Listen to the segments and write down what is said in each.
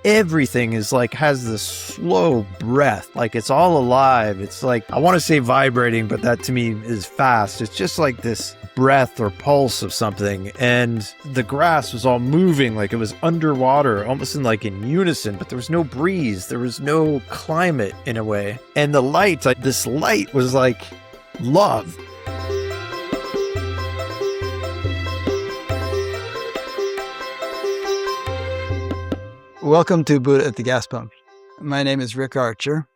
everything is like, has this slow breath, like it's all alive. It's like, I want to say vibrating, but that to me is fast. It's just like this breath or pulse of something. And the grass was all moving like it was underwater, almost in unison, but there was no breeze. There was no climate in a way. And the light, like this light was like love. Welcome to Buddha at the Gas Pump. My name is Rick Archer.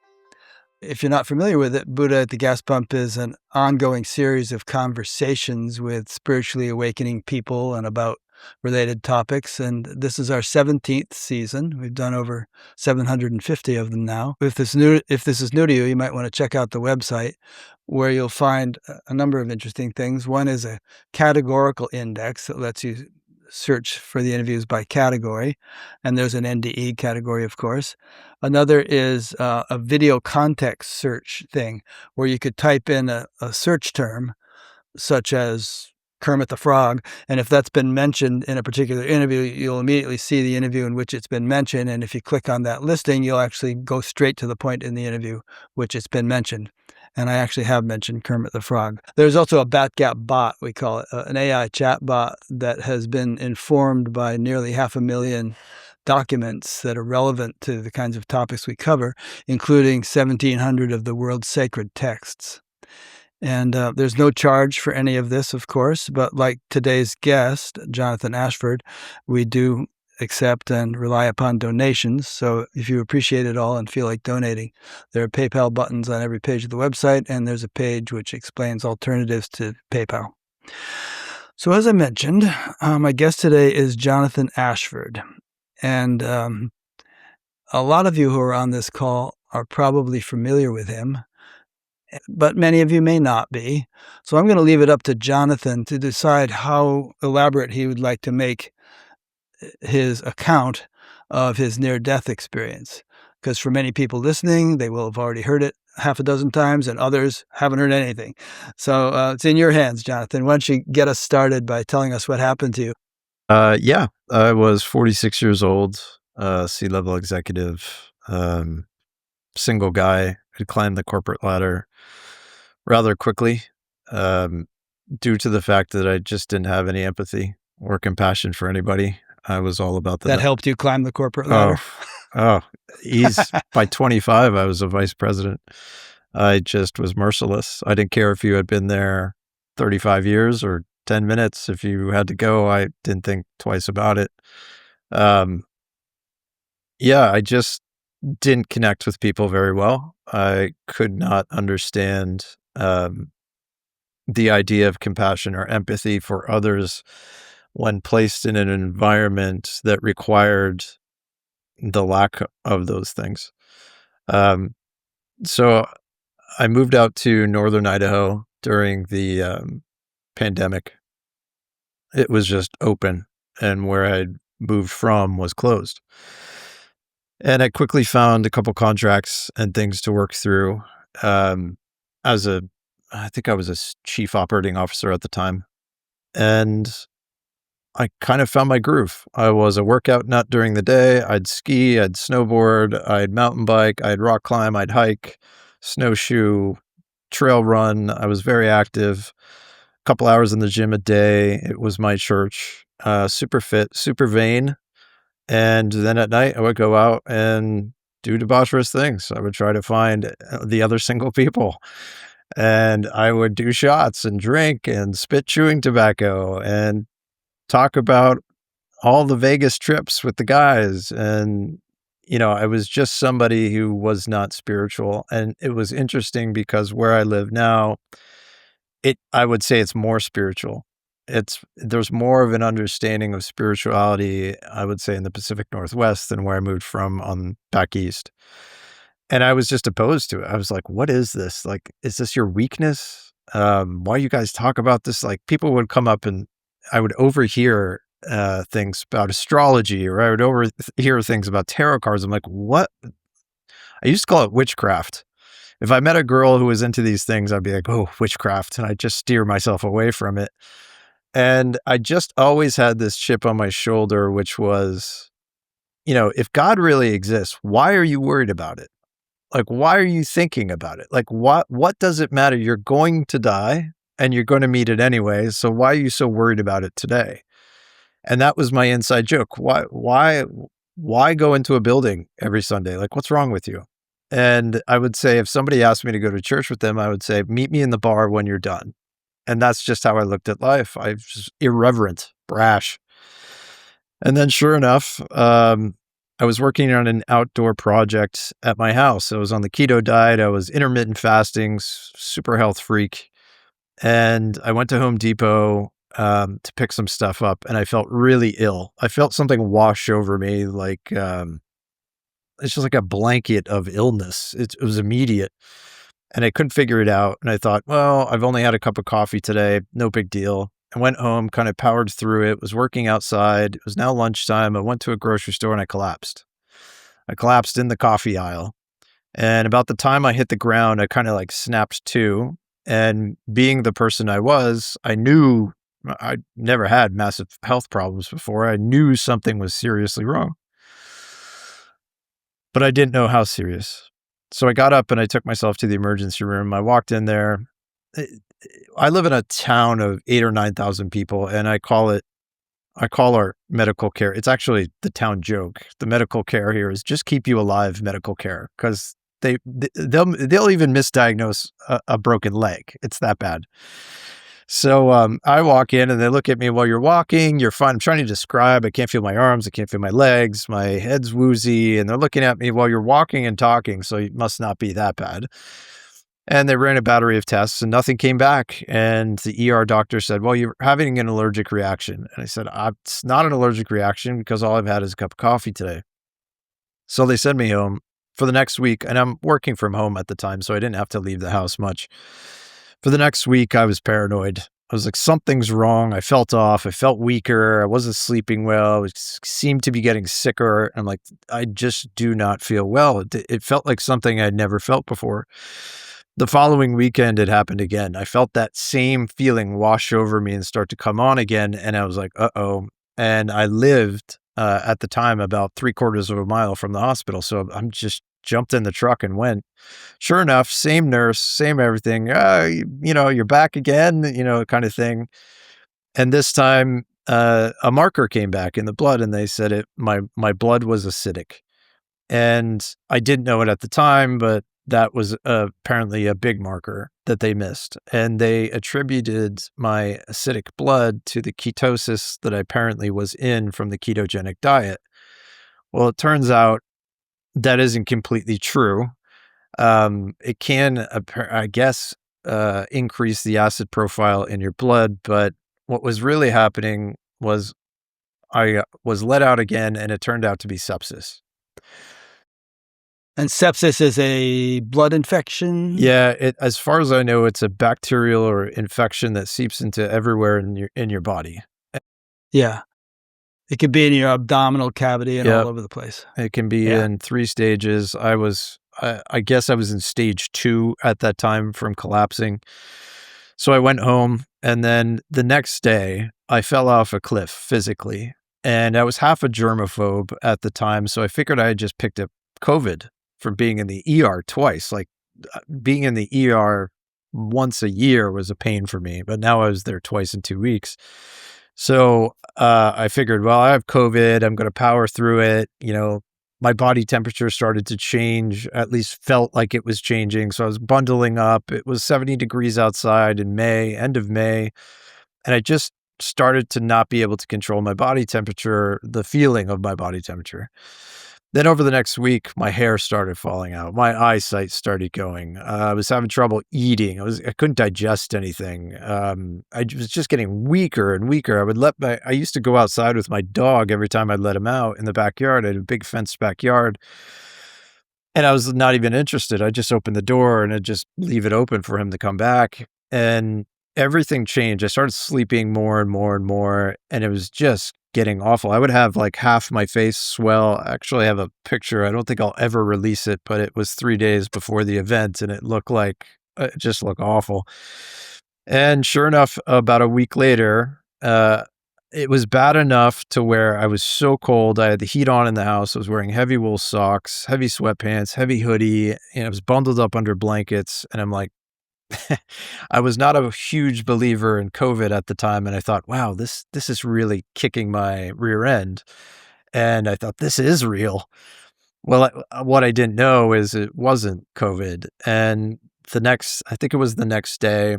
If you're not familiar with it, Buddha at the Gas Pump is an ongoing series of conversations with spiritually awakening people and about related topics. And this is our 17th season. We've done over 750 of them now. If this is new to you, you might want to check out the website where you'll find a number of interesting things. One is a categorical index that lets you search for the interviews by category, and there's an NDE category, of course. Another is a video context search thing where you could type in a search term such as Kermit the Frog, and if that's been mentioned in a particular interview, you'll immediately see the interview in which it's been mentioned, and if you click on that listing, you'll actually go straight to the point in the interview which it's been mentioned. And I actually have mentioned Kermit the Frog. There's also a BatGap bot, we call it, an AI chat bot that has been informed by nearly 500,000 documents that are relevant to the kinds of topics we cover, including 1,700 of the world's sacred texts. And there's no charge for any of this, of course, but like today's guest, Jonathan Ashford, we do accept and rely upon donations. So if you appreciate it all and feel like donating, there are PayPal buttons on every page of the website, and there's a page which explains alternatives to PayPal. So as I mentioned, my guest today is Jonathan Ashford. And a lot of you who are on this call are probably familiar with him, but many of you may not be. So I'm going to leave it up to Jonathan to decide how elaborate he would like to make his account of his near-death experience. Because for many people listening, they will have already heard it half a dozen times, and others haven't heard anything. So it's in your hands, Jonathan. Why don't you get us started by telling us what happened to you? Yeah, I was 46 years old, C-level executive, single guy who climbed the corporate ladder rather quickly due to the fact that I just didn't have any empathy or compassion for anybody. I was all about that helped you climb the corporate ladder? By 25, I was a vice president. I just was merciless. I didn't care if you had been there 35 years or 10 minutes. If you had to go, I didn't think twice about it. I just didn't connect with people very well. I could not understand the idea of compassion or empathy for others when placed in an environment that required the lack of those things. So I moved out to northern Idaho during the pandemic. It was just open, and where I'd moved from was closed. And I quickly found a couple contracts and things to work through. I think I was a chief operating officer at the time. And I kind of found my groove. I was a workout nut during the day. I'd ski, I'd snowboard, I'd mountain bike, I'd rock climb, I'd hike, snowshoe, trail run. I was very active. A couple hours in the gym a day. It was my church. Super fit, super vain. And then at night, I would go out and do debaucherous things. I would try to find the other single people. And I would do shots and drink and spit chewing tobacco and talk about all the Vegas trips with the guys. And, I was just somebody who was not spiritual. And it was interesting because where I live now, I would say it's more spiritual. There's more of an understanding of spirituality, I would say, in the Pacific Northwest than where I moved from on back east. And I was just opposed to it. I was like, what is this? Like, is this your weakness? Why you guys talk about this? Like, people would come up and I would overhear things about astrology, or I would overhear things about tarot cards. I'm like, what? I used to call it witchcraft. If I met a girl who was into these things, I'd be like, oh, witchcraft. And I'd just steer myself away from it. And I just always had this chip on my shoulder, which was if God really exists, why are you worried about it? Like, why are you thinking about it? Like, what does it matter? You're going to die and you're going to meet it anyway. So why are you so worried about it today? And that was my inside joke. Why go into a building every Sunday? Like, what's wrong with you? And I would say, if somebody asked me to go to church with them, I would say, meet me in the bar when you're done. And that's just how I looked at life. I was just irreverent, brash. And then sure enough, I was working on an outdoor project at my house. I was on the keto diet. I was intermittent fasting, super health freak. And I went to Home Depot to pick some stuff up, and I felt really ill. I felt something wash over me, like it's just like a blanket of illness. It was immediate, and I couldn't figure it out. And I thought, well, I've only had a cup of coffee today, no big deal. I went home, kind of powered through it, was working outside. It was now lunchtime. I went to a grocery store and I collapsed. I collapsed in the coffee aisle. And about the time I hit the ground, I kind of like snapped to. And being the person I was, I knew I'd never had massive health problems before. I knew something was seriously wrong, but I didn't know how serious. So I got up and I took myself to the emergency room. I walked in there. I live in a town of 8,000 or 9,000 people, and I call our medical care. It's actually the town joke. The medical care here is just keep you alive medical care, because they'll even misdiagnose a broken leg. It's that bad. So I walk in and they look at me, while you're walking, you're fine. I'm trying to describe, I can't feel my arms, I can't feel my legs, my head's woozy, and they're looking at me while you're walking and talking, so it must not be that bad. And they ran a battery of tests and nothing came back. And the ER doctor said, well, you're having an allergic reaction. And I said, it's not an allergic reaction because all I've had is a cup of coffee today. So they sent me home for the next week, and I'm working from home at the time, so I didn't have to leave the house much. For the next week, I was paranoid. I was like, something's wrong. I felt off. I felt weaker. I wasn't sleeping well. It seemed to be getting sicker. I'm like, I just do not feel well. It felt like something I'd never felt before. The following weekend, it happened again. I felt that same feeling wash over me and start to come on again. And I was like, uh-oh. And I lived at the time about 3/4 of a mile from the hospital. So I'm just jumped in the truck and went. Sure enough, same nurse, same everything. You're back again, kind of thing. And this time, a marker came back in the blood, and they said my blood was acidic. And I didn't know it at the time, but that was apparently a big marker that they missed. And they attributed my acidic blood to the ketosis that I apparently was in from the ketogenic diet. Well, it turns out that isn't completely true. It can, I guess, increase the acid profile in your blood. But what was really happening was I was let out again, and it turned out to be sepsis. And sepsis is a blood infection? Yeah, as far as I know, it's a bacterial or infection that seeps into everywhere in your body. Yeah. It could be in your abdominal cavity and all over the place. It can be in 3 stages. I guess I was in stage 2 at that time from collapsing. So I went home, and then the next day I fell off a cliff physically, and I was half a germaphobe at the time. So I figured I had just picked up COVID from being in the ER twice. Like being in the ER once a year was a pain for me, but now I was there twice in 2 weeks. So I figured, well, I have COVID. I'm going to power through it. My body temperature started to change, at least felt like it was changing. So I was bundling up. It was 70 degrees outside in end of May. And I just started to not be able to control my body temperature, the feeling of my body temperature. Then over the next week, my hair started falling out. My eyesight started going. I was having trouble eating. I couldn't digest anything. I was just getting weaker and weaker. I used to go outside with my dog every time I'd let him out in the backyard. I had a big fenced backyard, and I was not even interested. I just opened the door and I'd just leave it open for him to come back. And everything changed. I started sleeping more and more and more, and it was just getting awful. I would have like half my face swell. Actually, I have a picture. I don't think I'll ever release it, but it was 3 days before the event, and it just looked awful. And sure enough, about a week later, it was bad enough to where I was so cold. I had the heat on in the house. I was wearing heavy wool socks, heavy sweatpants, heavy hoodie, and I was bundled up under blankets. And I'm like, I was not a huge believer in COVID at the time, and I thought, wow, this is really kicking my rear end. And I thought, this is real. Well, what I didn't know is it wasn't COVID. And I think it was the next day,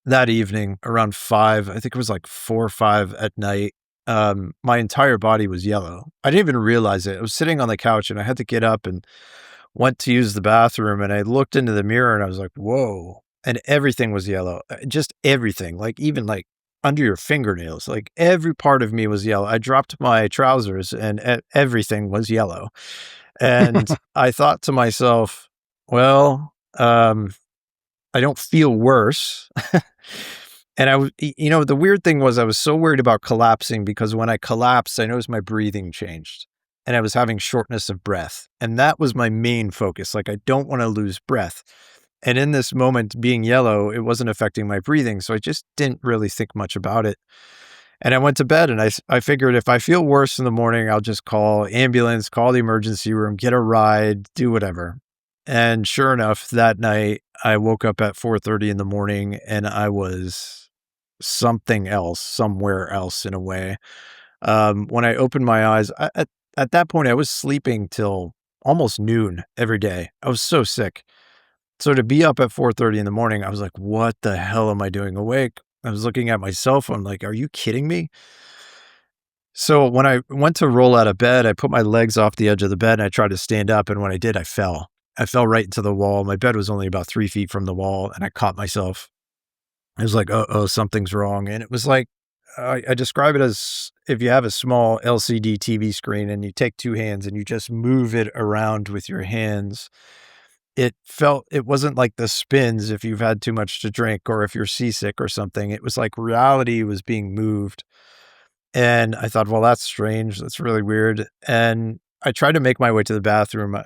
that evening around 5, I think it was like 4 or 5 at night, my entire body was yellow. I didn't even realize it. I was sitting on the couch and I had to get up and went to use the bathroom, and I looked into the mirror and I was like, whoa. And everything was yellow. Just everything, like even like under your fingernails, like every part of me was yellow. I dropped my trousers and everything was yellow. And I thought to myself, well, I don't feel worse. And the weird thing was I was so worried about collapsing because when I collapsed, I noticed my breathing changed and I was having shortness of breath. And that was my main focus. Like, I don't want to lose breath. And in this moment, being yellow, it wasn't affecting my breathing. So I just didn't really think much about it. And I went to bed and I figured if I feel worse in the morning, I'll just call ambulance, call the emergency room, get a ride, do whatever. And sure enough, that night I woke up at 4:30 in the morning and I was something else, somewhere else in a way. When I opened my eyes, at that point, I was sleeping till almost noon every day. I was so sick. So to be up at 4:30 in the morning, I was like, what the hell am I doing awake? I was looking at my cell phone like, are you kidding me? So when I went to roll out of bed, I put my legs off the edge of the bed and I tried to stand up. And when I did, I fell. I fell right into the wall. My bed was only about 3 feet from the wall and I caught myself. I was like, oh, something's wrong. And it was like, I describe it as if you have a small LCD TV screen and you take 2 hands and you just move it around with your hands. It wasn't like the spins if you've had too much to drink or if you're seasick or something. It was like reality was being moved. And I thought, well, that's strange. That's really weird. And I tried to make my way to the bathroom.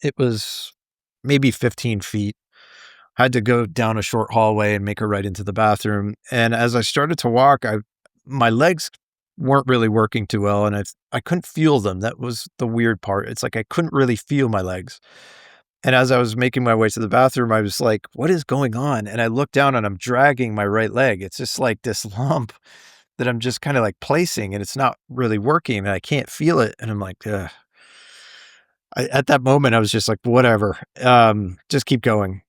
It was maybe 15 feet. I had to go down a short hallway and make a right into the bathroom. And as I started to walk, my legs weren't really working too well, and I couldn't feel them. That was the weird part. It's like I couldn't really feel my legs. And as I was making my way to the bathroom, I was like, what is going on? And I looked down and I'm dragging my right leg. It's just like this lump that I'm just kind of like placing and it's not really working and I can't feel it. And I'm like, ugh. At that moment, I was just like, whatever, just keep going.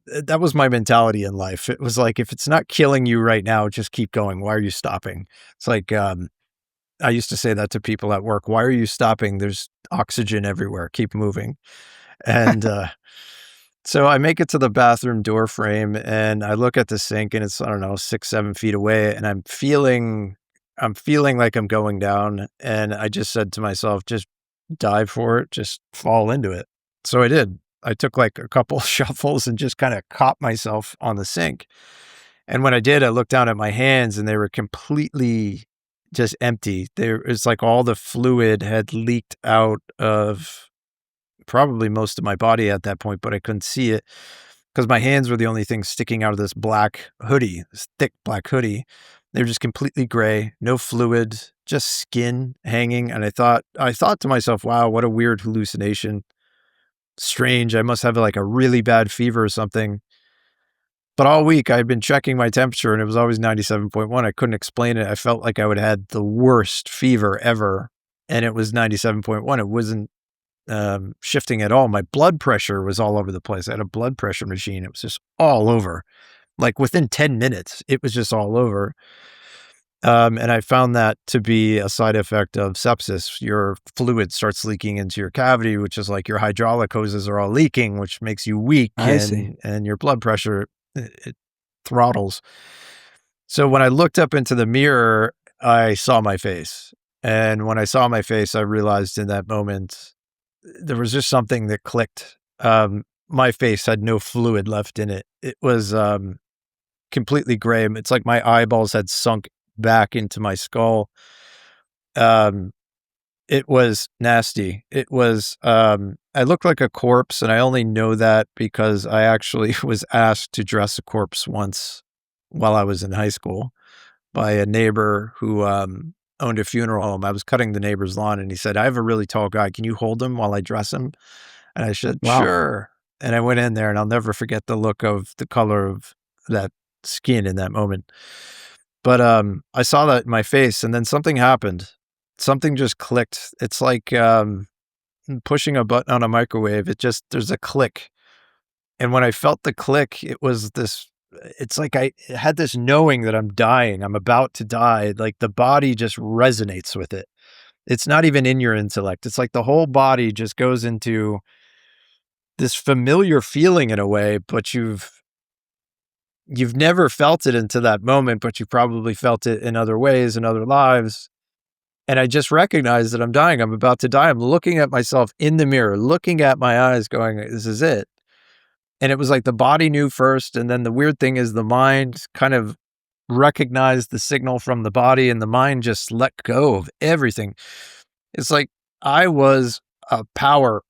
That was my mentality in life. It was like, if it's not killing you right now, just keep going. Why are you stopping? It's like, I used to say that to people at work. Why are you stopping? There's oxygen everywhere. Keep moving. And so I make it to the bathroom door frame and I look at the sink and it's, I don't know, 6, 7 feet away. And I'm feeling like I'm going down. And I just said to myself, just dive for it, just fall into it. So I did. I took like a couple shuffles and just kind of caught myself on the sink. And when I did, I looked down at my hands and they were completely just empty. It's like all the fluid had leaked out of probably most of my body at that point, but I couldn't see it because my hands were the only thing sticking out of this black hoodie, this thick black hoodie. They're just completely gray, no fluid, just skin hanging. And I thought to myself, wow, what a weird hallucination. Strange. I must have like a really bad fever or something. But all week I'd been checking my temperature and it was always 97.1. I couldn't explain it. I felt like I would have had the worst fever ever. And it was 97.1. It wasn't shifting at all. My blood pressure was all over the place. I had a blood pressure machine. It was just all over. Like within 10 minutes, it was just all over. And I found that to be a side effect of sepsis. Your fluid starts leaking into your cavity, which is like your hydraulic hoses are all leaking, which makes you weak I see. and your blood pressure, it throttles. So when I looked up into the mirror, I saw my face. And when I saw my face, I realized in that moment, there was just something that clicked. My face had no fluid left in it. It was completely gray. It's like my eyeballs had sunk back into my skull. It was nasty. It was, I looked like a corpse, and I only know that because I actually was asked to dress a corpse once while I was in high school. by a neighbor who owned a funeral home. I was cutting the neighbor's lawn, and he said, "I have a really tall guy. Can you hold him while I dress him?" And I said, Wow. "Sure." And I went in there, and I'll never forget the color of that skin in that moment. But I saw that in my face, and then something happened. Something just clicked. It's like pushing a button on a microwave. There's a click. And when I felt the click, it's like I had this knowing that I'm dying. I'm about to die. Like the body just resonates with it. It's not even in your intellect. It's like the whole body just goes into this familiar feeling in a way, but you've never felt it into that moment, but you probably felt it in other ways, in other lives. And I just recognized that I'm dying. I'm about to die. I'm looking at myself in the mirror, looking at my eyes, going, "This is it." And it was like the body knew first, and then the weird thing is the mind kind of recognized the signal from the body, and the mind just let go of everything. It's like I was a power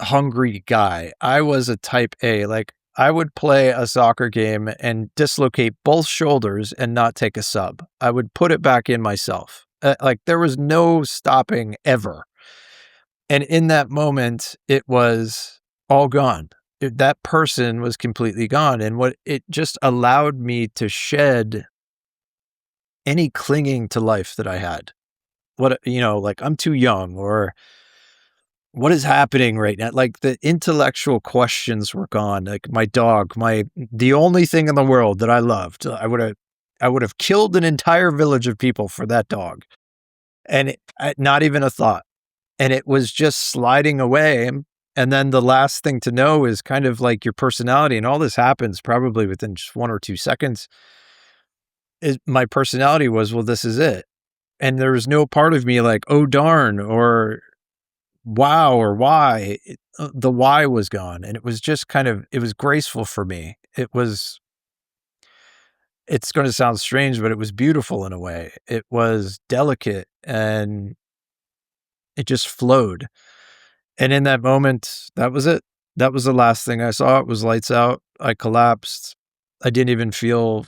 hungry guy. I was a type A. Like I would play a soccer game and dislocate both shoulders and not take a sub. I would put it back in myself. Like there was no stopping ever. And in that moment, it was all gone. That person was completely gone. And what it just allowed me to shed any clinging to life that I had. Like I'm too young, or what is happening right now? Like the intellectual questions were gone. Like my dog, the only thing in the world that I loved, I would have killed an entire village of people for that dog. And not even a thought. And it was just sliding away. And then the last thing to know is kind of like your personality. And all this happens probably within just 1 or 2 seconds. My personality was, well, this is it. And there was no part of me like, oh, darn, or wow, or why. The why was gone. And it was just it was graceful for me. It's going to sound strange, but it was beautiful in a way. It was delicate and it just flowed. And in that moment, that was it. That was the last thing I saw. It was lights out. I collapsed. I didn't even feel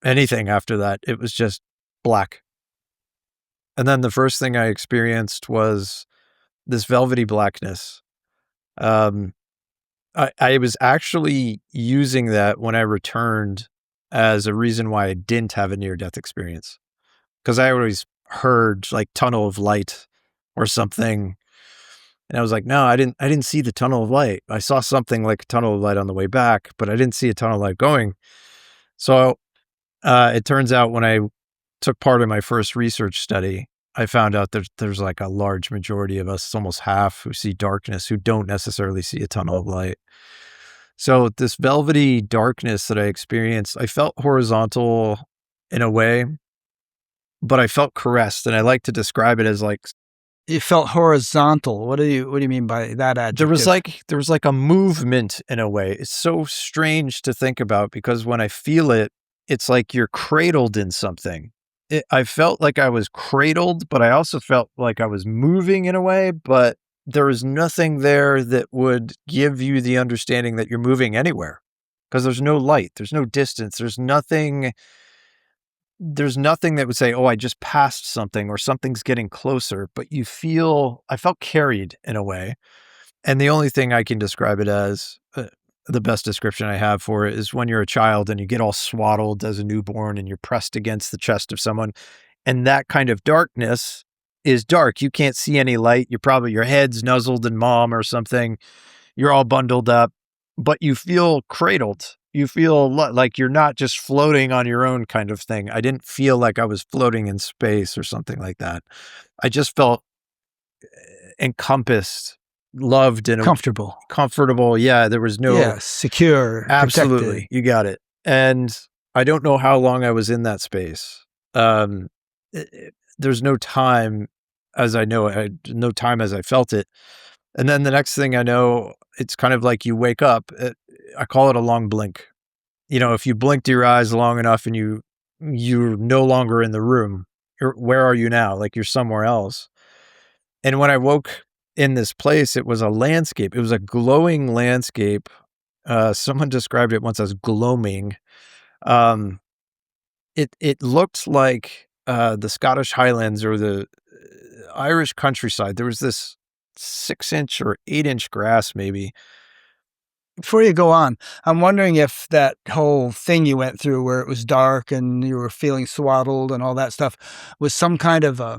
anything after that. It was just black. And then the first thing I experienced was this velvety blackness. Um, I was actually using that when I returned as a reason why I didn't have a near-death experience. Because I always heard like tunnel of light or something. And I was like, no, I didn't see the tunnel of light. I saw something like a tunnel of light on the way back, but I didn't see a tunnel of light going. So it turns out when I took part in my first research study, I found out that there's like a large majority of us, almost half, who see darkness, who don't necessarily see a tunnel of light. So this velvety darkness that I experienced, I felt horizontal in a way, but I felt caressed. And I like to describe it as like, You felt horizontal. What do you mean by that adjective? there was like a movement in a way. It's so strange to think about because when I feel it, it's like you're cradled in something. I felt like I was cradled, but I also felt like I was moving in a way, but there was nothing there that would give you the understanding that you're moving anywhere because there's no light, there's no distance, there's nothing that would say, oh, I just passed something or something's getting closer, but I felt carried in a way. And the only thing I can describe it as, the best description I have for it is when you're a child and you get all swaddled as a newborn and you're pressed against the chest of someone. And that kind of darkness is dark. You can't see any light. Your head's nuzzled in mom or something. You're all bundled up, but you feel cradled. You feel like you're not just floating on your own kind of thing. I didn't feel like I was floating in space or something like that. I just felt encompassed, loved, and comfortable. Yeah, there was no secure, absolutely. protected. You got it. And I don't know how long I was in that space. There's no time as I know it, no time as I felt it. And then the next thing I know, it's kind of like you wake up. I call it a long blink. If you blinked your eyes long enough and you're no longer in the room, where are you now? Like you're somewhere else. And when I woke in this place, it was a landscape. It was a glowing landscape. Someone described it once as gloaming. it looked like, the Scottish Highlands or the Irish countryside. There was this 6-inch or 8-inch grass maybe. Before you go on, I'm wondering if that whole thing you went through where it was dark and you were feeling swaddled and all that stuff was some kind of a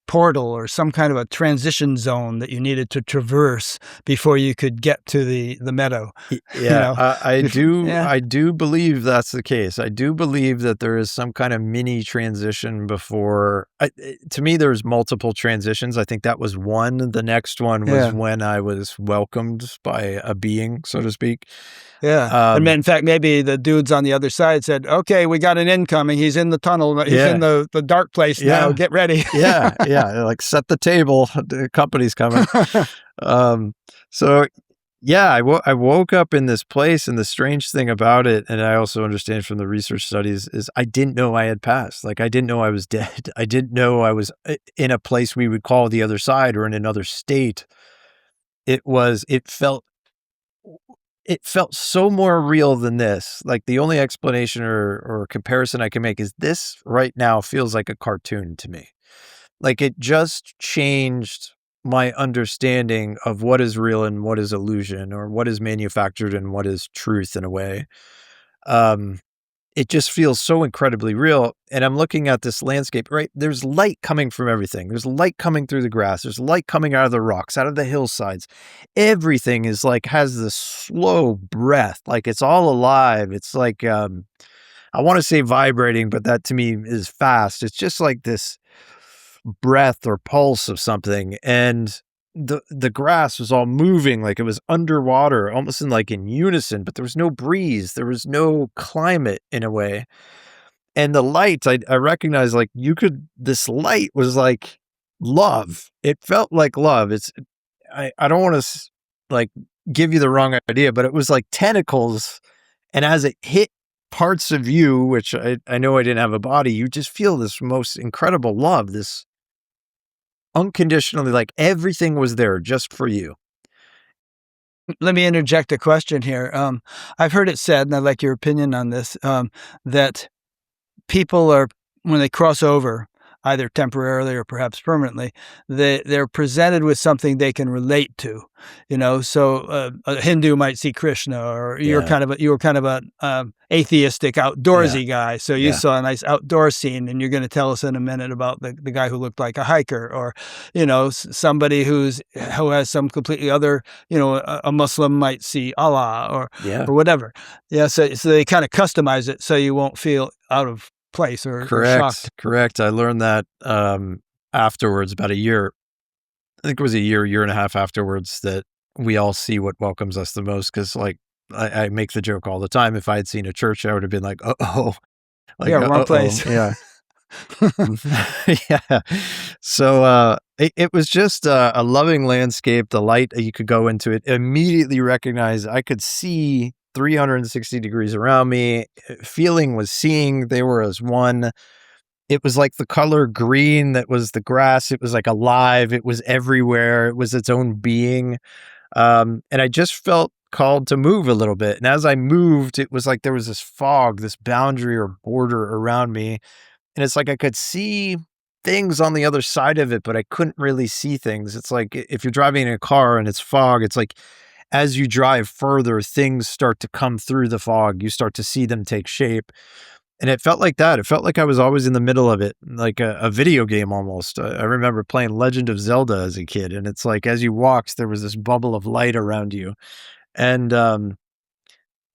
portal or some kind of a transition zone that you needed to traverse before you could get to the meadow, you Yeah, know? I do Yeah, I do believe that's the case. I do believe that there is some kind of mini transition before to me, there's multiple transitions. I think that was one. The next one was yeah. when I was welcomed by a being, so to speak. Yeah, and Um, in fact, maybe the dudes on the other side said, "Okay, we got an incoming. He's in the tunnel. He's in yeah, the dark place now. yeah, Get ready." yeah, like, "Set the table, the company's coming." Um, so yeah, I woke up in this place, and the strange thing about it, and I also understand from the research studies, is I didn't know I had passed. Like, I didn't know I was dead. I didn't know I was in a place we would call the other side or in another state. It felt so more real than this. Like, the only explanation or comparison I can make is this right now feels like a cartoon to me. Like, it just changed my understanding of what is real and what is illusion, or what is manufactured and what is truth in a way. Um, it just feels so incredibly real, and I'm looking at this landscape, right? There's light coming from everything. There's light coming through the grass. There's light coming out of the rocks, out of the hillsides. Everything is like has this slow breath, like it's all alive. It's like, I wanna say vibrating, but that to me is fast. It's just like this breath or pulse of something, and the grass was all moving like it was underwater, almost in unison, but there was no breeze, there was no climate in a way. And the light, I recognized, like, you could this light was like love. It felt like love. I don't wanna like, give you the wrong idea, but it was like tentacles, and as it hit parts of you, which I know I didn't have a body, you just feel this most incredible love, this unconditionally, like, everything was there just for you. Let me interject a question here. I've heard it said, and I'd like your opinion on this, that people are when they cross over, either temporarily or perhaps permanently, they're presented with something they can relate to, you know? So, a Hindu might see Krishna, or Yeah, you were kind of a, atheistic, yeah, outdoorsy guy, so you yeah, saw a nice outdoor scene, and you're gonna tell us in a minute about the guy who looked like a hiker, or, somebody who has some completely other, a Muslim might see Allah, yeah. or whatever. Yeah, so they kinda customize it so you won't feel out of place or Correct, shocked. correct. I learned that, afterwards, about a year. I think it was a year, year and a half afterwards, that we all see what welcomes us the most. Because like, I make the joke all the time, if I had seen a church, I would have been like, "Uh-oh," Yeah, like, wrong "Uh-oh." place. Yeah. Yeah. So, it was just a loving landscape, the light, you could go into it, immediately recognize I could see 360 degrees around me, feeling was seeing, they were as one. It was like the color green that was the grass, it was, like, alive, it was everywhere, it was its own being, and I just felt called to move a little bit, and as I moved, it was like there was this fog, this boundary or border around me, and it's like I could see things on the other side of it, but I couldn't really see things. It's like if you're driving in a car and it's fog, it's like as you drive further, things start to come through the fog. You start to see them take shape. And it felt like that. It felt like I was always in the middle of it, like a video game almost. I remember playing Legend of Zelda as a kid, and it's like as you walked, there was this bubble of light around you. And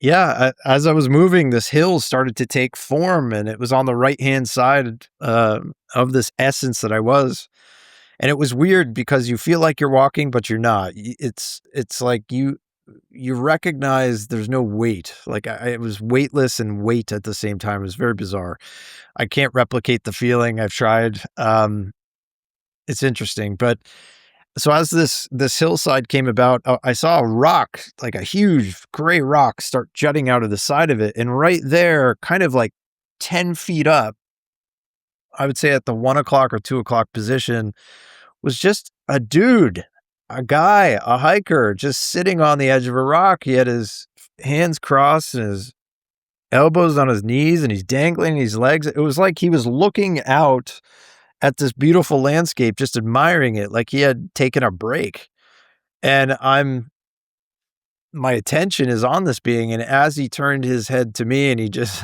yeah, as I was moving, this hill started to take form, and it was on the right-hand side, of this essence that I was. And it was weird because you feel like you're walking, but you're not. It's like you recognize there's no weight. Like, it was weightless and weight at the same time. It was very bizarre. I can't replicate the feeling. I've tried. It's interesting, but so as this hillside came about, I saw a rock, like a huge gray rock, start jutting out of the side of it, and right there, kind of like 10 feet up, I would say at the 1 o'clock or 2 o'clock position, was just a dude, a guy, a hiker, just sitting on the edge of a rock. He had his hands crossed and his elbows on his knees, and he's dangling his legs. It was like he was looking out at this beautiful landscape, just admiring it, like he had taken a break. And my attention is on this being, and as he turned his head to me and he just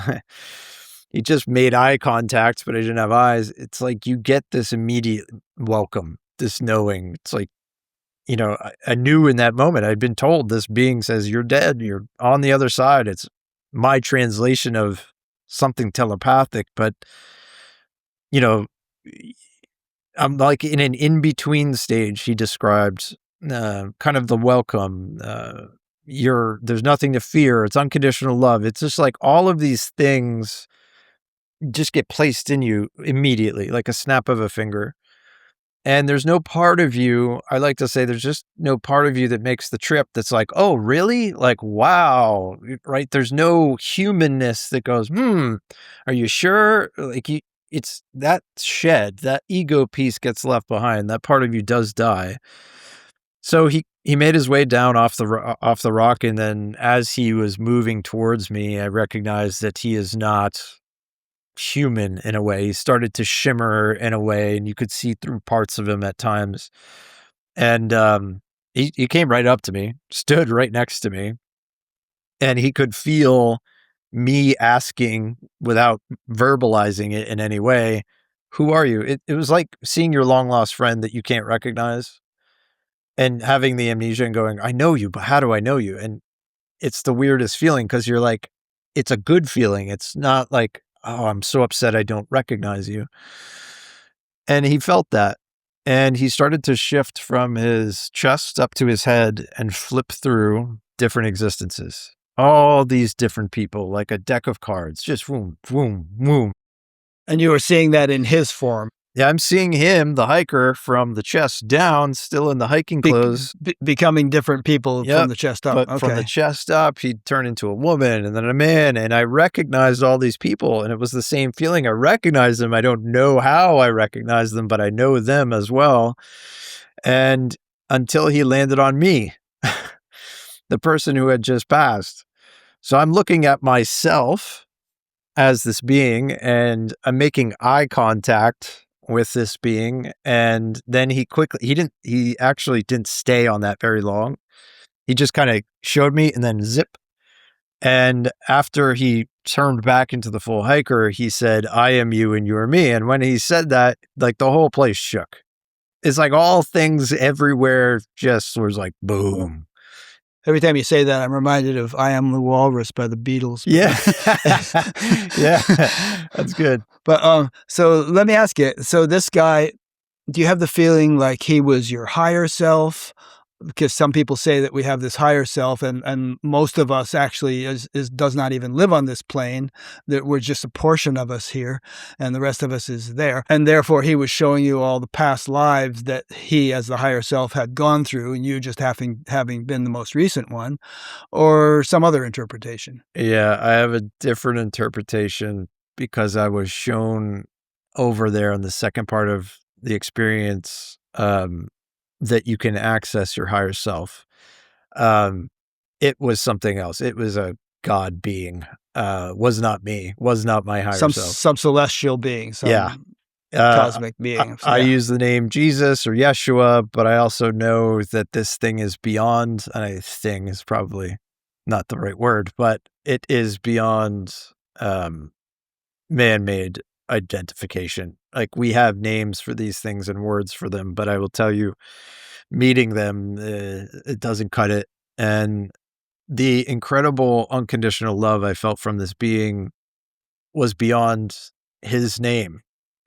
he just made eye contact, but I didn't have eyes. It's like you get this immediate welcome, this knowing. It's like, I knew in that moment. I'd been told this being says, "You're dead. You're on the other side." It's my translation of something telepathic, but, you know, I'm like in an in-between stage, he described, kind of the welcome, there's nothing to fear, it's unconditional love. It's just like all of these things just get placed in you immediately, like a snap of a finger. And there's no part of you, I like to say, there's just no part of you that makes the trip that's like, "Oh, really? Like, wow." Right? There's no humanness that goes, are you sure?" Like, it's that shed, that ego piece gets left behind. That part of you does die. So he made his way down off the rock, and then as he was moving towards me, I recognized that he is not human in a way. He started to shimmer in a way, and you could see through parts of him at times. And he came right up to me, stood right next to me, and he could feel me asking without verbalizing it in any way, "Who are you?" It was like seeing your long lost friend that you can't recognize and having the amnesia and going, "I know you, but how do I know you?" And it's the weirdest feeling because you're like, it's a good feeling. It's not like, "Oh, I'm so upset I don't recognize you." And he felt that. And he started to shift from his chest up to his head and flip through different existences. All these different people, like a deck of cards, just boom, boom, boom. And you were seeing that in his form. Yeah, I'm seeing him, the hiker, from the chest down, still in the hiking clothes. Becoming different people from Yep, the chest up. but from the chest up, he'd turn into a woman and then a man, and I recognized all these people, and it was the same feeling. I recognized them. I don't know how I recognize them, but I know them as well. And until he landed on me, the person who had just passed. So I'm looking at myself as this being, and I'm making eye contact with this being. And then he actually didn't stay on that very long. He just kind of showed me and then zip. And after he turned back into the full hiker, he said, "I am you and you are me." And when he said that, like the whole place shook. It's like all things everywhere just was like, boom. Every time you say that, I'm reminded of "I Am the Walrus" by the Beatles. Yeah. Yeah. That's good. But so let me ask you. So this guy, do you have the feeling like he was your higher self? Because some people say that we have this higher self, and most of us actually does not even live on this plane. That we're just a portion of us here, and the rest of us is there. And therefore, he was showing you all the past lives that he, as the higher self, had gone through, and you just having been the most recent one, or some other interpretation. Yeah, I have a different interpretation because I was shown over there in the second part of the experience, that you can access your higher self. It was something else. It was a God being, was not me, was not my higher self. Some celestial being, Yeah. some cosmic being. I use the name Jesus or Yeshua, but I also know that this thing is beyond, thing is probably not the right word, but it is beyond, man-made identification. Like, we have names for these things and words for them, but I will tell you, meeting them, it doesn't cut it. And the incredible unconditional love I felt from this being was beyond his name,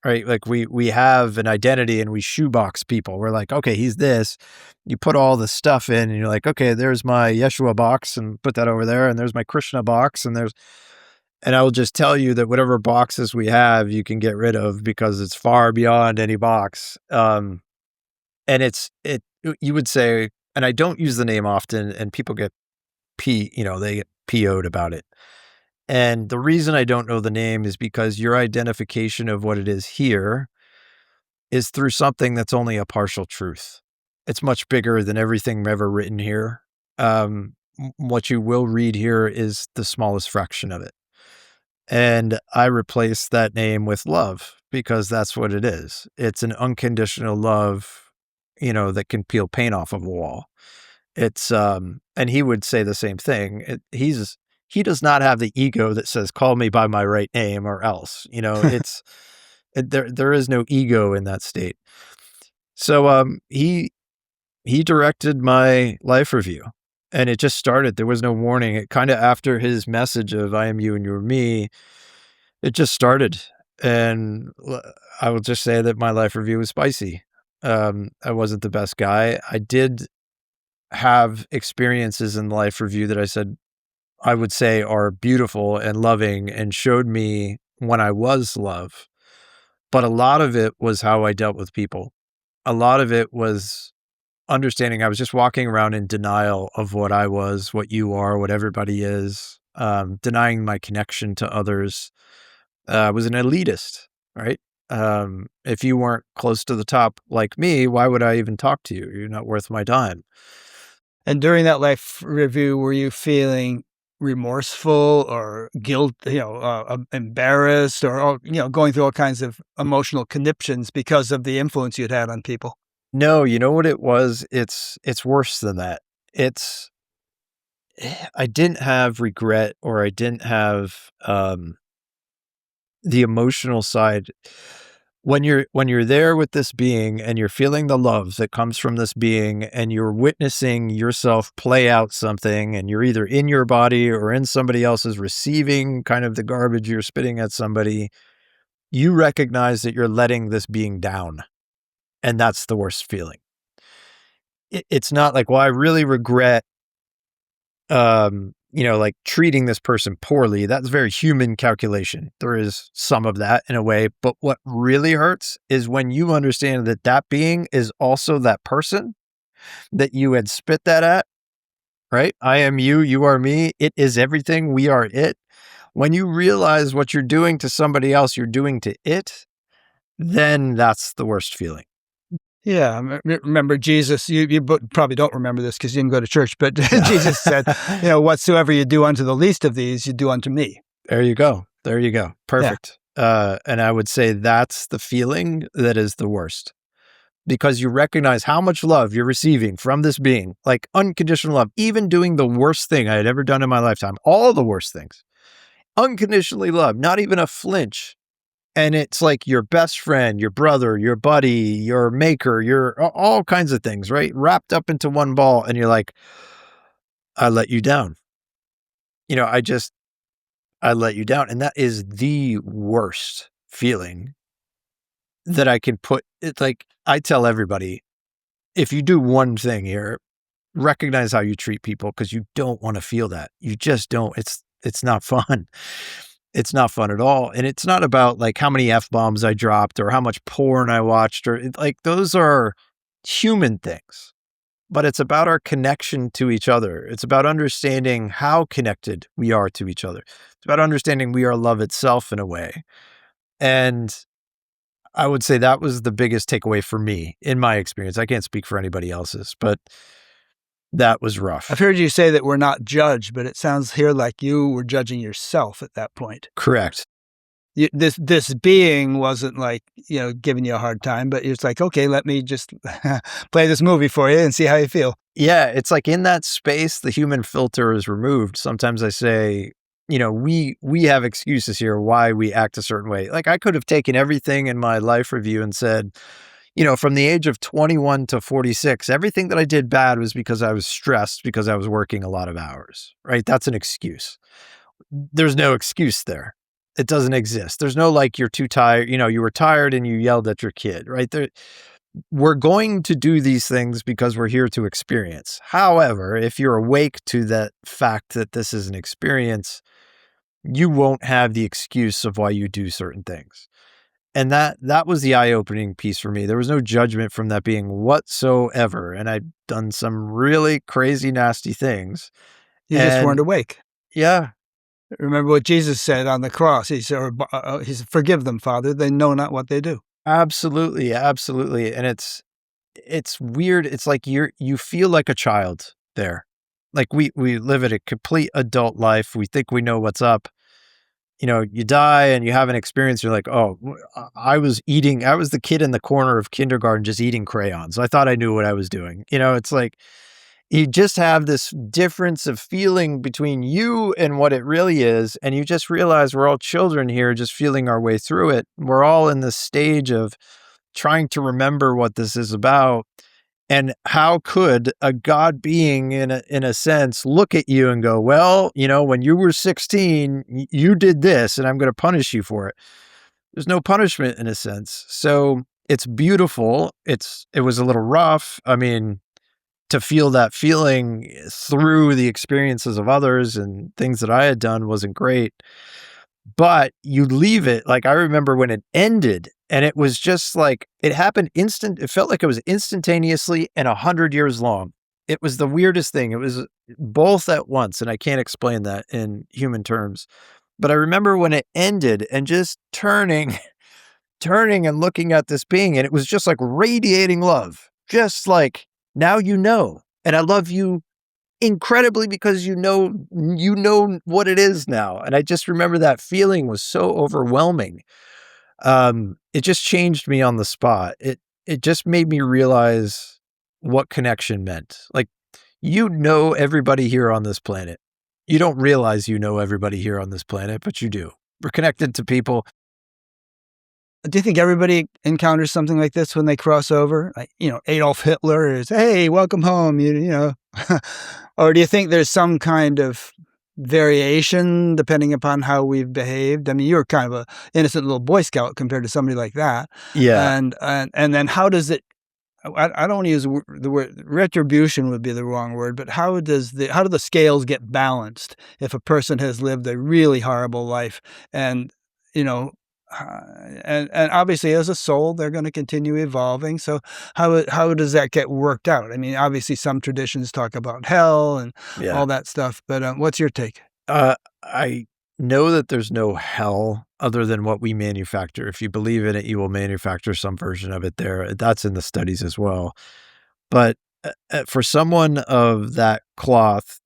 right? Like, we have an identity and we shoebox people. We're like, okay, he's this. You put all the stuff in and you're like, okay, there's my Yeshua box and put that over there. And there's my Krishna box and I will just tell you that whatever boxes we have, you can get rid of because it's far beyond any box. And you would say, and I don't use the name often, and people get they get PO'd about it. And the reason I don't know the name is because your identification of what it is here is through something that's only a partial truth. It's much bigger than everything ever written here. What you will read here is the smallest fraction of it. And I replaced that name with love because that's what it is. It's an unconditional love, that can peel paint off of a wall. It's and he would say the same thing. He does not have the ego that says call me by my right name or else. There is no ego in that state. So he directed my life review, and it just started. There was no warning. It kind of after his message of I am you and you are me, it just started. And I will just say that my life review was spicy. I wasn't the best guy. I did have experiences in life review that I would say are beautiful and loving and showed me when I was love. But a lot of it was how I dealt with people. A lot of it was understanding I was just walking around in denial of what I was, what you are, what everybody is, denying my connection to others. I was an elitist, right? If you weren't close to the top like me, why would I even talk to you? You're not worth my time. And during that life review, were you feeling remorseful or guilt, embarrassed or, going through all kinds of emotional conniptions because of the influence you'd had on people? No, you know what it was? It's worse than that. I didn't have regret or I didn't have the emotional side. When you're there with this being and you're feeling the love that comes from this being and you're witnessing yourself play out something and you're either in your body or in somebody else's receiving kind of the garbage you're spitting at somebody, you recognize that you're letting this being down. And that's the worst feeling. It's not like, well, I really regret like treating this person poorly. That's very human calculation. There is some of that in a way, but what really hurts is when you understand that that being is also that person that you had spit that at, right? I am you, you are me. It is everything. We are it. When you realize what you're doing to somebody else, you're doing to it, then that's the worst feeling. Yeah, remember Jesus, you probably don't remember this because you didn't go to church, but Jesus said, whatsoever you do unto the least of these, you do unto me. There you go. There you go. Perfect. And I would say that's the feeling that is the worst because you recognize how much love you're receiving from this being, like unconditional love, even doing the worst thing I had ever done in my lifetime, all the worst things, unconditionally loved, not even a flinch. And it's like your best friend, your brother, your buddy, your maker, your all kinds of things, right? Wrapped up into one ball. And you're like, I let you down. I let you down. And that is the worst feeling that I can put. It's like, I tell everybody, if you do one thing here, recognize how you treat people because you don't want to feel that. You just don't. It's not fun. It's not fun at all. And it's not about like how many F-bombs I dropped or how much porn I watched or like those are human things. But it's about our connection to each other. It's about understanding how connected we are to each other. It's about understanding we are love itself in a way. And I would say that was the biggest takeaway for me in my experience. I can't speak for anybody else's, but that was rough. I've heard you say that we're not judged, but it sounds here like you were judging yourself at that point. Correct. This being wasn't like, giving you a hard time, but it's like, okay, let me just play this movie for you and see how you feel. Yeah, it's like in that space, the human filter is removed. Sometimes I say, we have excuses here why we act a certain way. Like I could have taken everything in my life review and said, from the age of 21 to 46, everything that I did bad was because I was stressed because I was working a lot of hours, right? That's an excuse. There's no excuse there. It doesn't exist. There's no like you're too tired, you were tired and you yelled at your kid, right? We're going to do these things because we're here to experience. However, if you're awake to that fact that this is an experience, you won't have the excuse of why you do certain things. And that was the eye-opening piece for me. There was no judgment from that being whatsoever. And I'd done some really crazy, nasty things. You just weren't awake. Yeah. Remember what Jesus said on the cross. He said, forgive them, Father. They know not what they do. Absolutely. Absolutely. And it's weird. It's like you feel like a child there. Like we live at a complete adult life. We think we know what's up. you die and you have an experience. You're like, oh, I was the kid in the corner of kindergarten just eating crayons. I thought I knew what I was doing. It's like you just have this difference of feeling between you and what it really is. And you just realize we're all children here, just feeling our way through it. We're all in this stage of trying to remember what this is about. And how could a God being in a sense look at you and go, well, when you were 16, you did this and I'm going to punish you for it. There's no punishment in a sense. So it's beautiful. It was a little rough. I mean, to feel that feeling through the experiences of others and things that I had done wasn't great. But you leave it. Like, I remember when it ended and it was just like, it happened it felt like it was instantaneously and 100 years long. It was the weirdest thing. It was both at once. And I can't explain that in human terms. But I remember when it ended and just turning and looking at this being, and it was just like radiating love. Just like, now and I love you incredibly because you know what it is now. And I just remember that feeling was so overwhelming. It just changed me on the spot. It just made me realize what connection meant. Like, everybody here on this planet. You don't realize everybody here on this planet, but you do. We're connected to people. Do you think everybody encounters something like this when they cross over? Like, Adolf Hitler is, hey, welcome home, or do you think there's some kind of variation depending upon how we've behaved? I mean, you're kind of a innocent little Boy Scout compared to somebody like that. Yeah. And then how does it, I don't want to use the word retribution would be the wrong word, but how do the scales get balanced if a person has lived a really horrible life and, and obviously as a soul, they're going to continue evolving. So how does that get worked out? I mean, obviously some traditions talk about hell and all that stuff, but what's your take? I know that there's no hell other than what we manufacture. If you believe in it, you will manufacture some version of it there. That's in the studies as well. But for someone of that cloth,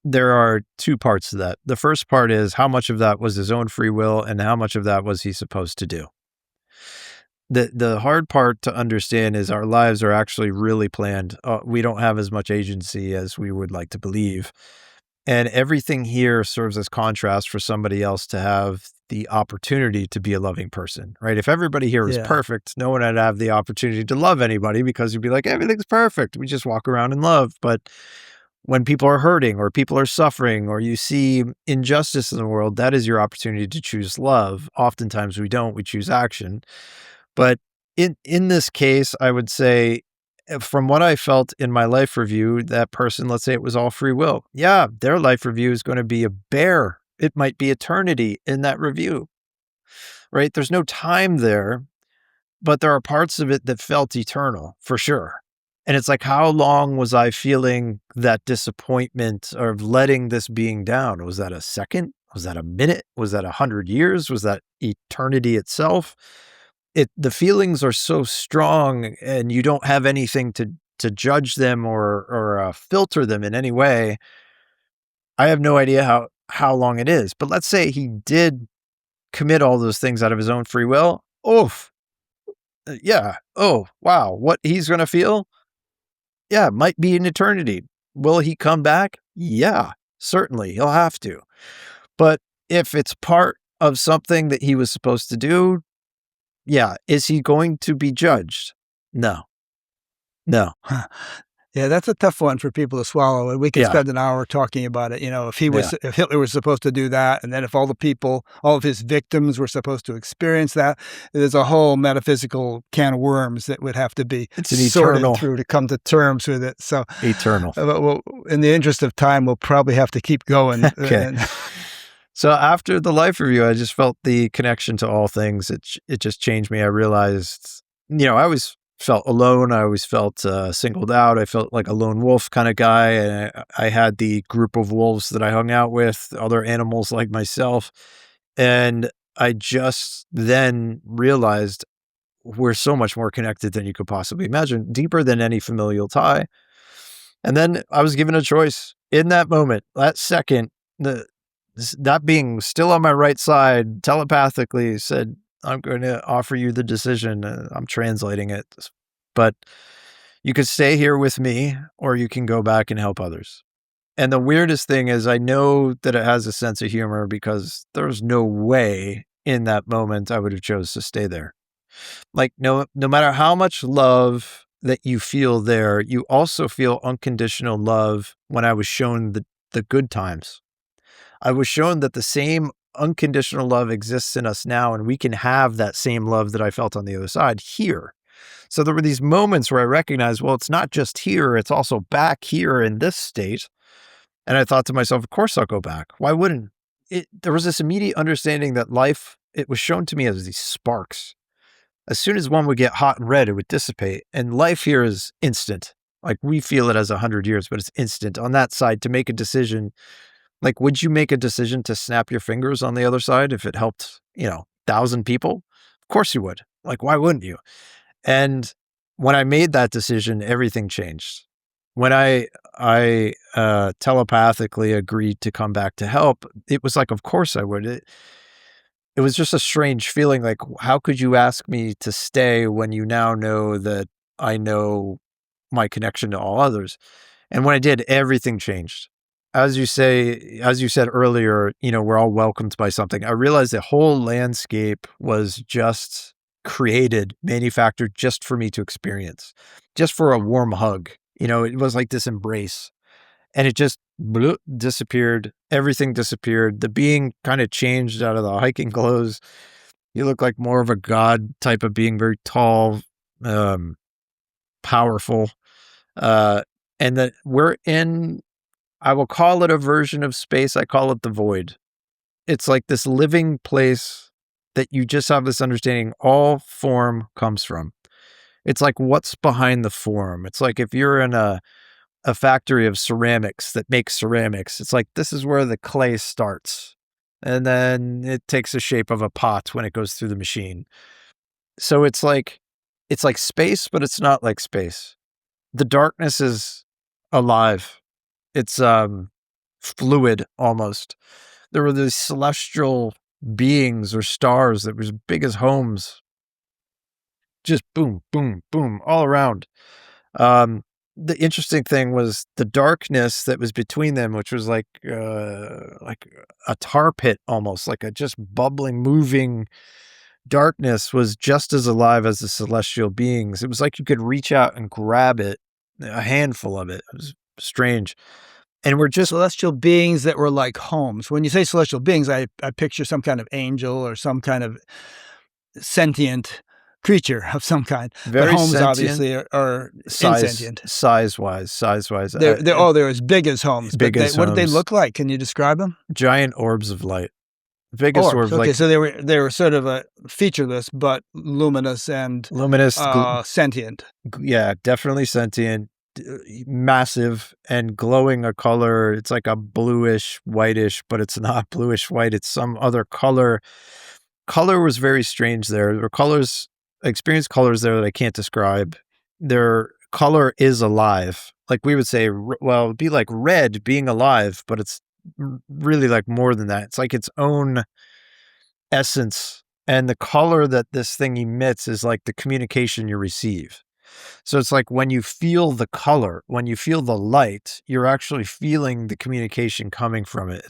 there are two parts to that. The first part is how much of that was his own free will and how much of that was he supposed to do. The hard part to understand is our lives are actually really planned. We don't have as much agency as we would like to believe. And everything here serves as contrast for somebody else to have the opportunity to be a loving person, right? If everybody here was perfect, no one would have the opportunity to love anybody because you'd be like, everything's perfect. We just walk around in love. But when people are hurting or people are suffering or you see injustice in the world, that is your opportunity to choose love. Oftentimes we don't, we choose action. But in this case, I would say, from what I felt in my life review, that person, let's say it was all free will. Yeah, their life review is going to be a bear. It might be eternity in that review, right? There's no time there, but there are parts of it that felt eternal for sure. And it's like, how long was I feeling that disappointment of letting this being down? Was that a second? Was that a minute? Was that 100 years? Was that eternity itself? The feelings are so strong and you don't have anything to judge them or filter them in any way. I have no idea how long it is, but let's say he did commit all those things out of his own free will. Oof. Yeah. Oh, wow. What he's going to feel? Yeah, might be an eternity. Will he come back? Yeah, certainly. He'll have to. But if it's part of something that he was supposed to do, yeah. Is he going to be judged? No. Yeah, that's a tough one for people to swallow. And we could spend an hour talking about it. If Hitler was supposed to do that, and then if all of his victims were supposed to experience that, there's a whole metaphysical can of worms that would have to be sorted through to come to terms with it. So eternal. Well, in the interest of time, we'll probably have to keep going. Okay. So after the life review, I just felt the connection to all things. It just changed me. I realized, I always felt alone. I always felt singled out. I felt like a lone wolf kind of guy. And I had the group of wolves that I hung out with, other animals like myself. And I just then realized we're so much more connected than you could possibly imagine, deeper than any familial tie. And then I was given a choice in that moment, that second. that being still on my right side telepathically said, I'm going to offer you the decision. I'm translating it, but you could stay here with me or you can go back and help others. And the weirdest thing is I know that it has a sense of humor because there's no way in that moment I would have chose to stay there. Like no matter how much love that you feel there, you also feel unconditional love when I was shown the good times. I was shown that the same unconditional love exists in us now, and we can have that same love that I felt on the other side here. So there were these moments where I recognized, well, it's not just here, it's also back here in this state. And I thought to myself, of course I'll go back. Why wouldn't it? There was this immediate understanding that life, it was shown to me as these sparks. As soon as one would get hot and red, it would dissipate. And life here is instant. Like we feel it as 100 years, but it's instant. On that side, to make a decision, like, would you make a decision to snap your fingers on the other side if it helped, 1,000 people? Of course you would. Like, why wouldn't you? And when I made that decision, everything changed. When I telepathically agreed to come back to help, it was like, of course I would. It was just a strange feeling. Like, how could you ask me to stay when you now know that I know my connection to all others? And when I did, everything changed. As you said earlier, we're all welcomed by something. I realized the whole landscape was just created, manufactured just for me to experience, just for a warm hug. It was like this embrace. And it just disappeared. Everything disappeared. The being kind of changed out of the hiking clothes. You look like more of a god type of being, very tall, powerful. And that we're in, I will call it a version of space. I call it the void. It's like this living place that you just have this understanding all form comes from. It's like what's behind the form. It's like if you're in a factory of ceramics that makes ceramics. It's like, this is where the clay starts. And then it takes the shape of a pot when it goes through the machine. So it's like space, but it's not like space. The darkness is alive. It's fluid almost. There were these celestial beings or stars that were as big as homes. Just boom, boom, boom, all around. The interesting thing was the darkness that was between them, which was like a tar pit, almost like a just bubbling, moving darkness, was just as alive as the celestial beings. It was like you could reach out and grab it, a handful of it. It was strange. And we're just celestial beings that were like homes. When you say celestial beings, I picture some kind of angel or some kind of sentient creature of some kind. Very but homes sentient, obviously are insentient. Size-wise. They're as big as homes. Big as what did they homes. look like? Can you describe them? Giant orbs of light. Biggest orbs. Okay, like, so they were sort of featureless, but luminous and sentient. Yeah, definitely sentient. Massive and glowing a color. It's like a bluish, whitish, but it's not bluish white. It's some other color. Color was very strange there. There were colors, I experienced colors there that I can't describe. Their color is alive. Like we would say, well, it'd be like red being alive, but it's really like more than that. It's like its own essence. And the color that this thing emits is like the communication you receive. So it's like when you feel the color, when you feel the light, you're actually feeling the communication coming from it.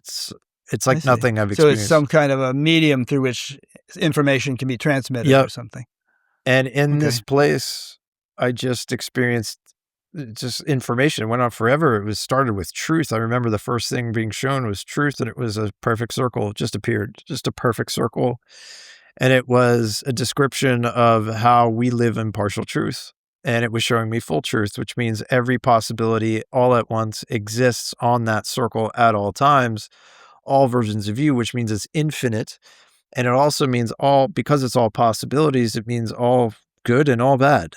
It's like nothing I've experienced. So it's some kind of a medium through which information can be transmitted or something. And in this place, I just experienced just information. It went on forever. It was started with truth. I remember the first thing being shown was truth, and it was a perfect circle. It just appeared, just a perfect circle. And it was a description of how we live in partial truth. And it was showing me full truth, which means every possibility all at once exists on that circle at all times, all versions of you, which means it's infinite. And it also means because it's all possibilities, it means all good and all bad,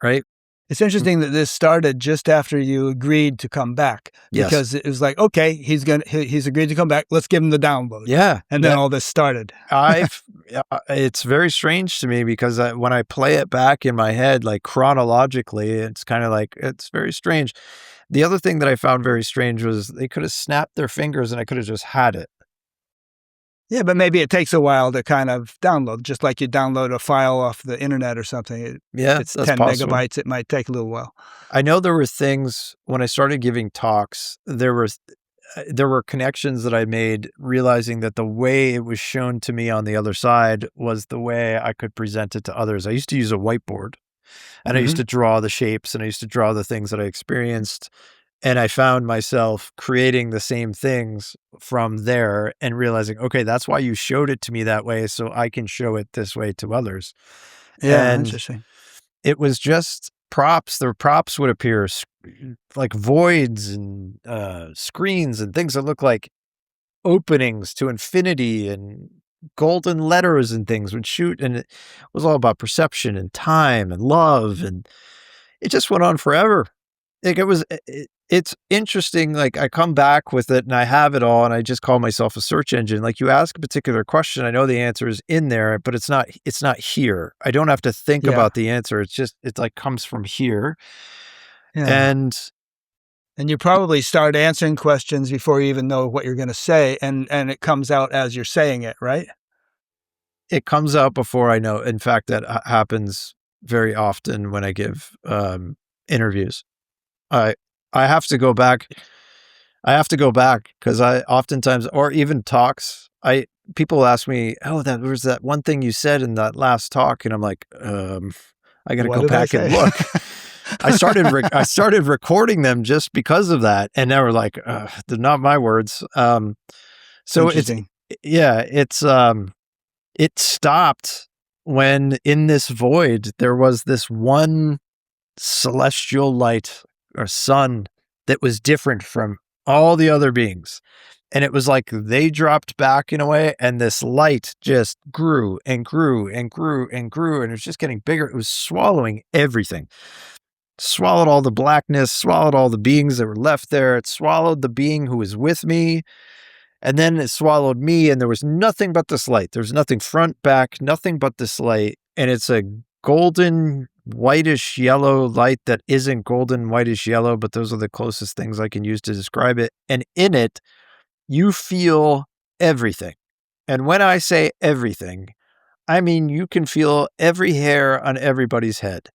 right? It's interesting that this started just after you agreed to come back, because it was like, okay, he's agreed to come back. Let's give him the download. Yeah. And then all this started. It's very strange to me because when I play it back in my head, like chronologically, it's kind of like, it's very strange. The other thing that I found very strange was they could have snapped their fingers and I could have just had it. Yeah, but maybe it takes a while to kind of download, just like you download a file off the internet or something. If Yeah, it's that's 10 possible. megabytes, it might take a little while. I know there were things when I started giving talks, there were connections that I made realizing that the way it was shown to me on the other side was the way I could present it to others. I used to use a whiteboard and I used Mhm. to draw the shapes and I used to draw the things that I experienced. And I found myself creating the same things from there and realizing, okay, that's why you showed it to me that way. So I can show it this way to others. Yeah, And interesting. it was just props. The props would appear like voids and screens and things that look like openings to infinity and golden letters and things would shoot. And it was all about perception and time and love. And it just went on forever. Like it's interesting. Like I come back with it and I have it all and I just call myself a search engine. Like you ask a particular question, I know the answer is in there, but it's not here. I don't have to think Yeah, about the answer. It's like comes from here. yeah. And And you probably start answering questions before you even know what you're gonna say, and it comes out as you're saying it, right? it comes out before I know. In fact, that happens very often when I give interviews. I I have to go back. I have to go back because I oftentimes, or even talks, people ask me, "Oh, that was that one thing you said in that last talk," and I'm like, I got to What go did I back and say? look. I started recording them just because of that, and they were like, "They're not my words." So Interesting. yeah, it stopped when in this void there was this one celestial light or sun that was different from all the other beings. And it was like they dropped back in a way, and this light just grew and grew and grew and grew, and it was just getting bigger. It was swallowing everything. Swallowed all the blackness, swallowed all the beings that were left there. It swallowed the being who was with me, and then it swallowed me, and there was nothing but this light. There's nothing front, back, nothing but this light. And it's a golden, whitish yellow light that isn't golden, whitish yellow, but those are the closest things I can use to describe it. And in it, you feel everything. And when I say everything, I mean you can feel every hair on everybody's head.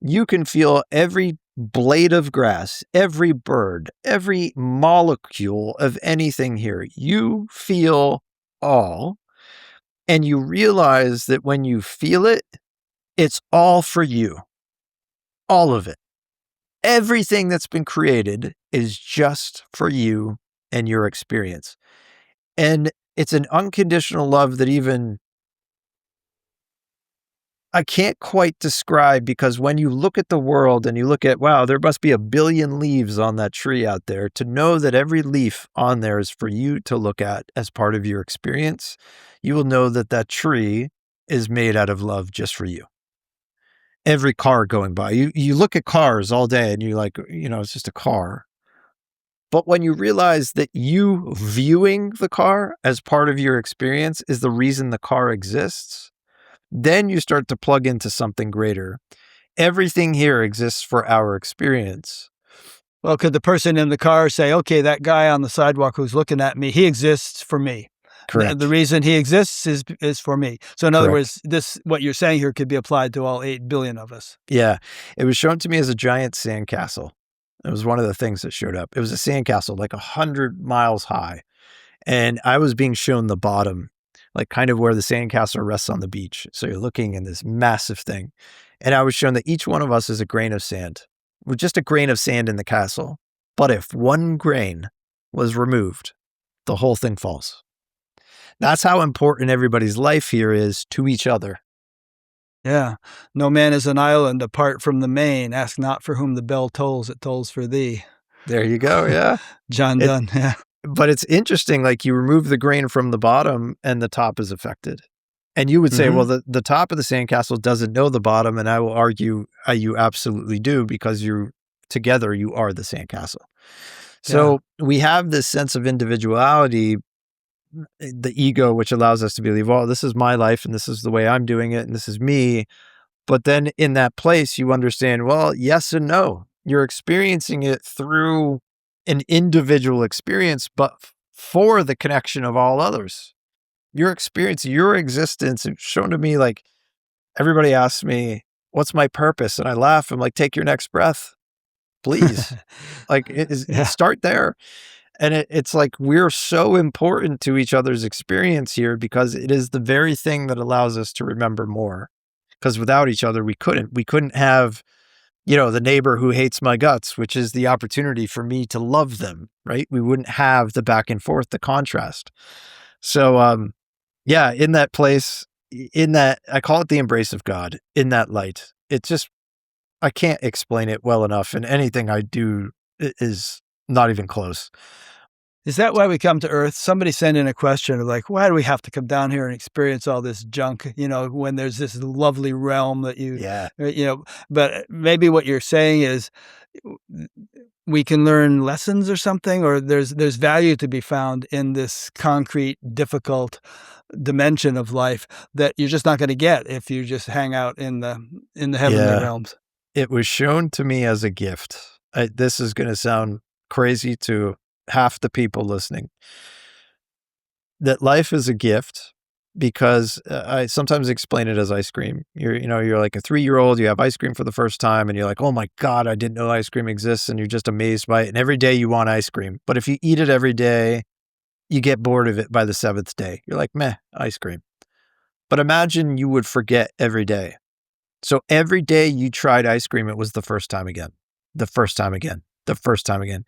You can feel every blade of grass, every bird, every molecule of anything here. You feel all, and you realize that when you feel it, it's all for you. All of it. Everything that's been created is just for you and your experience. And it's an unconditional love that even I can't quite describe, because when you look at the world and you look at, wow, there must be a billion leaves on that tree out there, to know that every leaf on there is for you to look at as part of your experience, you will know that that tree is made out of love just for you. Every car going by, you look at cars all day and you're like, it's just a car. But when you realize that you viewing the car as part of your experience is the reason the car exists, then you start to plug into something greater. Everything here exists for our experience. Well, could the person in the car say, "Okay, that guy on the sidewalk who's looking at me, he exists for me. The Correct. reason he exists is for me." So in other Correct. words, this what you're saying here could be applied to all 8 billion of us. Yeah. It was shown to me as a giant sandcastle. It was one of the things that showed up. It was a sandcastle like 100 miles high. And I was being shown the bottom, like kind of where the sandcastle rests on the beach. So you're looking in this massive thing. And I was shown that each one of us is a grain of sand. We're just a grain of sand in the castle. But if one grain was removed, the whole thing falls. That's how important everybody's life here is to each other. Yeah. "No man is an island apart from the main. Ask not for whom the bell tolls, it tolls for thee." There you go. Yeah. John It, Donne, yeah. but it's interesting, like you remove the grain from the bottom and the top is affected. And you would say, well, Mhm. the top of the sandcastle doesn't know the bottom. And I will argue you absolutely do, because together you are the sandcastle. Yeah. So we have this sense of individuality, the ego, which allows us to believe, well, this is my life and this is the way I'm doing it and this is me. But then in that place, you understand, well, yes and no. You're experiencing it through an individual experience, but for the connection of all others. your experience, your existence, it's shown to me, like, everybody asks me, "What's my purpose?" And I laugh. I'm like, "Take your next breath, please." Like, Yeah. start there. And it's like we're so important to each other's experience here because it is the very thing that allows us to remember more. Because without each other, we couldn't. We couldn't have, the neighbor who hates my guts, which is the opportunity for me to love them, right? We wouldn't have the back and forth, the contrast. So, yeah, in that place, in that, I call it the embrace of God, in that light. It's just, I can't explain it well enough. And anything I do is not even close. Is that why we come to Earth? Somebody sent in a question of like, why do we have to come down here and experience all this junk, when there's this lovely realm that Yeah. but maybe what you're saying is we can learn lessons or something, or there's value to be found in this concrete, difficult dimension of life that you're just not going to get if you just hang out in the heavenly Yeah. realms. It was shown to me as a gift. This is going to sound crazy to half the people listening, that life is a gift because I sometimes explain it as ice cream. You're like a 3-year-old, you have ice cream for the first time and you're like, "Oh my God, I didn't know ice cream exists." And you're just amazed by it. And every day you want ice cream. But if you eat it every day, you get bored of it by the 7th day. You're like, "Meh, ice cream." But imagine you would forget every day. So every day you tried ice cream, it was the first time again, the first time again, the first time again.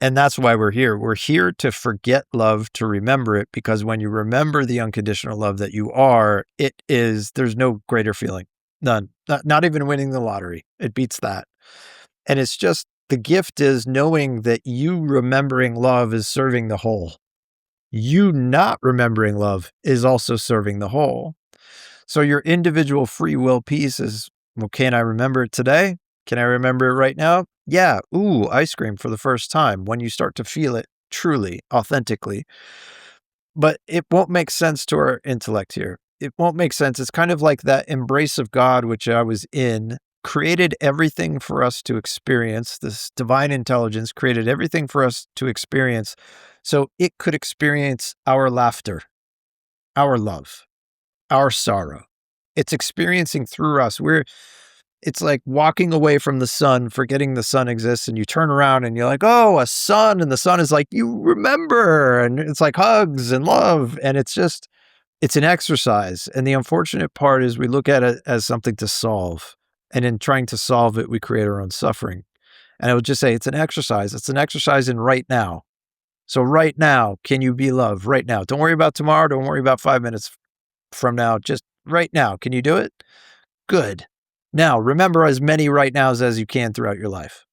And that's why we're here. We're here to forget love, to remember it, because when you remember the unconditional love that you are, there's no greater feeling. None. Not even winning the lottery. It beats that. And it's just, the gift is knowing that you remembering love is serving the whole. You not remembering love is also serving the whole. So your individual free will piece is, well, can I remember it today? Can I remember it right now? Yeah. Ooh, ice cream for the first time, when you start to feel it truly, authentically. But it won't make sense to our intellect here. It won't make sense. It's kind of like that embrace of God, which I was in, created everything for us to experience. This divine intelligence created everything for us to experience so it could experience our laughter, our love, our sorrow. It's experiencing through us. It's like walking away from the sun, forgetting the sun exists, and you turn around and you're like, "Oh, a sun." And the sun is like, "You remember." And it's like hugs and love. And it's an exercise. And the unfortunate part is we look at it as something to solve. And in trying to solve it, we create our own suffering. And I would just say it's an exercise. It's an exercise in right now. So right now, can you be love right now? Don't worry about tomorrow. Don't worry about 5 minutes from now. Just right now. Can you do it? Good. Now, remember as many right nows as you can throughout your life.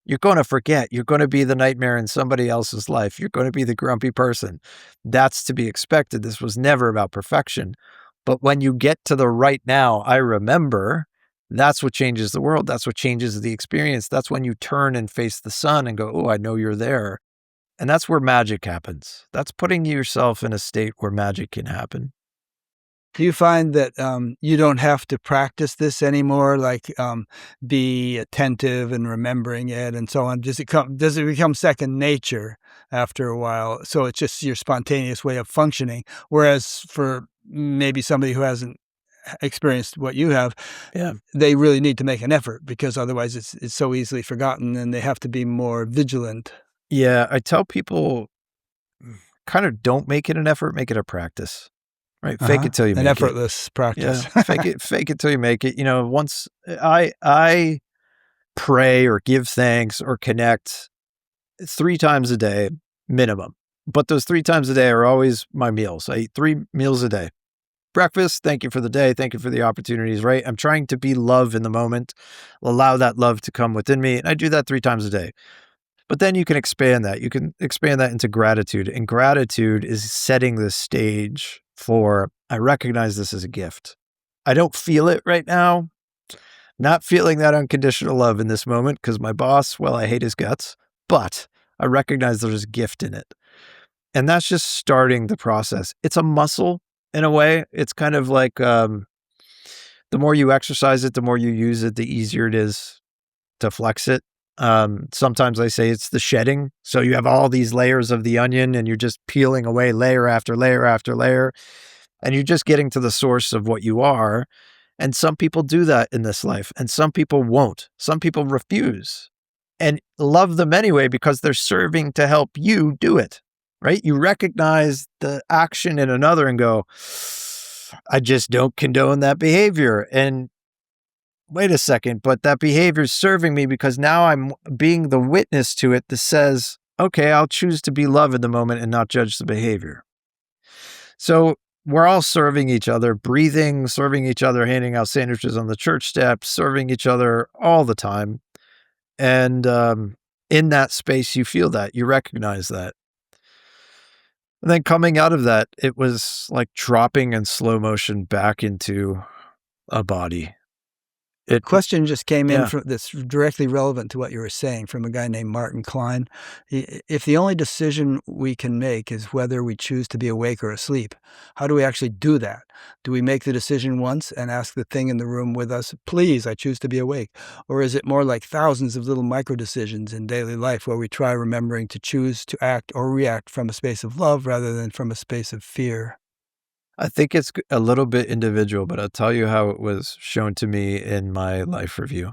You're going to forget. You're going to be the nightmare in somebody else's life. You're going to be the grumpy person. That's to be expected. This was never about perfection. But when you get to the right now, I remember, that's what changes the world. That's what changes the experience. That's when you turn and face the sun and go, "Oh, I know you're there." And that's where magic happens. That's putting yourself in a state where magic can happen. Do you find that you don't have to practice this anymore, like be attentive and remembering it and so on? Does it become second nature after a while? So it's just your spontaneous way of functioning. Whereas for maybe somebody who hasn't experienced what you have, Yeah. they really need to make an effort because otherwise it's so easily forgotten, and they have to be more vigilant. Yeah. I tell people, kind of don't make it an effort, make it a practice. Right? Fake Uh-huh. it till you An make it. effortless Yeah. practice. Fake it till you make it. Once I pray or give thanks or connect 3 times a day minimum. But those 3 times a day are always my meals. I eat 3 meals a day. Breakfast, thank you for the day, thank you for the opportunities, right? I'm trying to be love in the moment, allow that love to come within me, and I do that 3 times a day. But then you can expand that. You can expand that into gratitude, and gratitude is setting the stage for, I recognize this as a gift. I don't feel it right now. Not feeling that unconditional love in this moment because my boss, well, I hate his guts, but I recognize there's a gift in it. And that's just starting the process. It's a muscle in a way. It's kind of like the more you exercise it, the more you use it, the easier it is to flex it. Sometimes I say it's the shedding. So you have all these layers of the onion and you're just peeling away layer after layer after layer, and you're just getting to the source of what you are. And some people do that in this life, and some people won't. Some people refuse and love them anyway because they're serving to help you do it, right? You recognize the action in another and go, I just don't condone that behavior. And wait a second, but that behavior is serving me because now I'm being the witness to it that says, okay, I'll choose to be love in the moment and not judge the behavior. So we're all serving each other, breathing, serving each other, handing out sandwiches on the church steps, serving each other all the time. And in that space, you feel that, you recognize that. And then coming out of that, it was like dropping in slow motion back into a body. Question just came in Yeah. from that's directly relevant to what you were saying from a guy named Martin Klein. If the only decision we can make is whether we choose to be awake or asleep, how do we actually do that? Do we make the decision once and ask the thing in the room with us, please, I choose to be awake? Or is it more like thousands of little micro decisions in daily life where we try remembering to choose to act or react from a space of love rather than from a space of fear? I think it's a little bit individual, but I'll tell you how it was shown to me in my life review.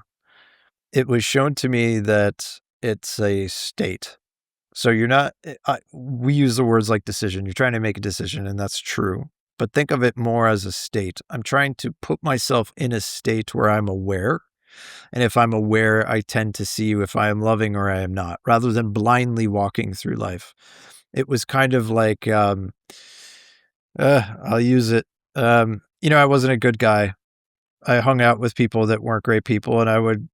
It was shown to me that it's a state. So you're not, we use the words like decision. You're trying to make a decision, and that's true. But think of it more as a state. I'm trying to put myself in a state where I'm aware. And if I'm aware, I tend to see if I am loving or I am not, rather than blindly walking through life. It was kind of like, I'll use it. I wasn't a good guy. I hung out with people that weren't great people, and I would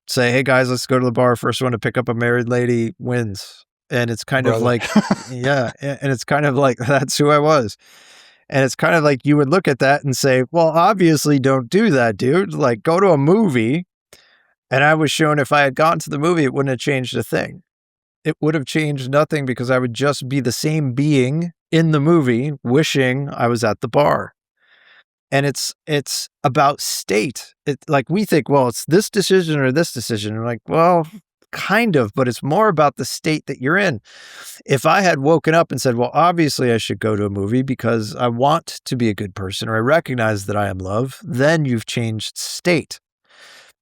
say, "Hey guys, let's go to the bar. First one to pick up a married lady wins." And it's kind of Brother. like, yeah, and it's kind of like that's who I was. And it's kind of like you would look at that and say, "Well, obviously don't do that, dude. Like go to a movie." And I was shown if I had gone to the movie, it wouldn't have changed a thing. It would have changed nothing because I would just be the same being in the movie wishing I was at the bar. And it's about state. Like we think, well, it's this decision or this decision. And we're like, well, kind of, but it's more about the state that you're in. If I had woken up and said, well, obviously I should go to a movie because I want to be a good person or I recognize that I am love, then you've changed state.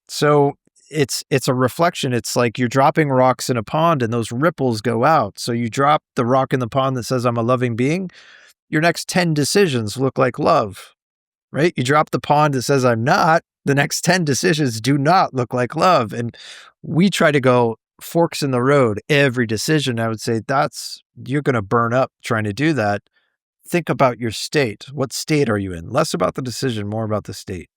So it's a reflection. It's like you're dropping rocks in a pond and those ripples go out. So you drop the rock in the pond that says I'm a loving being. Your next 10 decisions look like love, right? You drop the pond that says I'm not. The next 10 decisions do not look like love. And we try to go forks in the road every decision. I would say you're going to burn up trying to do that. Think about your state. What state are you in? Less about the decision, more about the state.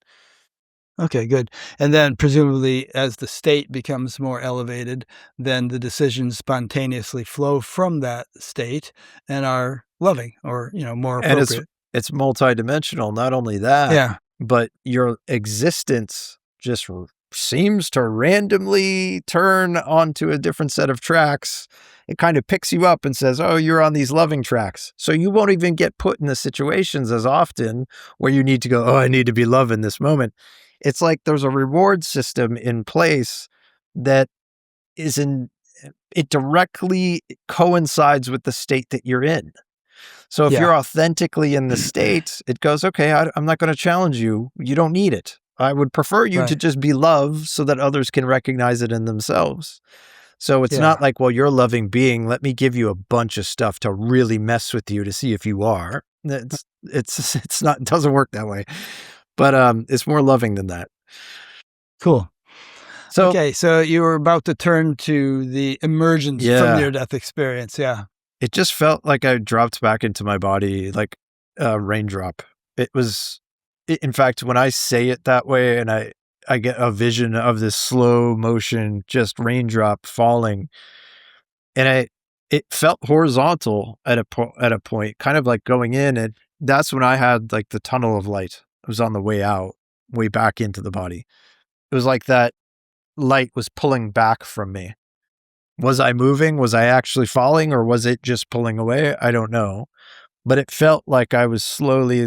Okay, good. And then presumably as the state becomes more elevated, then the decisions spontaneously flow from that state and are loving or, more And appropriate. it's multidimensional. Not only that, Yeah. but your existence just seems to randomly turn onto a different set of tracks. It kind of picks you up and says, oh, you're on these loving tracks. So you won't even get put in the situations as often where you need to go, oh, I need to be love in this moment. It's like there's a reward system in place that it directly coincides with the state that you're in. So if you're Yeah. authentically in the state, it goes, okay, I'm not going to challenge you. You don't need it. I would prefer you to Right. just be love so that others can recognize it in themselves. So it's not Yeah. like, well, you're a loving being. Let me give you a bunch of stuff to really mess with you to see if you are. It's not, it doesn't work that way. But it's more loving than that. Cool. So Okay, so you were about to turn to the emergence from yeah, near-death experience. Yeah. it just felt like I dropped back into my body like a raindrop. It was, in fact, when I say it that way and I get a vision of this slow motion, just raindrop falling, and it felt horizontal at a point, kind of like going in, and that's when I had like the tunnel of light. I was on the way out, way back into the body. It was like that light was pulling back from me. Was I moving? Was I actually falling, or was it just pulling away? I don't know. But it felt like I was slowly,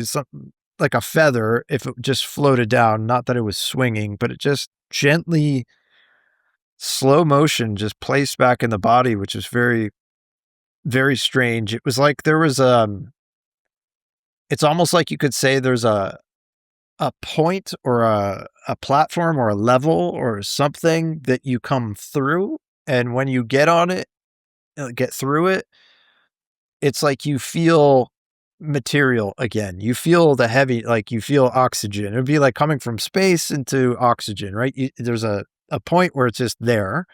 like a feather, if it just floated down. Not that it was swinging, but it just gently slow motion just placed back in the body, which was very, very strange. It was like there was it's almost like you could say there's a point or a platform or a level or something that you come through, and when you get on it, get through it, it's like you feel material again. You feel the heavy, like you feel oxygen. It'd be like coming from space into oxygen, right? There's a point where it's just there.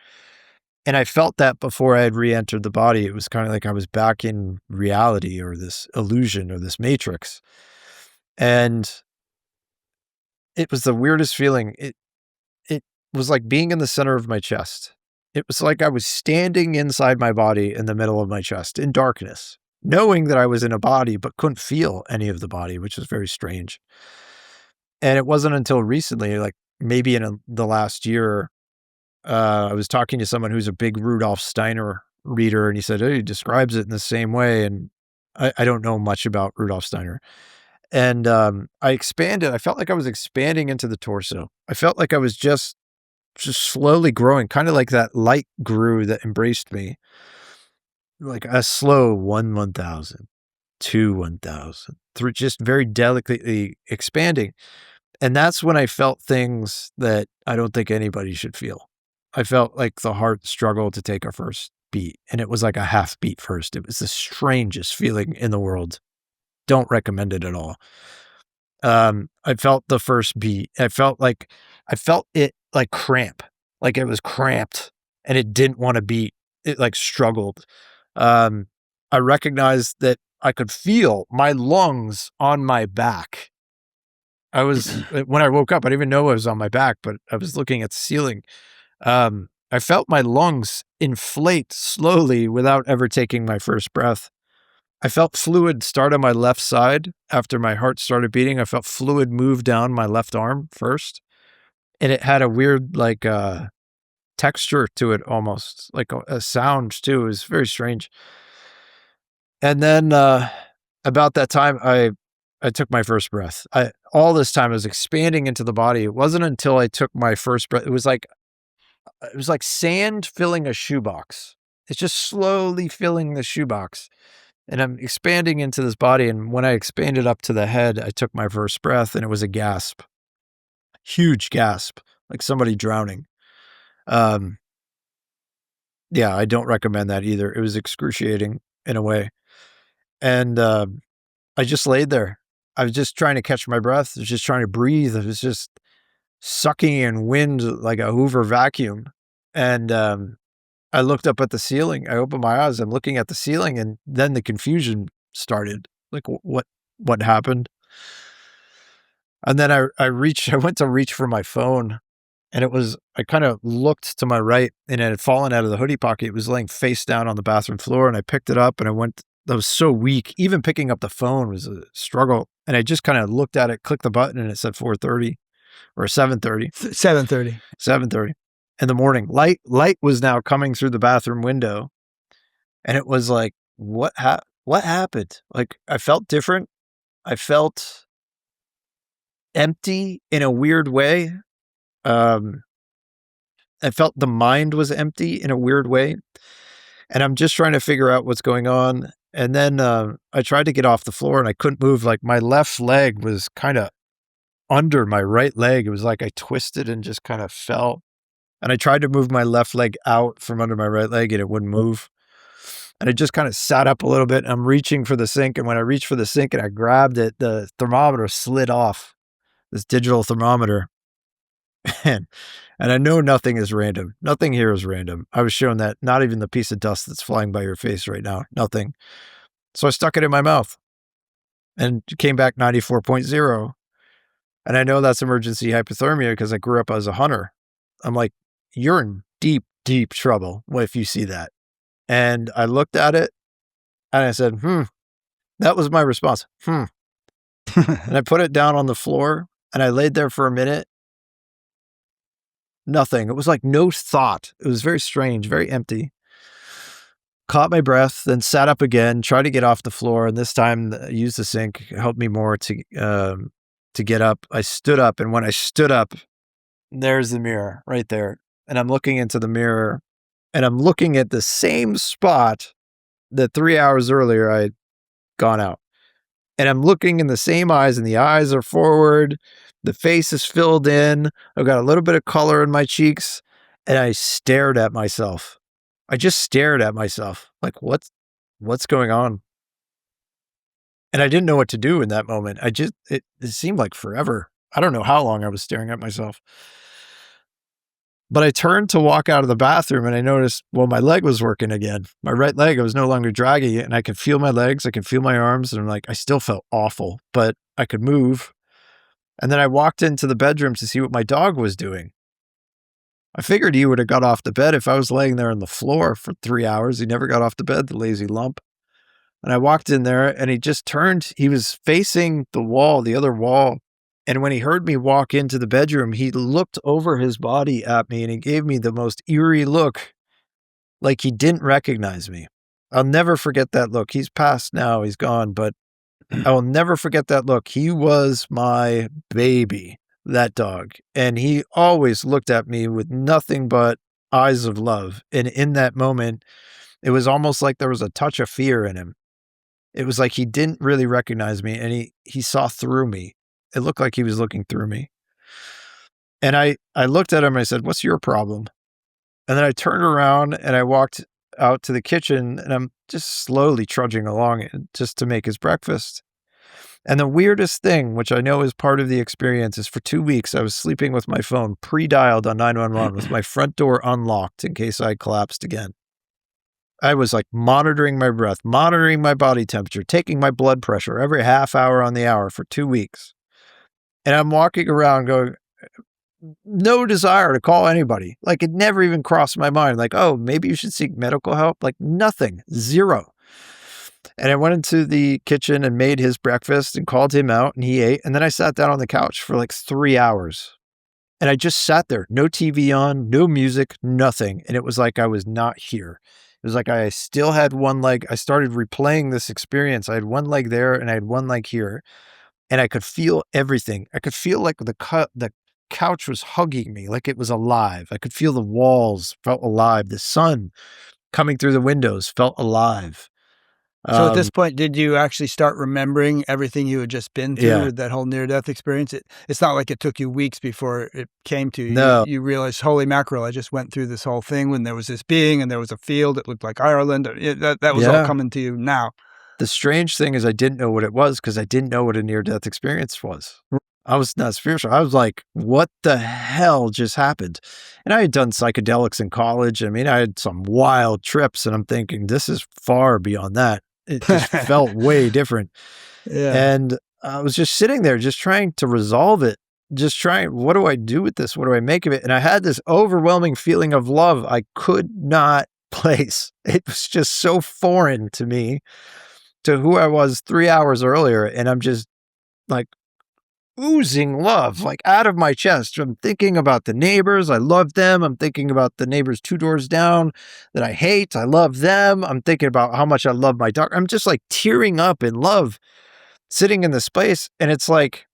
And I felt that before I had re-entered the body. It was kind of like I was back in reality or this illusion or this matrix. And it was the weirdest feeling. It was like being in the center of my chest. It was like I was standing inside my body in the middle of my chest in darkness, knowing that I was in a body, but couldn't feel any of the body, which was very strange. And it wasn't until recently, like maybe in the last year, I was talking to someone who's a big Rudolf Steiner reader, and he said, "Oh, he describes it in the same way." And I don't know much about Rudolf Steiner. And I expanded. I felt like I was expanding into the torso. I felt like I was just slowly growing, kind of like that light grew that embraced me. Like a slow 1,000, 2 1,000, through just very delicately expanding. And that's when I felt things that I don't think anybody should feel. I felt like the heart struggle to take a first beat, and it was like a half beat first. It was the strangest feeling in the world. Don't recommend it at all. I felt the first beat. I felt it like cramp, like it was cramped and it didn't want to beat. It like struggled. I recognized that I could feel my lungs on my back. When I woke up, I didn't even know I was on my back, but I was looking at the ceiling. I felt my lungs inflate slowly without ever taking my first breath. I felt fluid start on my left side after my heart started beating. I felt fluid move down my left arm first. And it had a weird, like, texture to it almost, like a sound too. It was very strange. And then about that time, I took my first breath. All this time I was expanding into the body. It wasn't until I took my first breath. It was like sand filling a shoebox. It's just slowly filling the shoebox. And I'm expanding into this body. And when I expanded up to the head, I took my first breath and it was a gasp, huge gasp, like somebody drowning. Yeah, I don't recommend that either. It was excruciating in a way. And I just laid there. I was just trying to catch my breath. I was just trying to breathe. I was just sucking in wind like a Hoover vacuum. And I looked up at the ceiling. I opened my eyes. I'm looking at the ceiling, and then the confusion started. Like, what happened? And then I went to reach for my phone, and I kind of looked to my right, and it had fallen out of the hoodie pocket. It was laying face down on the bathroom floor, and I picked it up, and I was so weak. Even picking up the phone was a struggle. And I just kind of looked at it, clicked the button, and it said 4:30 or 7:30. 7:30. 7:30 in the morning. Light was now coming through the bathroom window. And it was like, what happened? Like, I felt different. I felt empty in a weird way. I felt the mind was empty in a weird way. And I'm just trying to figure out what's going on. And then I tried to get off the floor and I couldn't move. Like my left leg was kind of under my right leg. It was like I twisted and just kind of fell. And I tried to move my left leg out from under my right leg and it wouldn't move. And I just kind of sat up a little bit. And I'm reaching for the sink. And when I reached for the sink and I grabbed it, the thermometer slid off, this digital thermometer. And I know nothing is random. Nothing here is random. I was shown that, not even the piece of dust that's flying by your face right now. Nothing. So I stuck it in my mouth and it came back 94.0. And I know that's emergency hypothermia because I grew up as a hunter. I'm like, you're in deep, deep trouble if you see that. And I looked at it and I said, that was my response. And I put it down on the floor and I laid there for a minute. Nothing. It was like no thought. It was very strange, very empty. Caught my breath, then sat up again, tried to get off the floor. And this time used the sink, helped me more to get up. I stood up. And when I stood up, there's the mirror right there. and I'm looking into the mirror, and I'm looking at the same spot that 3 hours earlier I had gone out. And I'm looking in the same eyes, and the eyes are forward, the face is filled in, I've got a little bit of color in my cheeks, and I stared at myself. I just stared at myself, like, what's going on? And I didn't know what to do in that moment. It seemed like forever. I don't know how long I was staring at myself. But I turned to walk out of the bathroom, and I noticed, well, my leg was working again. My right leg, I was no longer dragging it, and I could feel my legs, I could feel my arms, and I'm like, I still felt awful, but I could move. And then I walked into the bedroom to see what my dog was doing. I figured he would have got off the bed if I was laying there on the floor for 3 hours. He never got off the bed, the lazy lump. And I walked in there, and he just turned. He was facing the wall, the other wall. And when he heard me walk into the bedroom, he looked over his body at me, and he gave me the most eerie look, like he didn't recognize me. I'll never forget that look. He's passed now, he's gone, but I will never forget that look. He was my baby, that dog. And he always looked at me with nothing but eyes of love. And in that moment, it was almost like there was a touch of fear in him. It was like he didn't really recognize me, and he saw through me. It looked like he was looking through me. And I looked at him and I said, "What's your problem?" And then I turned around and I walked out to the kitchen, and I'm just slowly trudging along it just to make his breakfast. And the weirdest thing, which I know is part of the experience, is for 2 weeks I was sleeping with my phone pre-dialed on 911 with my front door unlocked in case I collapsed again. I was like monitoring my breath, monitoring my body temperature, taking my blood pressure every half hour on the hour for 2 weeks. And I'm walking around going, no desire to call anybody. Like, it never even crossed my mind. Like, oh, maybe you should seek medical help. Like, nothing, zero. And I went into the kitchen and made his breakfast and called him out, and he ate. And then I sat down on the couch for like 3 hours. And I just sat there, no TV on, no music, nothing. And it was like I was not here. It was like I still had one leg. I started replaying this experience. I had one leg there and I had one leg here. And I could feel everything. I could feel like the couch was hugging me, like it was alive. I could feel the walls felt alive. The sun coming through the windows felt alive. So at this point, did you actually start remembering everything you had just been through Yeah. with that whole near-death experience? It's not like it took you weeks before it came to you. No. You realized, holy mackerel, I just went through this whole thing when there was this being and there was a field that looked like Ireland. That was all Yeah. coming to you now. The strange thing is I didn't know what it was because I didn't know what a near-death experience was. I was not spiritual. I was like, what the hell just happened? And I had done psychedelics in college. I mean, I had some wild trips, and I'm thinking, this is far beyond that. It just felt way different. Yeah. And I was just sitting there, just trying to resolve it. Just trying, what do I do with this? What do I make of it? And I had this overwhelming feeling of love I could not place. It was just so foreign to me, to who I was 3 hours earlier. And I'm just like oozing love, like out of my chest. I'm thinking about the neighbors. I love them. I'm thinking about the neighbors 2 doors down that I hate. I love them. I'm thinking about how much I love my dog. I'm just like tearing up in love, sitting in this place. And it's like,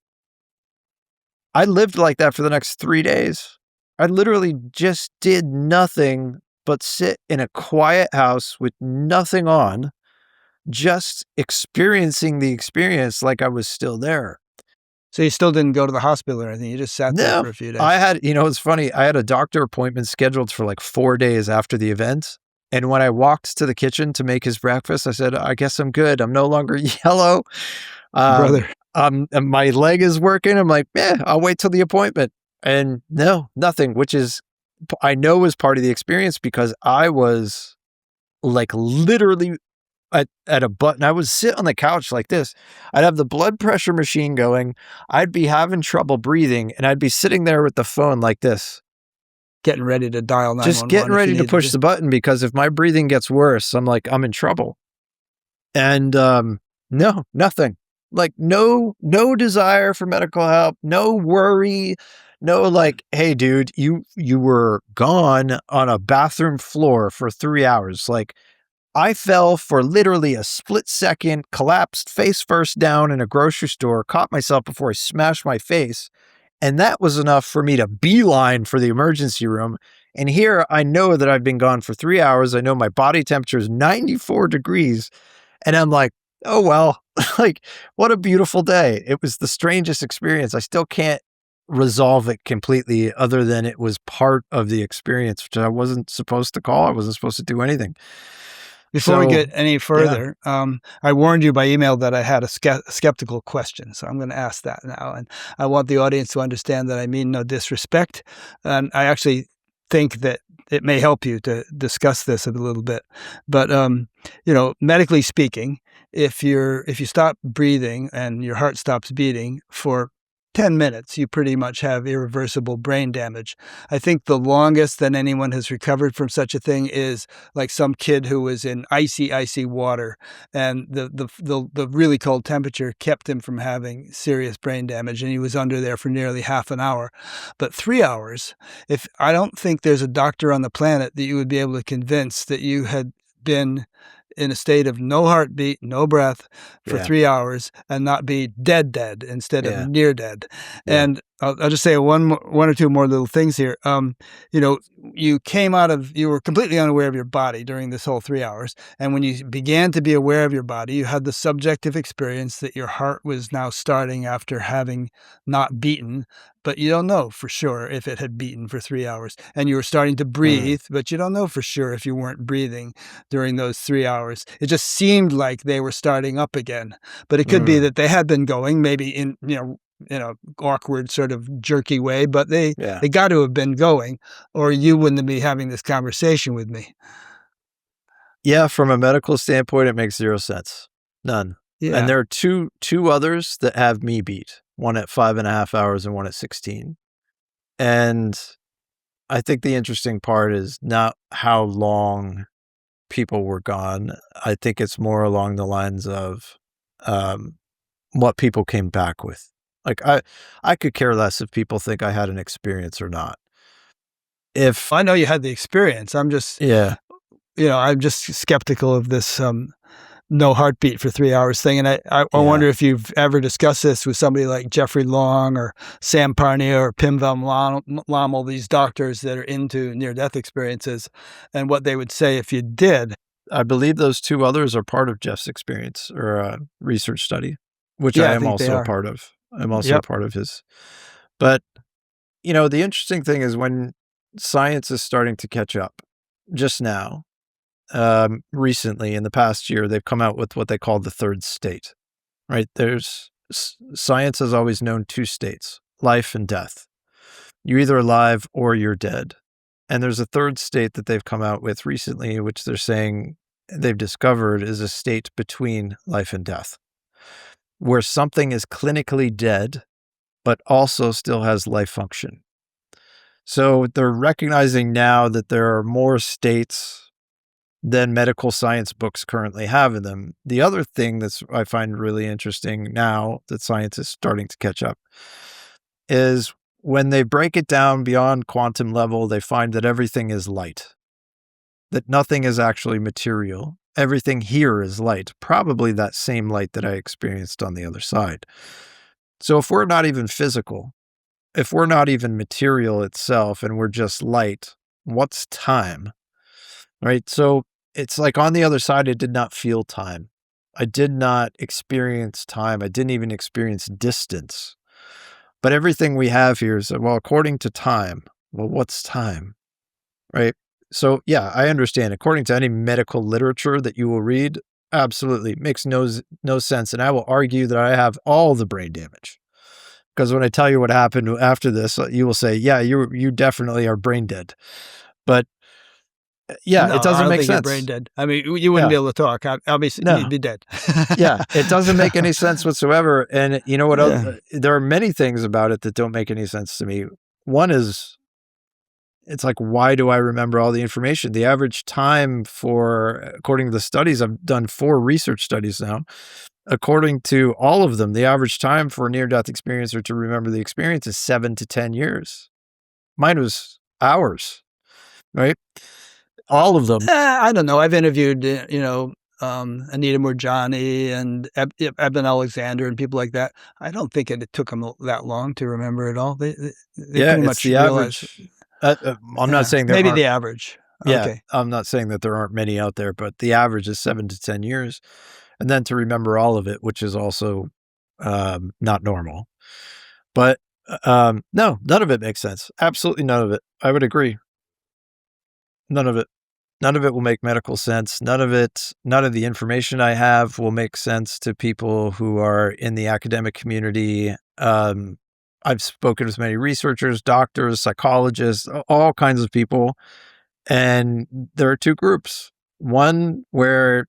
I lived like that for the next 3 days. I literally just did nothing but sit in a quiet house with nothing on, just experiencing the experience like I was still there. So you still didn't go to the hospital or anything? You just sat there No, for a few days? I had, it's funny. I had a doctor appointment scheduled for like 4 days after the event. And when I walked to the kitchen to make his breakfast, I said, I guess I'm good. I'm no longer yellow. Brother. And my leg is working. I'm like, yeah, I'll wait till the appointment. And no, nothing, which is, I know is part of the experience because I was like literally at a button. I would sit on the couch like this. I'd have the blood pressure machine going. I'd be having trouble breathing, and I'd be sitting there with the phone like this. Getting ready to dial 911. Just getting ready to push the button because if my breathing gets worse, I'm like, I'm in trouble. And no, nothing. Like no desire for medical help, no worry, no like, hey dude, you were gone on a bathroom floor for 3 hours. Like, I fell for literally a split second, collapsed face first down in a grocery store, caught myself before I smashed my face. And that was enough for me to beeline for the emergency room And here I know that I've been gone for 3 hours. I know my body temperature is 94 degrees. And I'm like, oh, well, like, what a beautiful day. It was the strangest experience. I still can't resolve it completely other than it was part of the experience, which I wasn't supposed to call. I wasn't supposed to do anything. Before we So, get any further, I warned you by email that I had a skeptical question, so I'm going to ask that now. And I want the audience to understand that I mean no disrespect, and I actually think that it may help you to discuss this a little bit. But medically speaking, if you stop breathing and your heart stops beating for 10 minutes, you pretty much have irreversible brain damage. I think the longest that anyone has recovered from such a thing is like some kid who was in icy water, and the really cold temperature kept him from having serious brain damage, and he was under there for nearly half an hour. But 3 hours, if I don't think there's a doctor on the planet that you would be able to convince that you had been in a state of no heartbeat, no breath for 3 hours and not be dead instead of near dead. And I'll just say one or two more little things here. You were completely unaware of your body during this whole 3 hours. And when you began to be aware of your body, you had the subjective experience that your heart was now starting after having not beaten, but you don't know for sure if it had beaten for 3 hours. And you were starting to breathe, but you don't know for sure if you weren't breathing during those 3 hours. It just seemed like they were starting up again. But it could be that they had been going, maybe in a awkward sort of jerky way, but they got to have been going, or you wouldn't be having this conversation with me. Yeah, from a medical standpoint, it makes zero sense. None. Yeah. And there are two others that have me beat, one at 5.5 hours and one at 16. And I think the interesting part is not how long people were gone. I think it's more along the lines of what people came back with. Like I could care less if people think I had an experience or not. If I know you had the experience, I'm just I'm just skeptical of this no heartbeat for 3 hours thing. And I wonder if you've ever discussed this with somebody like Jeffrey Long or Sam Parnia or Pim Van Lommel, these doctors that are into near-death experiences, and what they would say if you did. I believe those two others are part of Jeff's experience or a research study, which I am also a part of. I'm also a part of his. But, the interesting thing is when science is starting to catch up just now, recently in the past year, they've come out with what they call the third state, right? Science has always known two states, life and death. You're either alive or you're dead. And there's a third state that they've come out with recently, which they're saying they've discovered is a state between life and death, where something is clinically dead, but also still has life function. So they're recognizing now that there are more states than medical science books currently have in them. The other thing I find really interesting now that science is starting to catch up is when they break it down beyond quantum level, they find that everything is light, that nothing is actually material. Everything here is light, probably that same light that I experienced on the other side. So if we're not even physical, if we're not even material itself and we're just light, what's time? Right? So it's like on the other side, I did not feel time. I did not experience time. I didn't even experience distance. But everything we have here is, well, according to time. Well, what's time? Right? So, yeah, I understand. According to any medical literature that you will read, absolutely makes no sense. And I will argue that I have all the brain damage. Because when I tell you what happened after this, you will say, yeah, you definitely are brain dead. But yeah, it doesn't make sense. You're brain dead. I mean, you wouldn't be able to talk. Obviously, you'd be dead. Yeah, it doesn't make any sense whatsoever. And you know what else? There are many things about it that don't make any sense to me. One is, it's like, why do I remember all the information? The average time according to the studies, I've done 4 research studies now. According to all of them, the average time for a near-death experiencer to remember the experience is 7 to 10 years. Mine was hours, right? All of them. I don't know. I've interviewed, Anita Moorjani and Eben Alexander and people like that. I don't think it took them that long to remember it all. They pretty much the realize. I'm not saying there maybe aren't. the average. Yeah, Okay. I'm not saying that there aren't many out there, but the average is 7 to 10 years, and then to remember all of it, which is also, not normal. But, no, none of it makes sense. Absolutely none of it. I would agree. None of it. None of it will make medical sense. None of the information I have will make sense to people who are in the academic community. I've spoken with many researchers, doctors, psychologists, all kinds of people, and there are two groups. One where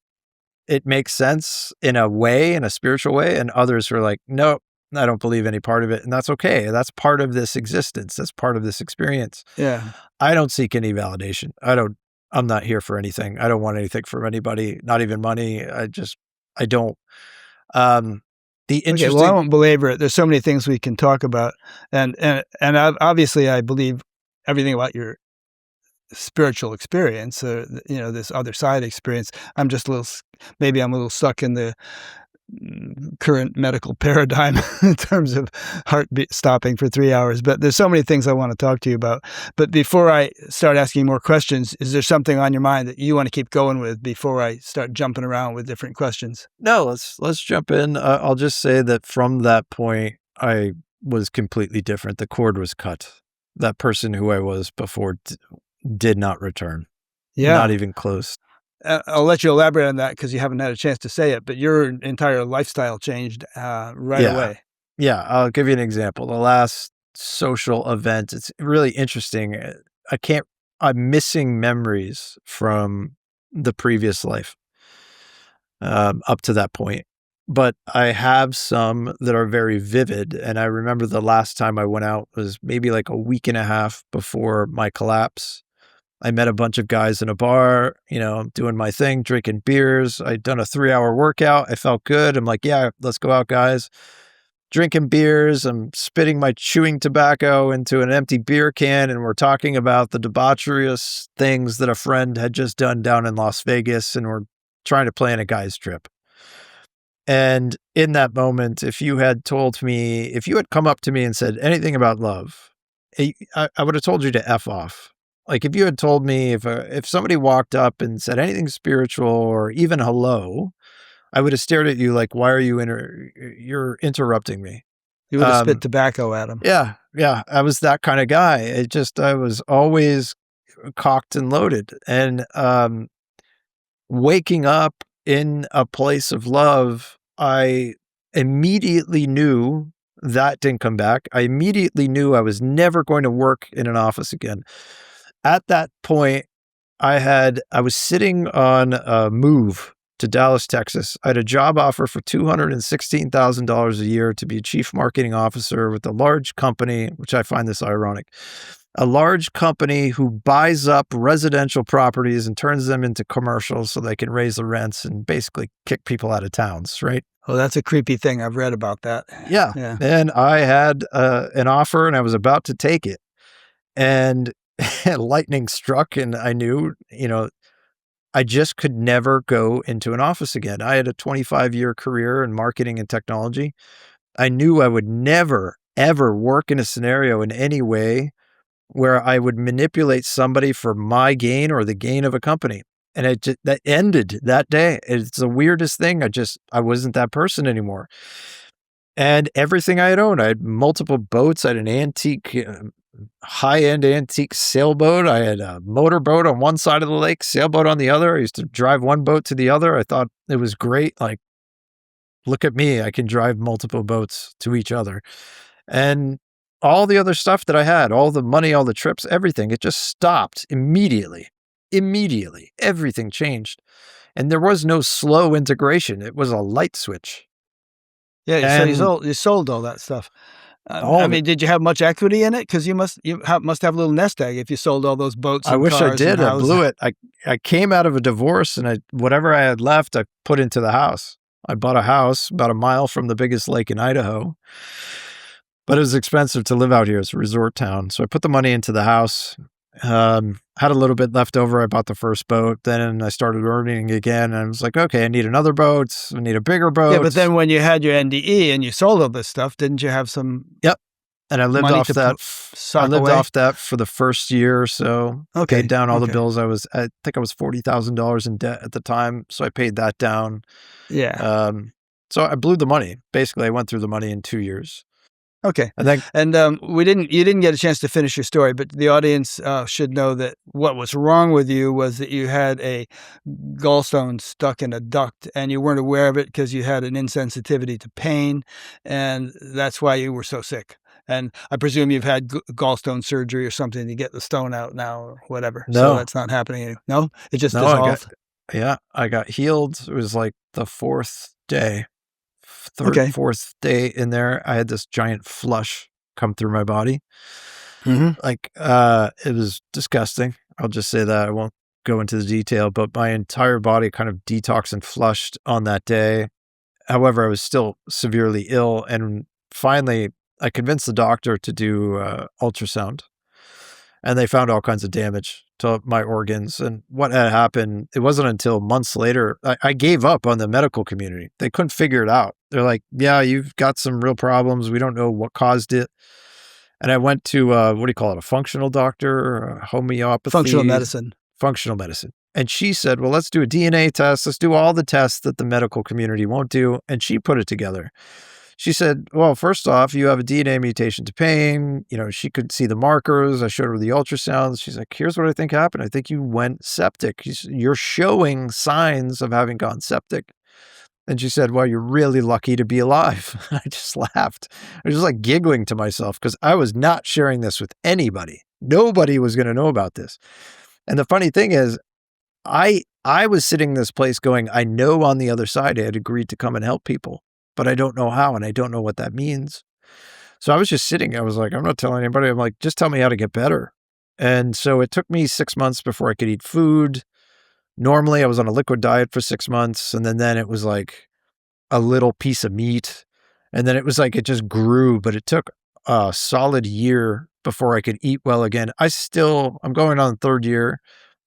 it makes sense in a way, in a spiritual way, and others who are like, "Nope, I don't believe any part of it," and that's okay. That's part of this existence. That's part of this experience. Yeah. I don't seek any validation. I'm not here for anything. I don't want anything from anybody, not even money. I don't. Um, the Okay, well, I interesting won't belabor it. There's so many things we can talk about, and obviously, I believe everything about your spiritual experience, this other side experience. I'm just a little, maybe I'm a little stuck in the current medical paradigm in terms of heartbeat stopping for 3 hours. But there's so many things I want to talk to you about. But before I start asking more questions, is there something on your mind that you want to keep going with before I start jumping around with different questions? No, let's jump in. I'll just say that from that point, I was completely different. The cord was cut. That person who I was before did not return. Not Yeah. even close. I'll let you elaborate on that because you haven't had a chance to say it, but your entire lifestyle changed right Yeah. away. Yeah. I'll give you an example. The last social event, it's really interesting. I can't, I'm missing memories from the previous life up to that point. But I have some that are very vivid. And I remember the last time I went out was maybe like a week and a half before my collapse. I met a bunch of guys in a bar, doing my thing, drinking beers. I'd done a 3-hour workout. I felt good. I'm like, yeah, let's go out, guys. Drinking beers. I'm spitting my chewing tobacco into an empty beer can. And we're talking about the debaucherous things that a friend had just done down in Las Vegas. And we're trying to plan a guy's trip. And in that moment, if you had come up to me and said anything about love, I would have told you to F off. Like if you had told me, if somebody walked up and said anything spiritual or even hello, I would have stared at you like, why are you you're interrupting me? You would have spit tobacco at him. Yeah. Yeah. I was that kind of guy. I was always cocked and loaded. And waking up in a place of love, I immediately knew that didn't come back. I immediately knew I was never going to work in an office again. At that point, I was sitting on a move to Dallas, Texas. I had a job offer for $216,000 a year to be a chief marketing officer with a large company, which I find this ironic. A large company who buys up residential properties and turns them into commercials so they can raise the rents and basically kick people out of towns, right? Oh, that's a creepy thing. I've read about that. Yeah. Yeah. And I had an offer and I was about to take it. And lightning struck and I knew, I just could never go into an office again. I had a 25-year career in marketing and technology. I knew I would never, ever work in a scenario in any way where I would manipulate somebody for my gain or the gain of a company. And that ended that day. It's the weirdest thing. I wasn't that person anymore. And everything I had owned, I had multiple boats. I had an antique, high-end antique sailboat. I had a motorboat on one side of the lake, sailboat on the other. I used to drive one boat to the other. I thought it was great. Like, look at me. I can drive multiple boats to each other. And all the other stuff that I had, all the money, all the trips, everything, it just stopped immediately. Immediately. Everything changed. And there was no slow integration. It was a light switch. Yeah. And So you sold all that stuff. all I of it. mean, did you have much equity in it? Because you must have a little nest egg if you sold all those boats. I And wish I cars did. And I houses. blew it. I came out of a divorce and whatever I had left, I put into the house. I bought a house about a mile from the biggest lake in Idaho. But it was expensive to live out here. It's a resort town. So I put the money into the house, had a little bit left over. I bought the first boat. Then I started earning again. And I was like, okay, I need another boat. I need a bigger boat. Yeah, but then when you had your NDE and you sold all this stuff, didn't you have some? Yep. And I lived money off to that I sock lived away? off that for the first year or so, paid Okay, down all the okay. bills. I think I was $40,000 in debt at the time, so I paid that down. Yeah. So I blew the money. Basically, I went through the money in 2 years. Okay. And then And you didn't get a chance to finish your story, but the audience should know that what was wrong with you was that you had a gallstone stuck in a duct and you weren't aware of it because you had an insensitivity to pain. And that's why you were so sick. And I presume you've had gallstone surgery or something to get the stone out now or whatever. So no, that's not happening anymore. No, it just no, dissolved. I got healed. It was like the 4th day. 3rd, Okay. 4th day in there, I had this giant flush come through my body. Hmm. Like, it was disgusting. I'll just say that. I won't go into the detail, but my entire body kind of detoxed and flushed on that day. However, I was still severely ill, and finally, I convinced the doctor to do ultrasound, and they found all kinds of damage to my organs. And what had happened, it wasn't until months later, I gave up on the medical community. They couldn't figure it out. They're like, yeah, you've got some real problems. We don't know what caused it. And I went to, what do you call it, a functional doctor, or Functional homeopathy, medicine. functional medicine. And she said, well, let's do a DNA test. Let's do all the tests that the medical community won't do. And she put it together. She said, well, first off, you have a DNA mutation to pain. You know, she could see the markers. I showed her the ultrasounds. She's like, here's what I think happened. I think you went septic. You're showing signs of having gone septic. And she said, well, you're really lucky to be alive. I just laughed. I was just like giggling to myself because I was not sharing this with anybody. Nobody was going to know about this. And the funny thing is, I was sitting in this place going, I know on the other side I had agreed to come and help people, but I don't know how and I don't know what that means. So I was just sitting. I was like, I'm not telling anybody. I'm like, just tell me how to get better. And so it took me 6 months before I could eat food. Normally, I was on a liquid diet for 6 months, and then it was like a little piece of meat, and then it was like it just grew, but it took a solid year before I could eat well again. I'm going on the 3rd year.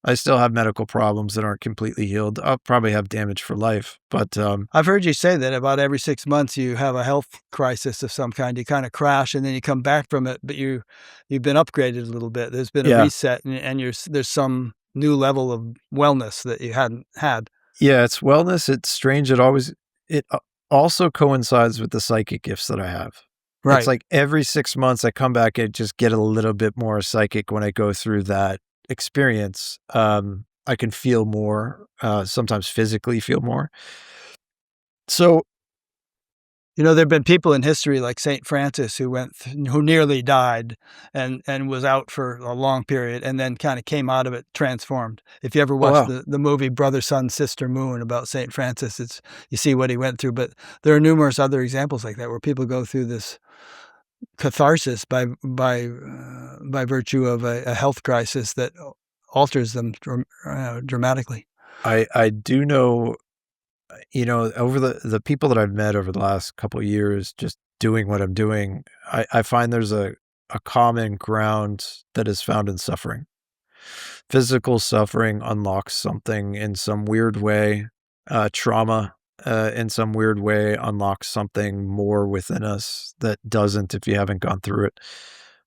I still have medical problems that aren't completely healed. I'll probably have damage for life, but, I've heard you say that about every 6 months you have a health crisis of some kind. You kinda crash and then you come back from it, but you've been upgraded a little bit. There's been a yeah. reset and there's some new level of wellness that you hadn't had. Yeah, it's wellness. It's strange. It also coincides with the psychic gifts that I have. It's Right. like every 6 months I come back and just get a little bit more psychic when I go through that experience. I can feel more, sometimes physically feel more. So, You know, there've been people in history like Saint Francis who nearly died and was out for a long period and then kinda came out of it transformed. If you ever oh watched wow. the movie Brother, Sun, Sister, Moon about Saint Francis, you see what he went through, but there are numerous other examples like that where people go through this catharsis by virtue of a health crisis that alters them dramatically. I do know, over the people that I've met over the last couple of years, just doing what I'm doing, I find there's a common ground that is found in suffering. Physical suffering unlocks something in some weird way. Trauma, in some weird way, unlocks something more within us that doesn't if you haven't gone through it.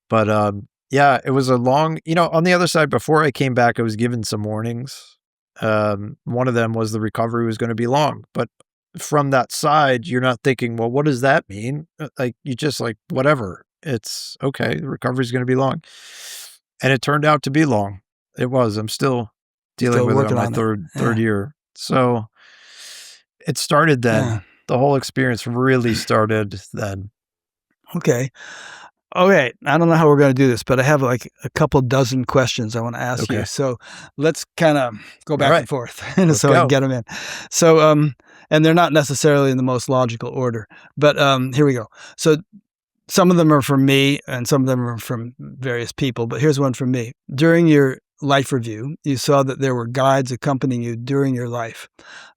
But yeah, it was a long, on the other side, before I came back, I was given some warnings. One of them was the recovery was going to be long. But from that side, you're not thinking, well, what does that mean? Like, you just like, whatever. It's okay. The recovery is going to be long. And it turned out to be long. It was. I'm still dealing Still with it on working my on it. third Yeah. year. So it started Yeah. then. The whole experience really started then. Okay. Okay, I don't know how we're gonna do this, but I have, like, a couple dozen questions I wanna ask you. Okay. So, let's kinda go All back and right. forth Let's so I can go. get them in. So, and they're not necessarily in the most logical order, but, here we go. So, some of them are from me and some of them are from various people, but here's one from me. During your life review, you saw that there were guides accompanying you during your life.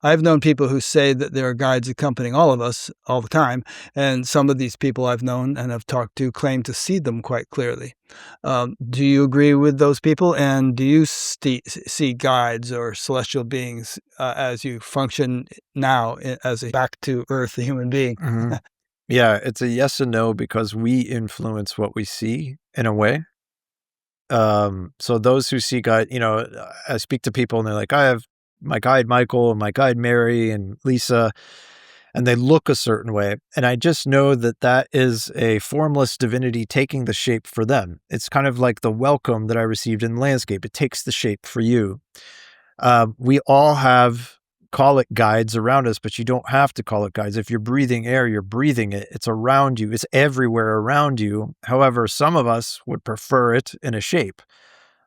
I've known people who say that there are guides accompanying all of us all the time, and some of these people I've known and have talked to claim to see them quite clearly. Do you agree with those people? And do you see guides or celestial beings as you function now as a back to earth, a human being? Mhm. Yeah, it's a yes and no because we influence what we see in a way. So those who see guide, I speak to people and they're like, I have my guide Michael and my guide Mary and Lisa, and they look a certain way. And I just know that that is a formless divinity taking the shape for them. It's kind of like the welcome that I received in landscape. It takes the shape for you. We all have call it guides around us, but you don't have to call it guides. If you're breathing air, you're breathing it. It's around you. It's everywhere around you. However, some of us would prefer it in a shape.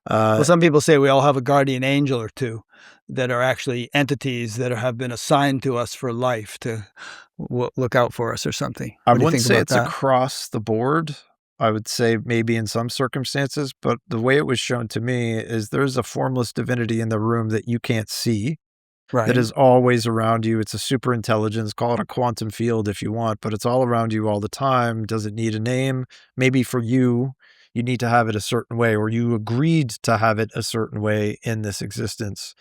Well, Uh, some people say we all have a guardian angel or two that are actually entities that have been assigned to us for life to look out for us or something. I What do you wouldn't think say about it's that? across the board. I would say maybe in some circumstances, but the way it was shown to me is there's a formless divinity in the room that you can't see that Right. is always around you. It's a super intelligence, call it a quantum field if you want, but it's all around you all the time. Does it need a name? Maybe for you, you need to have it a certain way, or you agreed to have it a certain way in this existence.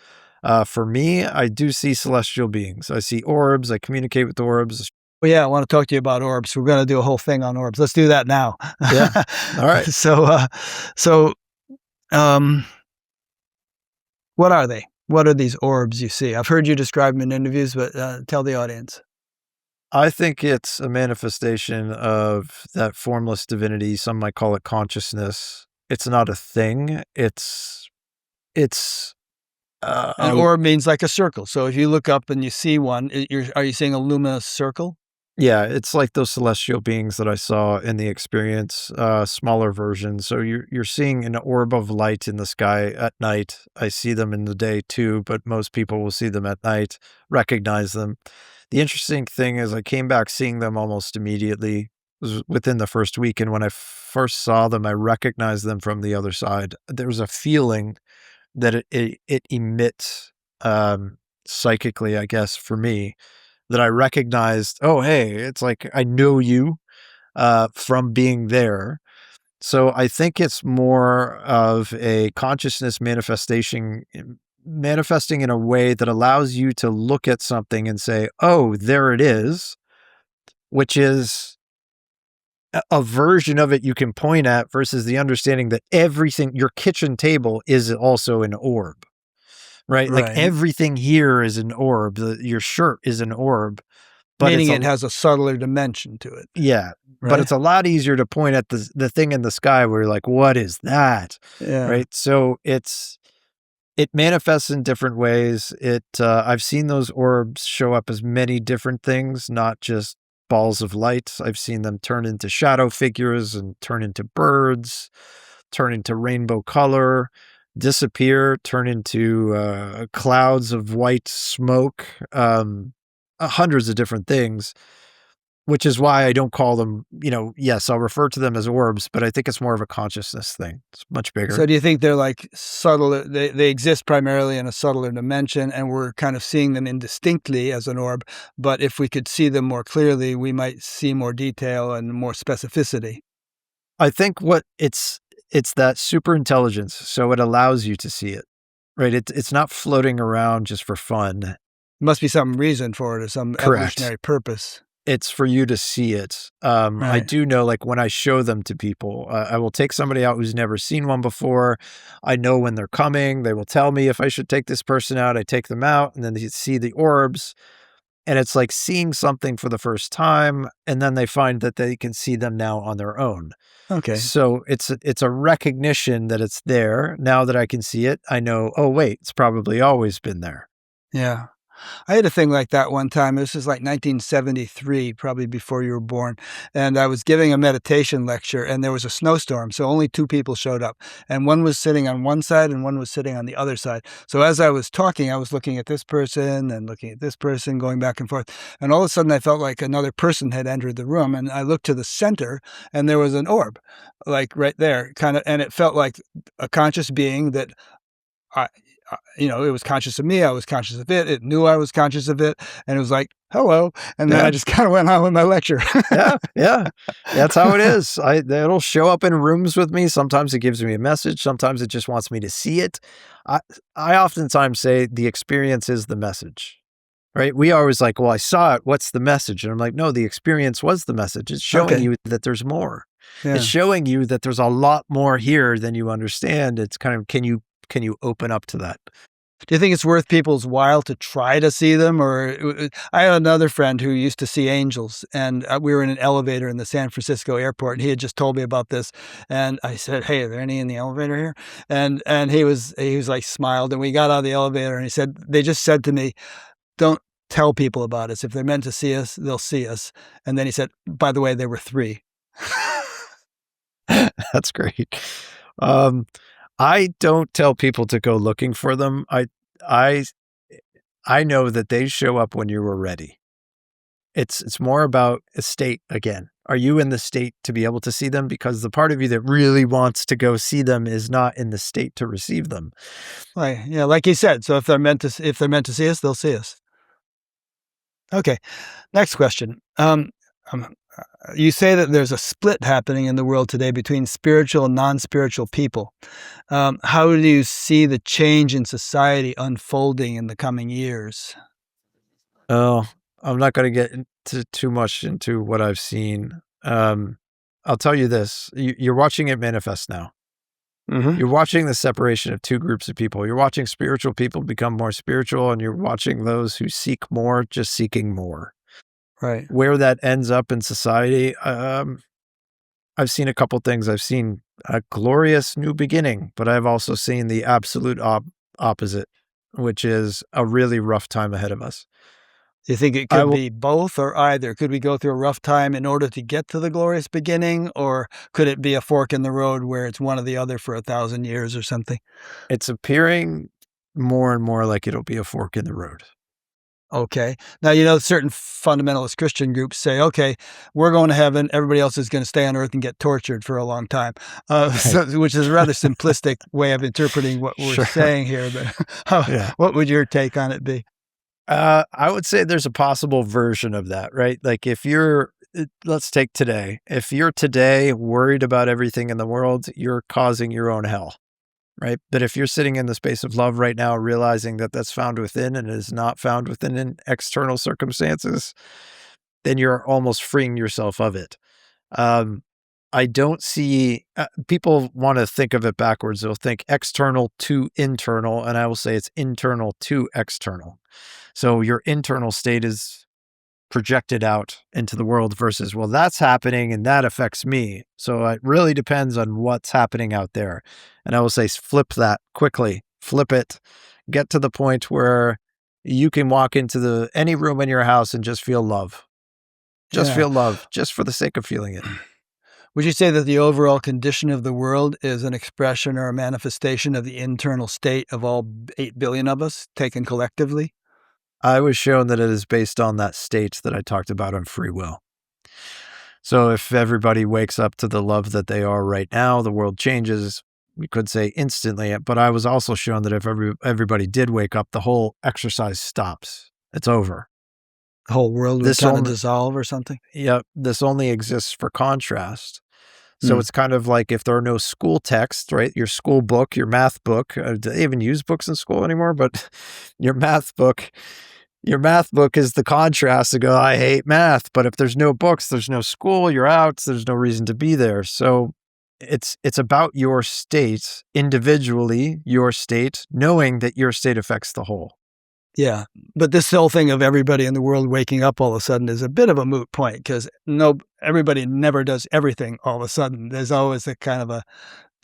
For me, I do see celestial beings. I see orbs. I communicate with orbs. Well, yeah, I want to talk to you about orbs. We're going to do a whole thing on orbs. Let's do that now. Yeah. All right. so, so, um, what are they? What are these orbs you see? I've heard you describe them in interviews, but tell the audience. I think it's a manifestation of that formless divinity. Some might call it consciousness. It's not a thing. It's An a orb means like a circle. So if you look up and you see one, are you seeing a luminous circle? Yeah, it's like those celestial beings that I saw in the experience, smaller versions. So you're seeing an orb of light in the sky at night. I see them in the day too, but most people will see them at night, recognize them. The interesting thing is I came back seeing them almost immediately. It was within the first week, and when I first saw them, I recognized them from the other side. There was a feeling that it emits, psychically, I guess, for me, that I recognized, "Oh, hey," it's like, I know you, from being there. So I think it's more of a consciousness manifesting in a way that allows you to look at something and say, "Oh, there it is," which is a version of it you can point at versus the understanding that everything your kitchen table is also an orb, right? Like, Right. everything here is an orb, your shirt is an orb, but Meaning it's it a has a subtler dimension to it, yeah, but right? it's a lot easier to point at the thing in the sky where you're like, "What is that?" Yeah. Right? So it manifests in different ways. I've seen those orbs show up as many different things, not just balls of light. I've seen them turn into shadow figures and turn into birds, turn into rainbow color, disappear, turn into, clouds of white smoke, hundreds of different things. Which is why I don't call them, yes, I'll refer to them as orbs, but I think it's more of a consciousness thing. It's much So bigger. do you think they're like subtler they exist primarily in a subtler dimension and we're kind of seeing them indistinctly as an orb, but if we could see them more clearly, we might see more detail and more specificity. I think what it's that super intelligence, so it allows you to see it, right? It's not floating around just for fun. Must be some reason for it or some Correct. evolutionary purpose. It's for you to see it. I Right. do know, like, when I show them to people, I will take somebody out who's never seen one before. I know when they're coming. They will tell me if I should take this person out. I take them out, and then they see the orbs. And it's like seeing something for the first time, and then they find that they can see them now on their own. Okay. So it's a recognition that it's there. Now that I can see it, I know, "Oh, wait, it's probably always been there." Yeah. I had a thing like that one time. This was like 1973, probably before you were born. And I was giving a meditation lecture and there was a snowstorm. So only two people showed up. And one was sitting on one side and one was sitting on the other side. So as I was talking, I was looking at this person and looking at this person, going back and forth. And all of a sudden, I felt like another person had entered the room. And I looked to the center and there was an orb, like right there, kind of. And it felt like a conscious being that it was conscious of me. I was conscious of it. It knew I was conscious of it, and it was like, "Hello," and then Yeah. I just kind of went on with my lecture. Yeah, yeah. That's how it is. It'll show up in rooms with me. Sometimes it gives me a message. Sometimes it just wants me to see it. I I oftentimes say the experience is the message. right? We always like, well, I saw it. What's the message? And I'm like, no, the experience was the message. It's showing Okay. you that there's more. It's Yeah. showing you that there's a lot more here than you understand. It's kind of, can you open up to that? Do you think it's worth people's while to try to see them? Or I had another friend who used to see angels, and we were in an elevator in the San Francisco airport, and he had just told me about this. And I said, "Hey, are there any in the elevator here?" And he was like smiled, and we got out of the elevator, and he said they just said to me, "Don't tell people about us. If they're meant to see us, they'll see us." And then he said, "By the way, there were 3." That's great. Um, I don't tell people to go looking for them. I I know that they show up when you were ready. It's more about a state again. Are you in the state to be able to see them? Because the part of you that really wants to go see them is not in the state to receive them. Like, yeah, like he said, so if they're meant to see us, they'll see us. Okay. Next question. You say that there's a split happening in the world today between spiritual and non-spiritual people. How do you see the change in society unfolding in the coming years? Oh, I'm not going to get into too much into what I've seen. I'll tell you this: you're watching it manifest now. Mm-hmm. You're watching the separation of two groups of people. You're watching spiritual people become more spiritual, and you're watching those who seek more just seeking more. Right. Where that ends up in society, I've seen a couple things. I've seen a glorious new beginning, but I've also seen the absolute opposite, which is a really rough time ahead of us. Do you think it I could will. be both or either? Could we go through a rough time in order to get to the glorious beginning, or could it be a fork in the road where it's one or the other for 1,000 years or something? It's appearing more and more like it'll be a fork in the road. Okay. Now, certain fundamentalist Christian groups say, okay, we're going to heaven. Everybody else is going to stay on earth and get tortured for a long time, Right. which is a rather simplistic way of interpreting what we're Sure. saying here. But Yeah. what would your take on it be? I would say there's a possible version of that, right? Like if you're, let's take today. If you're today worried about everything in the world, you're causing your own hell, right? But if you're sitting in the space of love right now, realizing that that's found within and is not found within in external circumstances, then you're almost freeing yourself of it. Um, I don't see people want to think of it backwards. They'll think external to internal, and I will say it's internal to external. So your internal state is projected out into the world versus, well, that's happening and that affects me. So it really depends on what's happening out there. And I will say, flip that quickly, flip it, get to the point where you can walk into any room in your house and just feel love. Just Yeah. feel love, just for the sake of feeling it. Would you say that the overall condition of the world is an expression or a manifestation of the internal state of all 8 billion of us taken collectively? I was shown that it is based on that state that I talked about on free will. So if everybody wakes up to the love that they are right now, the world changes. We could say instantly, but I was also shown that if everybody did wake up, the whole exercise stops. It's over. The whole world would This kind of only, dissolve or something? yeah, this only exists for contrast. So Hmm. it's kind of like if there are no school texts, right? Your school book, your math book. Do they even use books in school anymore? But your math book, your math book is the contrast to go, I hate math. But if there's no books, there's no school, you're out, there's no reason to be there. So it's about your state individually, your state, knowing that your state affects the whole. Yeah, but this whole thing of everybody in the world waking up all of a sudden is a bit of a moot point because everybody never does everything all of a sudden. There's always a kind of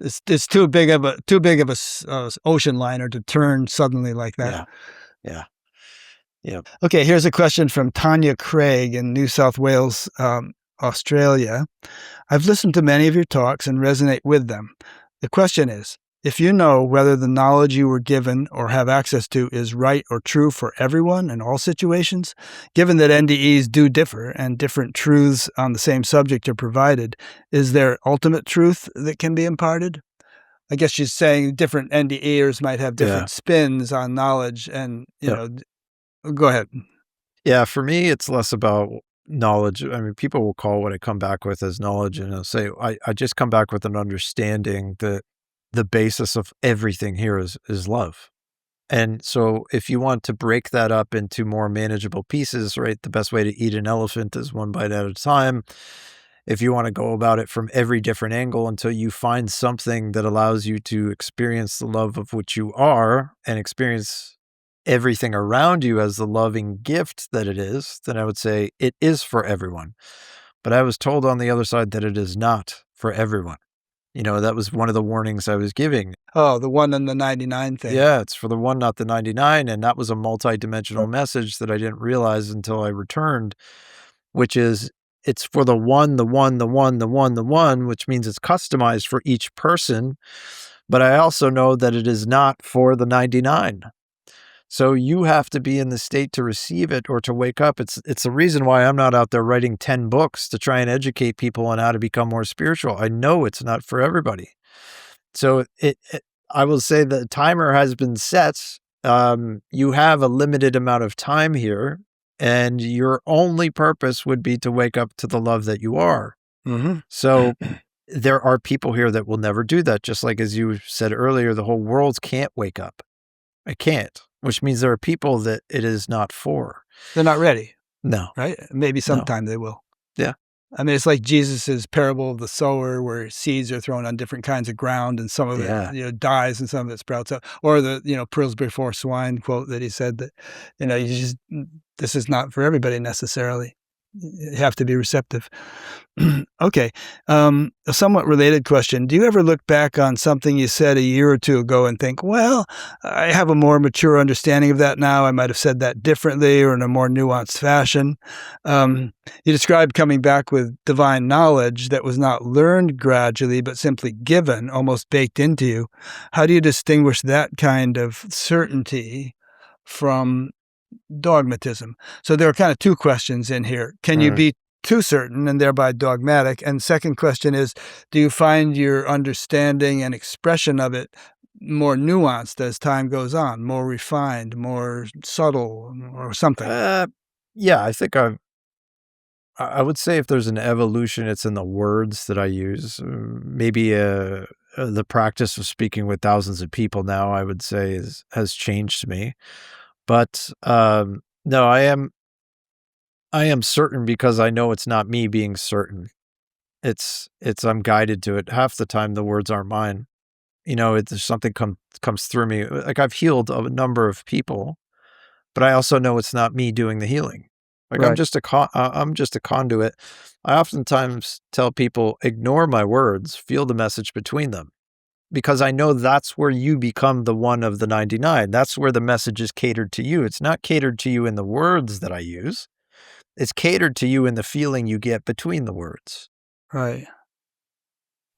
it's too big of a ocean liner to turn suddenly like that. Yeah. Yeah. Yeah. Okay, here's a question from Tanya Craig in New South Wales, Australia. I've listened to many of your talks and resonate with them. The question is, if you know whether the knowledge you were given or have access to is right or true for everyone in all situations, given that NDEs do differ and different truths on the same subject are provided, is there ultimate truth that can be imparted? I guess she's saying different NDEers might have Yeah. different spins on knowledge and, Yep. go ahead. Yeah. For me, it's less about knowledge. I mean, people will call what I come back with as knowledge, and I'll say, I just come back with an understanding that the basis of everything here is love. And so if you want to break that up into more manageable pieces, right, the best way to eat an elephant is one bite at a time. If you want to go about it from every different angle until you find something that allows you to experience the love of which you are and experience everything around you as the loving gift that it is, then I would say it is for everyone. But I was told on the other side that it is not for everyone. That was one of the warnings I was giving. Oh, the 1 and the 99 thing. Yeah, it's for the one, not the 99. And that was a multi-dimensional message that I didn't realize until I returned, which is it's for the one, the one, the one, the one, the one, which means it's customized for each person. But I also know that it is not for the 99. So you have to be in the state to receive it or to wake up. It's the reason why I'm not out there writing 10 books to try and educate people on how to become more spiritual. I know it's not for everybody. So I will say the timer has been set. You have a limited amount of time here, and your only purpose would be to wake up to the love that you are. Mm-hmm. So there are people here that will never do that. Just like as you said earlier, the whole world can't wake up. It can't, which means there are people that it is not for. They're not ready. No. Right? Maybe sometime they will. Yeah. I mean, it's like Jesus's parable of the sower, where seeds are thrown on different kinds of ground, and some of it, dies, and some of it sprouts up. Or the, pearls before swine quote that he said that, this is not for everybody necessarily. You have to be receptive. Okay. A somewhat related question. Do you ever look back on something you said a year or two ago and think, well, I have a more mature understanding of that now. I might have said that differently or in a more nuanced fashion. You described coming back with divine knowledge that was not learned gradually, but simply given, almost baked into you. How do you distinguish that kind of certainty from dogmatism? So there are kind of two questions in here. Can you be too certain and thereby dogmatic? And second question is, do you find your understanding and expression of it more nuanced as time goes on, more refined, more subtle, or something? Yeah, I think I would say if there's an evolution, it's in the words that I use. Maybe the practice of speaking with thousands of people now, I would say, has changed me. But no, I am certain because I know it's not me being certain. It's I'm guided to it. Half the time the words aren't mine. It's something comes through me. Like I've healed a number of people, but I also know it's not me doing the healing. Like Right. I'm just a conduit. I oftentimes tell people, ignore my words, feel the message between them. Because I know that's where you become the one of the 99. That's where the message is catered to you. It's not catered to you in the words that I use. It's catered to you in the feeling you get between the words. Right.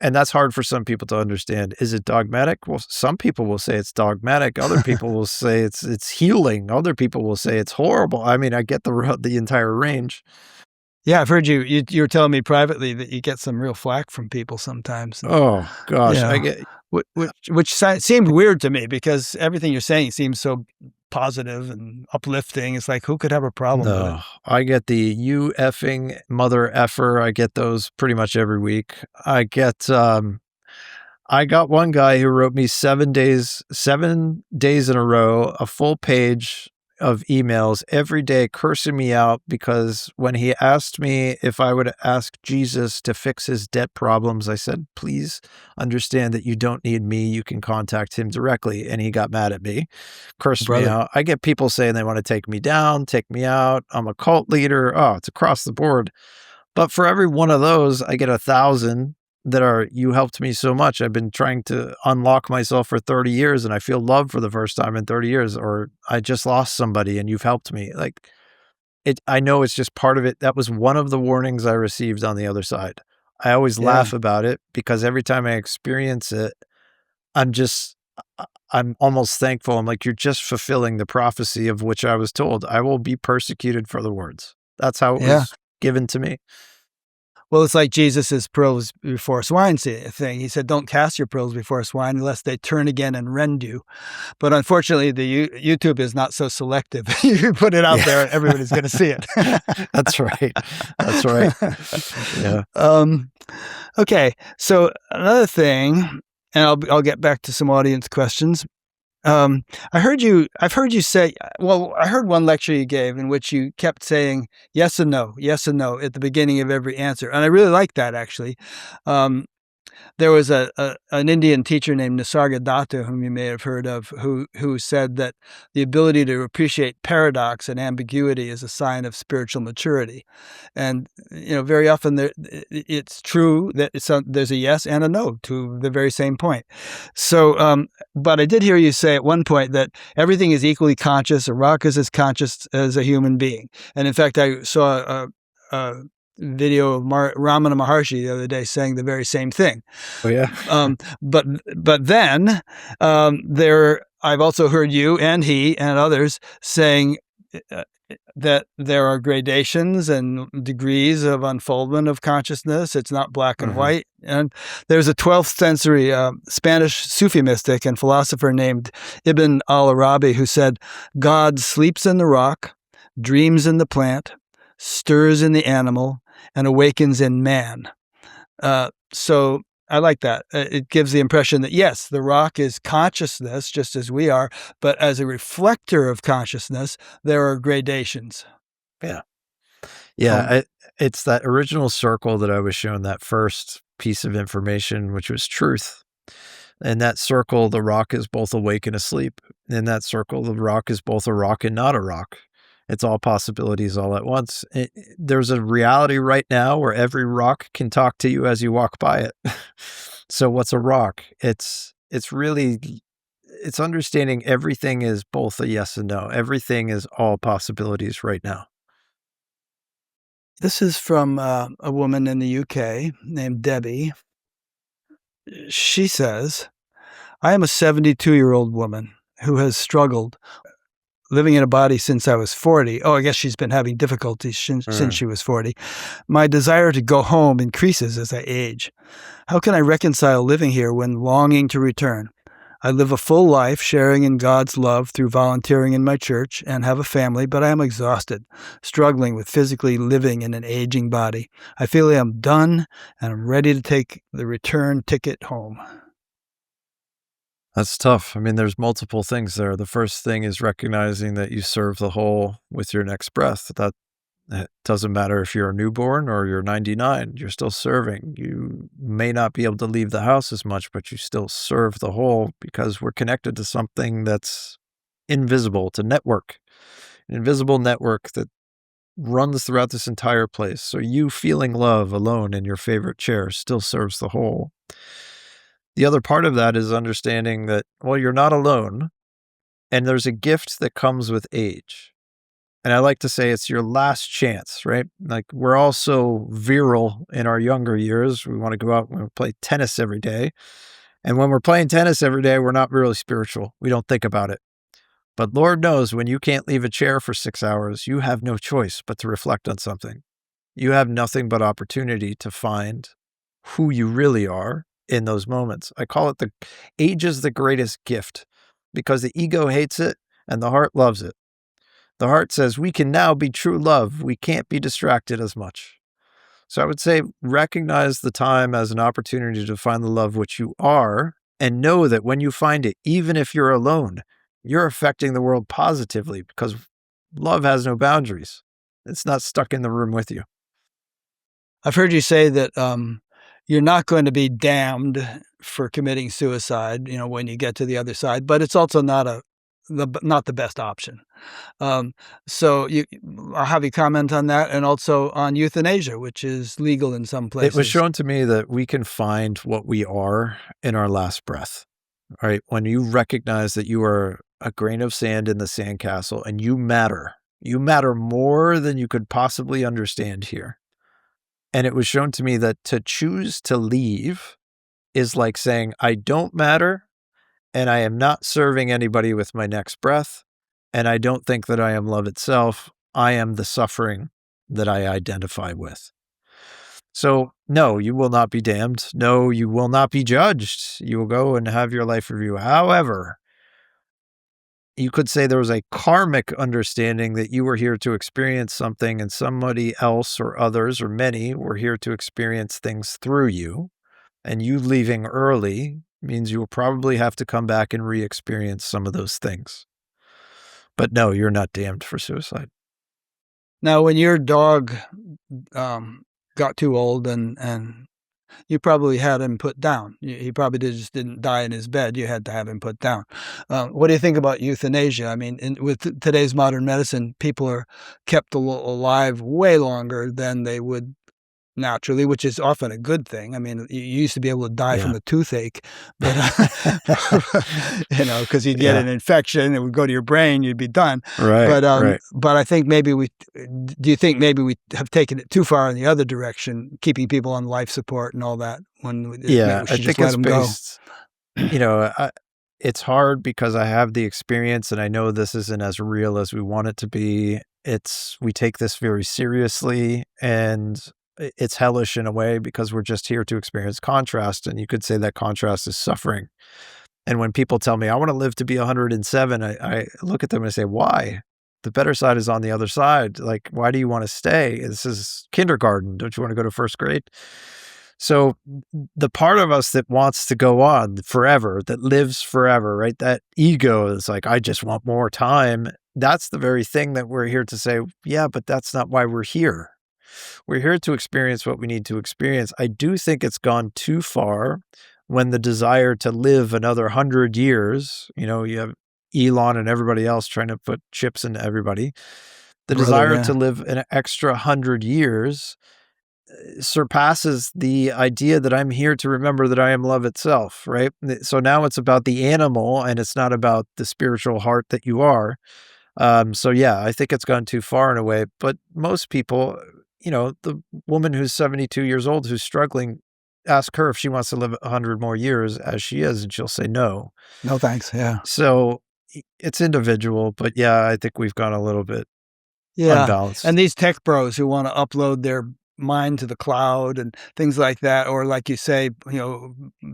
And that's hard for some people to understand. Is it dogmatic? Well, some people will say it's dogmatic. Other people will say it's healing. Other people will say it's horrible. I mean, I get the entire range. Yeah, I've heard you were telling me privately that you get some real flack from people sometimes. Oh gosh, I get which seemed weird to me because everything you're saying seems so positive and uplifting. It's like, who could have a problem with it? I get the you effing mother effer. I get those pretty much every week. I got one guy who wrote me 7 days in a row, a full page of emails every day cursing me out because when he asked me if I would ask Jesus to fix his debt problems, I said, please understand that you don't need me. You can contact him directly. And he got mad at me, cursed me out. I get people saying they want to take me down, take me out. I'm a cult leader. Oh, it's across the board. But for every one of those, I get 1,000 that are, you helped me so much. I've been trying to unlock myself for 30 years and I feel love for the first time in 30 years, or I just lost somebody and you've helped me. Like I know it's just part of it. That was one of the warnings I received on the other side. I always laugh about it because every time I experience it, I'm almost thankful. I'm like, you're just fulfilling the prophecy of which I was told. I will be persecuted for the words. That's how it was given to me. Well, it's like Jesus's pearls before swine thing. He said, don't cast your pearls before swine unless they turn again and rend you. But unfortunately, the YouTube is not so selective. You put it out there and everybody's going to see it. That's right. That's right. Yeah. Okay. So another thing, and I'll get back to some audience questions. I've heard you say, well, I heard one lecture you gave in which you kept saying yes and no at the beginning of every answer. And I really like that actually. Um, there was an Indian teacher named Nisargadatta, whom you may have heard of, who said that the ability to appreciate paradox and ambiguity is a sign of spiritual maturity. And very often it's true that there's a yes and a no to the very same point. So, but I did hear you say at one point that everything is equally conscious. A rock is as conscious as a human being. And in fact, I saw a video of Ramana Maharshi the other day saying the very same thing. Oh, yeah. But then I've also heard you and he and others saying that there are gradations and degrees of unfoldment of consciousness. It's not black and white. And there's a 12th century Spanish Sufi mystic and philosopher named Ibn al-Arabi who said, God sleeps in the rock, dreams in the plant, stirs in the animal, and awakens in man. So I like that. It gives the impression that, yes, the rock is consciousness, just as we are, but as a reflector of consciousness, there are gradations. Yeah. Yeah. It's that original circle that I was shown, that first piece of information, which was truth. In that circle, the rock is both awake and asleep. In that circle, the rock is both a rock and not a rock. It's all possibilities all at once. There's a reality right now where every rock can talk to you as you walk by it. So what's a rock? It's understanding everything is both a yes and no. Everything is all possibilities right now. This is from a woman in the UK named Debbie. She says, I am a 72-year-old woman who has struggled living in a body since I was 40. Oh, I guess she's been having difficulties since she was 40. My desire to go home increases as I age. How can I reconcile living here when longing to return? I live a full life sharing in God's love through volunteering in my church and have a family, but I am exhausted, struggling with physically living in an aging body. I feel I am done and I'm ready to take the return ticket home. That's tough. I mean, there's multiple things there. The first thing is recognizing that you serve the whole with your next breath. That it doesn't matter if you're a newborn or you're 99, you're still serving. You may not be able to leave the house as much, but you still serve the whole because we're connected to something that's invisible, to network, an invisible network that runs throughout this entire place. So you feeling love alone in your favorite chair still serves the whole. The other part of that is understanding that, well, you're not alone, and there's a gift that comes with age. And I like to say it's your last chance, right? Like, we're all so virile in our younger years. We want to go out and play tennis every day. And when we're playing tennis every day, we're not really spiritual. We don't think about it. But Lord knows when you can't leave a chair for 6 hours, you have no choice but to reflect on something. You have nothing but opportunity to find who you really are in those moments. I call it age is the greatest gift because the ego hates it and the heart loves it. The heart says we can now be true love. We can't be distracted as much. So I would say recognize the time as an opportunity to find the love which you are and know that when you find it, even if you're alone, you're affecting the world positively because love has no boundaries. It's not stuck in the room with you. I've heard you say that you're not going to be damned for committing suicide, when you get to the other side, but it's also not the best option. So I'll have you comment on that and also on euthanasia, which is legal in some places. It was shown to me that we can find what we are in our last breath, right? When you recognize that you are a grain of sand in the sandcastle and you matter more than you could possibly understand here. And it was shown to me that to choose to leave is like saying, I don't matter, and I am not serving anybody with my next breath, and I don't think that I am love itself. I am the suffering that I identify with. So, no, you will not be damned. No, you will not be judged. You will go and have your life review. However, you could say there was a karmic understanding that you were here to experience something and somebody else or others or many were here to experience things through you. And you leaving early means you will probably have to come back and re-experience some of those things. But no, you're not damned for suicide. Now, when your dog got too old and you probably had him put down. He probably just didn't die in his bed. You had to have him put down. What do you think about euthanasia? I mean, with today's modern medicine, people are kept alive way longer than they would naturally, which is often a good thing. I mean, you used to be able to die from Yeah. a toothache, but because you'd get Yeah. an infection, it would go to your brain, you'd be done. Right, right. But I think maybe do you think maybe we have taken it too far in the other direction, keeping people on life support and all that when maybe Yeah, we I should just think let it's them go? based, it's hard because I have the experience and I know this isn't as real as we want it to be. We take this very seriously, and it's hellish in a way because we're just here to experience contrast. And you could say that contrast is suffering. And when people tell me, I want to live to be 107, I look at them and I say, why? The better side is on the other side. Like, why do you want to stay? This is kindergarten. Don't you want to go to first grade? So the part of us that wants to go on forever, that lives forever, right? That ego is like, I just want more time. That's the very thing that we're here to say, yeah, but that's not why we're here. We're here to experience what we need to experience. I do think it's gone too far when the desire to live another 100 years, you have Elon and everybody else trying to put chips into everybody. The Brother, desire to yeah. live an extra 100 years surpasses the idea that I'm here to remember that I am love itself, right? So now it's about the animal and it's not about the spiritual heart that you are. So yeah, I think it's gone too far in a way, but most people, the woman who's 72 years old who's struggling, ask her if she wants to live 100 more years as she is, and she'll say no. No, thanks. Yeah. So it's individual, but yeah, I think we've gone a little bit Yeah, and unbalanced. these tech bros who wanna upload their mind to the cloud and things like that, or like you say,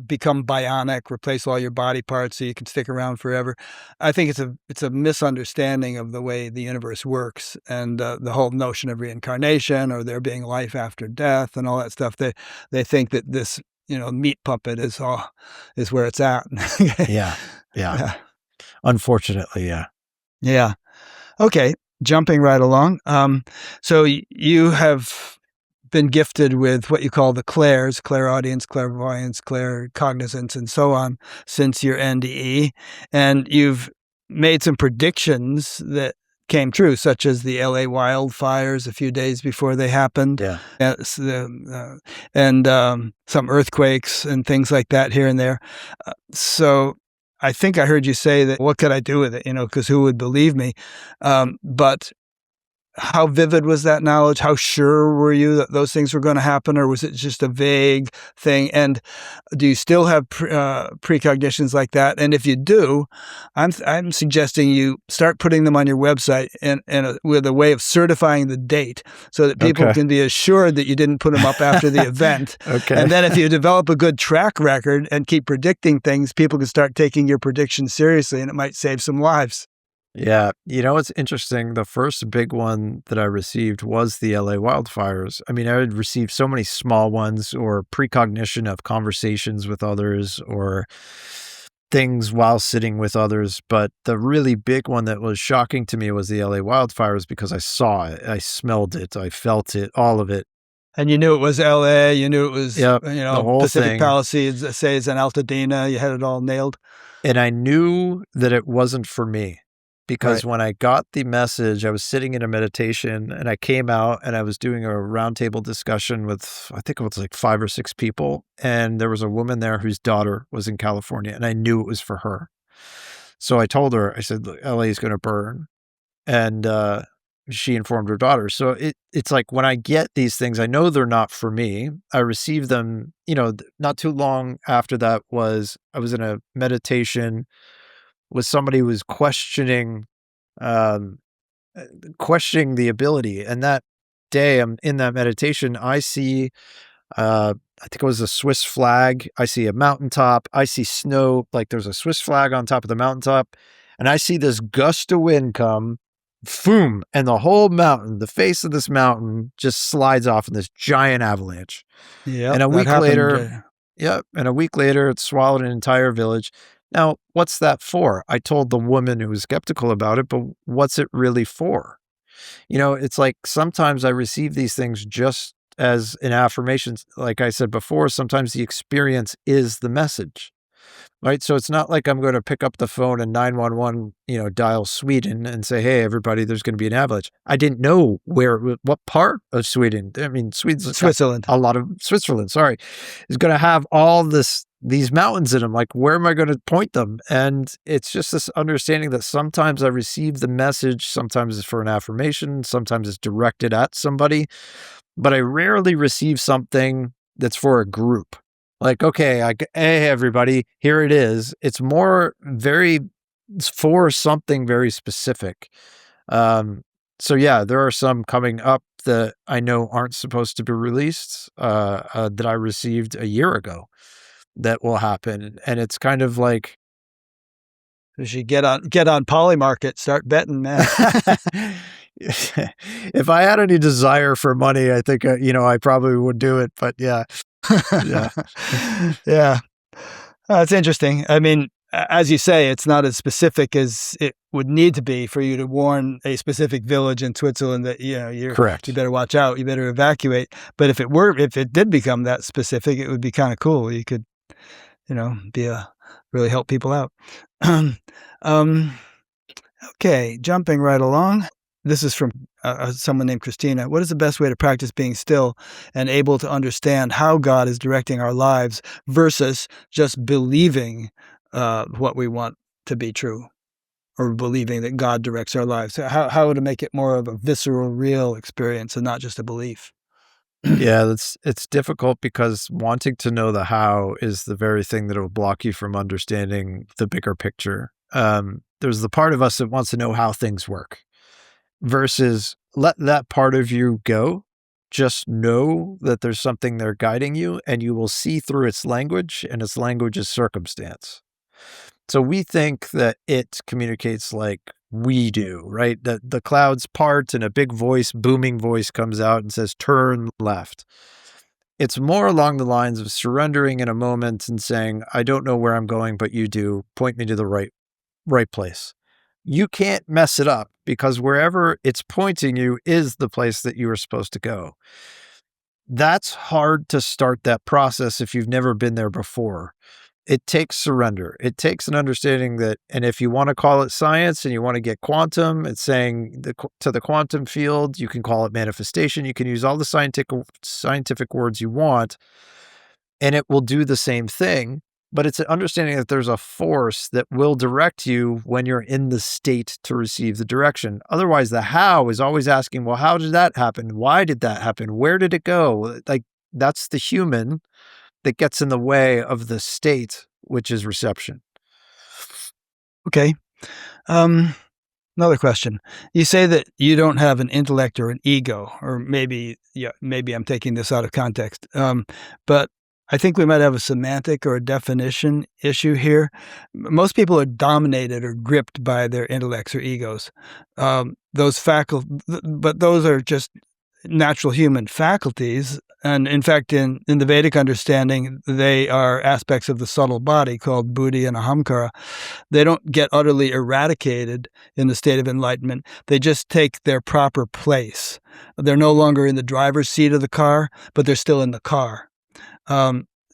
become bionic, replace all your body parts so you can stick around forever. I think it's a misunderstanding of the way the universe works and, the whole notion of reincarnation or there being life after death and all that stuff. They think that this, meat puppet is where it's at. Yeah, yeah. Yeah. Unfortunately, yeah. Yeah. Okay, jumping right along. So you have been gifted with what you call the clairs, clairaudience, clairvoyance, claircognizance, and so on since your NDE, and you've made some predictions that came true, such as the LA wildfires a few days before they happened, Yeah. and some earthquakes and things like that here and there. So I think I heard you say that, what could I do with it? Because who would believe me? But how vivid was that knowledge? How sure were you that those things were going to happen, or was it just a vague thing? And do you still have precognitions like that? And if you do, I'm suggesting you start putting them on your website with a way of certifying the date, so that people Okay. can be assured that you didn't put them up after the event. Okay. And then if you develop a good track record and keep predicting things, people can start taking your predictions seriously, and it might save some lives. Yeah. What's interesting? The first big one that I received was the LA wildfires. I mean, I had received so many small ones or precognition of conversations with others or things while sitting with others. But the really big one that was shocking to me was the LA wildfires because I saw it, I smelled it, I felt it, all of it. And you knew it was LA, you knew it was, Yep, the whole Pacific thing. Palisades, Says, and Altadena, you had it all nailed. And I knew that it wasn't for me. Because Right. when I got the message, I was sitting in a meditation and I came out and I was doing a roundtable discussion with, I think it was like 5 or 6 people. And there was a woman there whose daughter was in California and I knew it was for her. So I told her, I said, "Look, LA is going to burn." And she informed her daughter. So it's like when I get these things, I know they're not for me. I received them, not too long after that I was in a meditation with somebody who was um, questioning the ability. And that day, I'm in that meditation. I see, I think it was a Swiss flag. I see a mountaintop. I see snow. Like there's a Swiss flag on top of the mountaintop, and I see this gust of wind come, boom, and the whole mountain, the face of this mountain, just slides off in this giant avalanche. Yep, And a that week happened. later, Yeah, and a week later, it swallowed an entire village. Now, what's that for? I told the woman who was skeptical about it, but what's it really for? It's like sometimes I receive these things just as an affirmation. Like I said before, sometimes the experience is the message. Right, so it's not like I'm gonna pick up the phone and 911, dial Sweden and say, "Hey, everybody, there's gonna be an avalanche." I didn't know what part of Sweden. I mean, Sweden's got Switzerland. a lot of Switzerland, sorry, is gonna have all these mountains in them. Like, where am I gonna point them? And it's just this understanding that sometimes I receive the message, sometimes it's for an affirmation, sometimes it's directed at somebody, but I rarely receive something that's for a group. Like, okay, hey, everybody, here it is. It's for something very specific. Um, so yeah, there are some coming up that I know aren't supposed to be released, that I received a year ago that will happen. And it's kind of like, You should get on Polymarket, start betting, man. if I had any desire for money, I think, I probably would do it, but yeah. Yeah. Yeah. It's interesting. I mean, as you say, it's not as specific as it would need to be for you to warn a specific village in Switzerland that, Correct. you better watch out, you better evacuate. But if it did become that specific, it would be kind of cool. You could, really help people out. Okay, jumping right along. This is from someone named Christina. What is the best way to practice being still and able to understand how God is directing our lives versus just believing what we want to be true, or believing that God directs our lives? So how to make it more of a visceral, real experience and not just a belief? Yeah, it's difficult because wanting to know the how is the very thing that will block you from understanding the bigger picture. There's the part of us that wants to know how things work versus let that part of you go. Just know that there's something there guiding you and you will see through its language, and its language is circumstance. So we think that it communicates like we do, right? That the clouds part and a big voice, booming voice comes out and says, turn left. It's more along the lines of surrendering in a moment and saying, I don't know where I'm going, but you do. Point me to the right place. You can't mess it up because wherever it's pointing you is the place that you are supposed to go. That's hard to start that process if you've never been there before. It takes surrender. It takes an understanding that, and if you want to call it science and you want to get quantum, it's saying to the quantum field, you can call it manifestation. You can use all the scientific words you want, and it will do the same thing. But it's an understanding that there's a force that will direct you when you're in the state to receive the direction. Otherwise, the how is always asking, well, how did that happen? Why did that happen? Where did it go? Like, that's the human that gets in the way of the state, which is reception. Okay. Another question. You say that you don't have an intellect or an ego, or maybe I'm taking this out of context. But I think we might have a semantic or a definition issue here. Most people are dominated or gripped by their intellects or egos. But those are just natural human faculties. And in fact, in the Vedic understanding, they are aspects of the subtle body called buddhi and ahamkara. They don't get utterly eradicated in the state of enlightenment. They just take their proper place. They're no longer in the driver's seat of the car, but they're still in the car.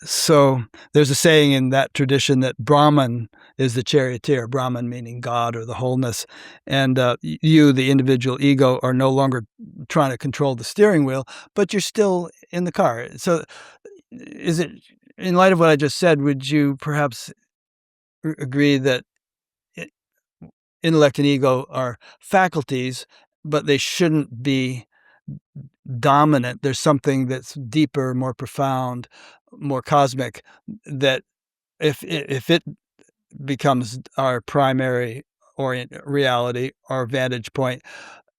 So there's a saying in that tradition that Brahman is the charioteer, Brahman meaning God or the wholeness. And you, the individual ego, are no longer trying to control the steering wheel, but you're still in the car. So is it, in light of what I just said, would you perhaps agree that intellect and ego are faculties, but they shouldn't be dominant? There's something that's deeper, more profound, more cosmic, that if it becomes our primary reality, our vantage point,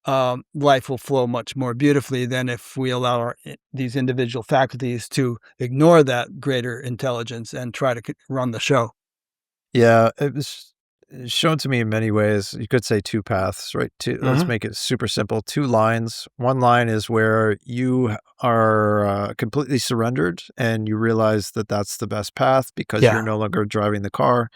life will flow much more beautifully than if we allow these individual faculties to ignore that greater intelligence and try to run the show. Yeah, shown to me in many ways. You could say two paths, right? Let's make it super simple. Two lines. One line is where you are completely surrendered and you realize that that's the best path because you're Yeah. no longer driving the car.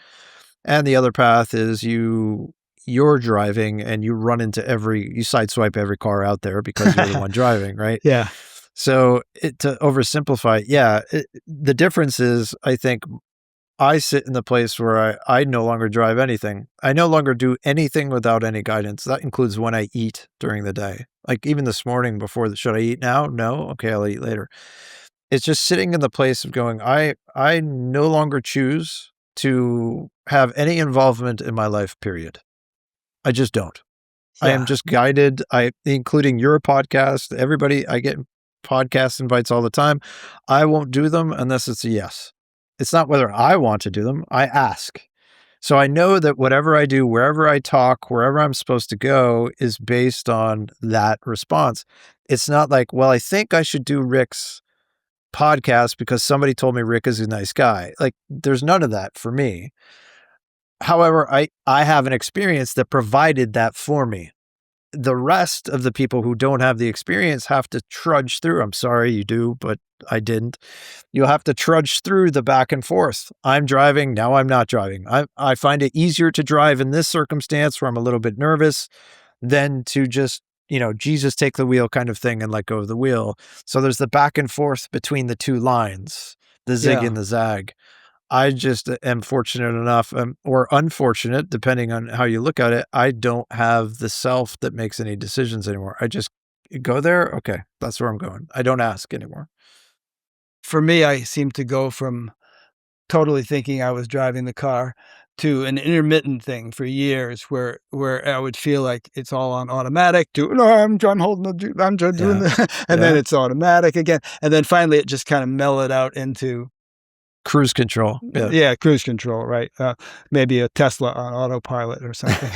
And the other path is you're driving and you you sideswipe every car out there because you're the one driving, right? Yeah. So to oversimplify, yeah, the difference is I think I sit in the place where I no longer drive anything. I no longer do anything without any guidance. That includes when I eat during the day. Like even this morning should I eat now? No. Okay, I'll eat later. It's just sitting in the place of going, I no longer choose to have any involvement in my life, period. I just don't. I am Yeah. just guided. Including your podcast, everybody, I get podcast invites all the time. I won't do them unless it's a yes. It's not whether I want to do them. I ask. So I know that whatever I do, wherever I talk, wherever I'm supposed to go is based on that response. It's not like, well, I think I should do Rick's podcast because somebody told me Rick is a nice guy. Like there's none of that for me. However, I have an experience that provided that for me. The rest of the people who don't have the experience have to trudge through. I'm sorry you do, but I didn't. You'll have to trudge through the back and forth. I'm driving, now I'm not driving. I find it easier to drive in this circumstance where I'm a little bit nervous than to just, Jesus take the wheel kind of thing and let go of the wheel. So there's the back and forth between the two lines, the zig Yeah. and the zag. I just am fortunate enough, or unfortunate, depending on how you look at it. I don't have the self that makes any decisions anymore. I just go there. Okay, that's where I'm going. I don't ask anymore. For me, I seem to go from totally thinking I was driving the car to an intermittent thing for years where I would feel like it's all on automatic to, "No, I'm holding I'm just doing Yeah. the," and then Yeah. it's automatic again, and then finally it just kinda mellowed out into, Cruise control. Yeah. yeah, cruise control, right? Maybe a Tesla on autopilot or something.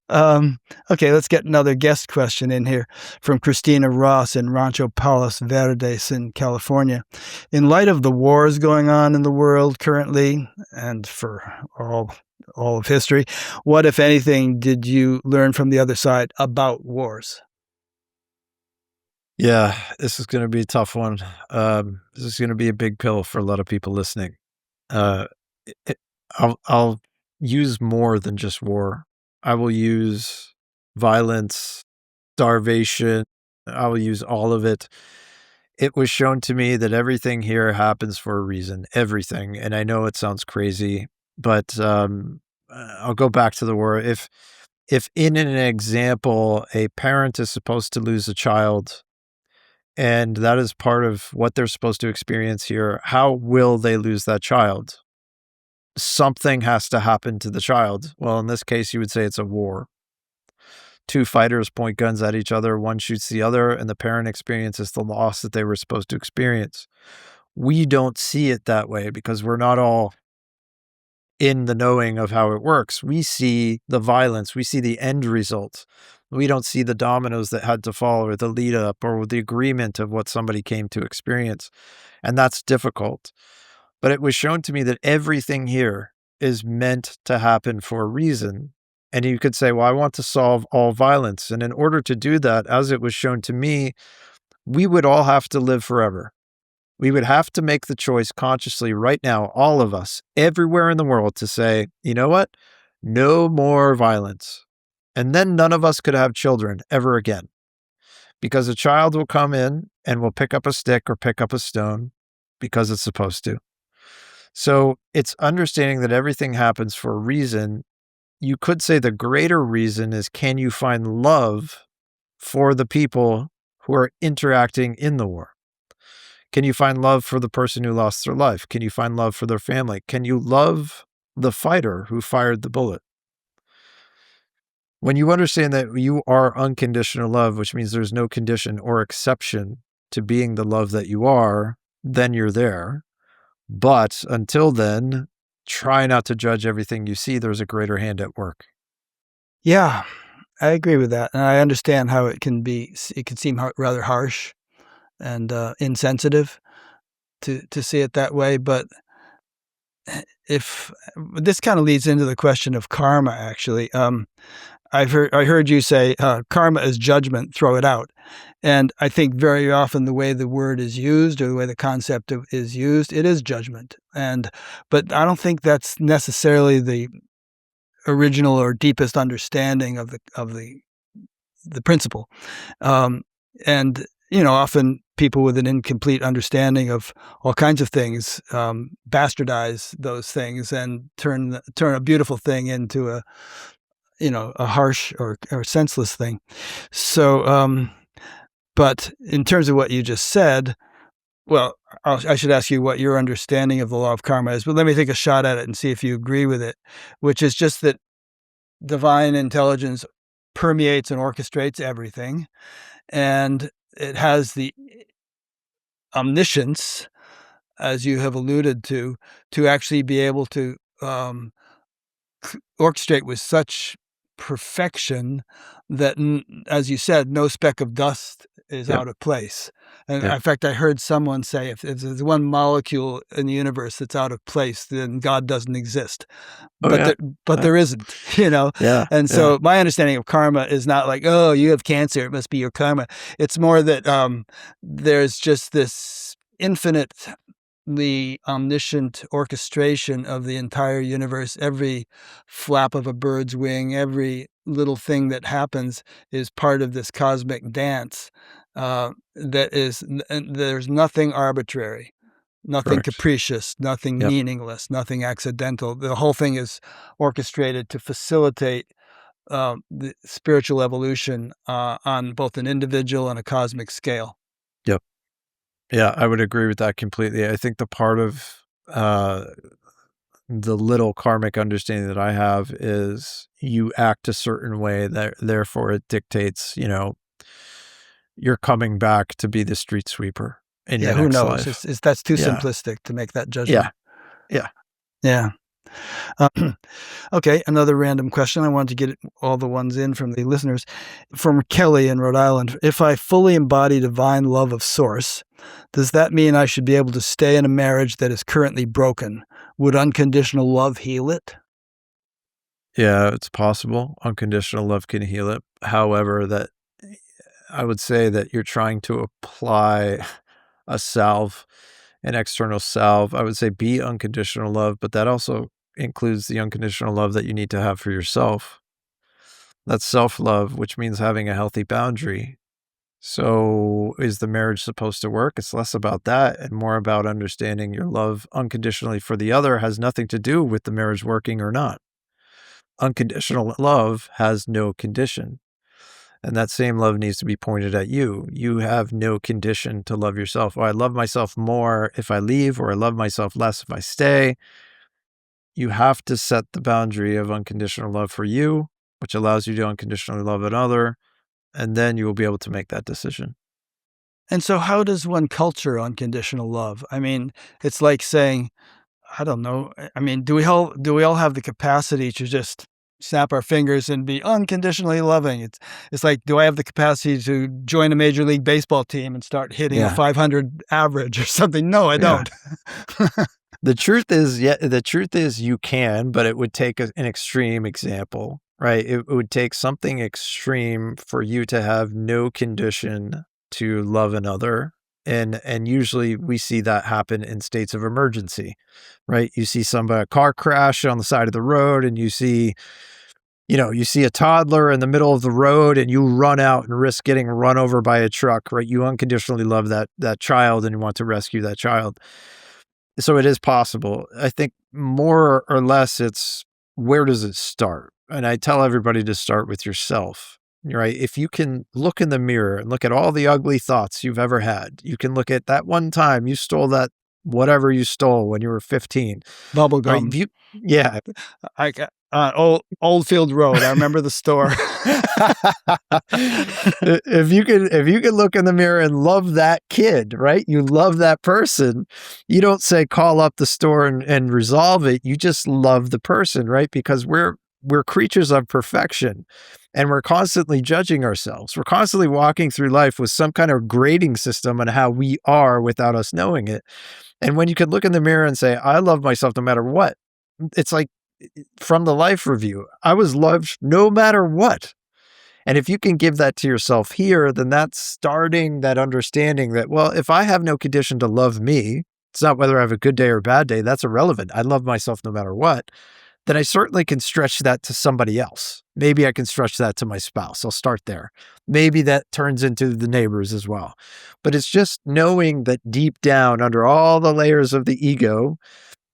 Um, okay, let's get another guest question in here from Christina Ross in Rancho Palos Verdes in California. In light of the wars going on in the world currently and for all of history, what, if anything, did you learn from the other side about wars? Yeah. This is going to be a tough one. This is going to be a big pill for a lot of people listening. Uh, it- I'll use more than just war. I will use violence, starvation. I will use all of it. It was shown to me that everything here happens for a reason, everything. And I know it sounds crazy, but I'll go back to the war. If in an example, a parent is supposed to lose a child, and that is part of what they're supposed to experience here, how will they lose that child? Something has to happen to the child. Well, in this case, you would say it's a war. Two fighters point guns at each other, one shoots the other, and the parent experiences the loss that they were supposed to experience. We don't see it that way because we're not all in the knowing of how it works. We see the violence, we see the end result. We don't see the dominoes that had to fall or the lead up or the agreement of what somebody came to experience. And that's difficult. But it was shown to me that everything here is meant to happen for a reason. And you could say, well, I want to solve all violence. And in order to do that, as it was shown to me, we would all have to live forever. We would have to make the choice consciously right now, all of us, everywhere in the world, to say, you know what? No more violence. And then none of us could have children ever again. Because a child will come in and will pick up a stick or pick up a stone because it's supposed to. So it's understanding that everything happens for a reason. You could say the greater reason is, can you find love for the people who are interacting in the war? Can you find love for the person who lost their life? Can you find love for their family? Can you love the fighter who fired the bullet? When you understand that you are unconditional love, which means there's no condition or exception to being the love that you are, then you're there. But until then, try not to judge everything you see. There's a greater hand at work. Yeah, I agree with that, and I understand how it can seem rather harsh and insensitive to see it that way, but if this kind of leads into the question of karma, actually. I heard you say karma is judgment, throw it out. And I think very often the way the word is used or the way the concept is used, it is judgment. But I don't think that's necessarily the original or deepest understanding of the principle. And often people with an incomplete understanding of all kinds of things bastardize those things and turn a beautiful thing into a harsh or senseless thing. So, but in terms of what you just said, well, I should ask you what your understanding of the law of karma is, but let me take a shot at it and see if you agree with it, which is just that divine intelligence permeates and orchestrates everything, and it has the omniscience, as you have alluded to actually be able to orchestrate with such perfection that, as you said, no speck of dust is Yep. out of place. And Yep. in fact, I heard someone say, if there's one molecule in the universe that's out of place, then God doesn't exist. Oh, But yeah. there isn't, Yeah. And Yeah. so my understanding of karma is not like, oh, you have cancer, it must be your karma. It's more that there's just this infinitely omniscient orchestration of the entire universe. Every flap of a bird's wing, every little thing that happens is part of this cosmic dance. And there's nothing arbitrary, nothing Correct. capricious, nothing Yep. meaningless, nothing accidental. The whole thing is orchestrated to facilitate the spiritual evolution on both an individual and a cosmic scale. Yep. Yeah, I would agree with that completely. I think the part of the little karmic understanding that I have is you act a certain way that therefore it dictates, you're coming back to be the street sweeper in your Yeah, who next knows? life. That's too Yeah. simplistic to make that Yeah. judgment. Yeah. Yeah. Okay, another random question. I wanted to get all the ones in from the listeners. From Kelly in Rhode Island. If I fully embody divine love of source, does that mean I should be able to stay in a marriage that is currently broken? Would unconditional love heal it? Yeah, it's possible. Unconditional love can heal it. However, that I would say that you're trying to apply a salve, an external salve. I would say be unconditional love, but that also includes the unconditional love that you need to have for yourself. That's self-love, which means having a healthy boundary. So is the marriage supposed to work? It's less about that and more about understanding your love unconditionally for the other has nothing to do with the marriage working or not. Unconditional love has no condition. And that same love needs to be pointed at you. You have no condition to love yourself. Oh, I love myself more if I leave, or I love myself less if I stay. You have to set the boundary of unconditional love for you, which allows you to unconditionally love another, and then you will be able to make that decision. And so how does one culture unconditional love? I mean, it's like saying, I don't know. I mean, do we all have the capacity to just snap our fingers and be unconditionally loving? It's like, do I have the capacity to join a major league baseball team and start hitting a Yeah. 500 average or something? No, I Yeah. don't. The truth is you can, but it would take an extreme example, right? It would take something extreme for you to have no condition to love another. And usually we see that happen in states of emergency, right? You see a car crash on the side of the road and you see a toddler in the middle of the road and you run out and risk getting run over by a truck, right? You unconditionally love that child and you want to rescue that child. So it is possible. I think more or less it's where does it start? And I tell everybody to start with yourself, right? If you can look in the mirror and look at all the ugly thoughts you've ever had, you can look at that one time you stole that whatever you stole when you were 15, Bubble right? gum. Yeah. I got Oldfield Road. I remember the store. If you can look in the mirror and love that kid, right? You love that person. You don't say call up the store and resolve it. You just love the person, right? Because we're creatures of perfection and we're constantly judging ourselves. We're constantly walking through life with some kind of grading system on how we are without us knowing it. And when you can look in the mirror and say, I love myself no matter what, It's like from the life review, I was loved no matter what. And if you can give that to yourself here, then that's starting that understanding that, well, if I have no condition to love me, it's not whether I have a good day or a bad day, that's irrelevant. I love myself no matter what. Then I certainly can stretch that to somebody else. Maybe I can stretch that to my spouse. I'll start there. Maybe that turns into the neighbors as well. But it's just knowing that deep down, under all the layers of the ego,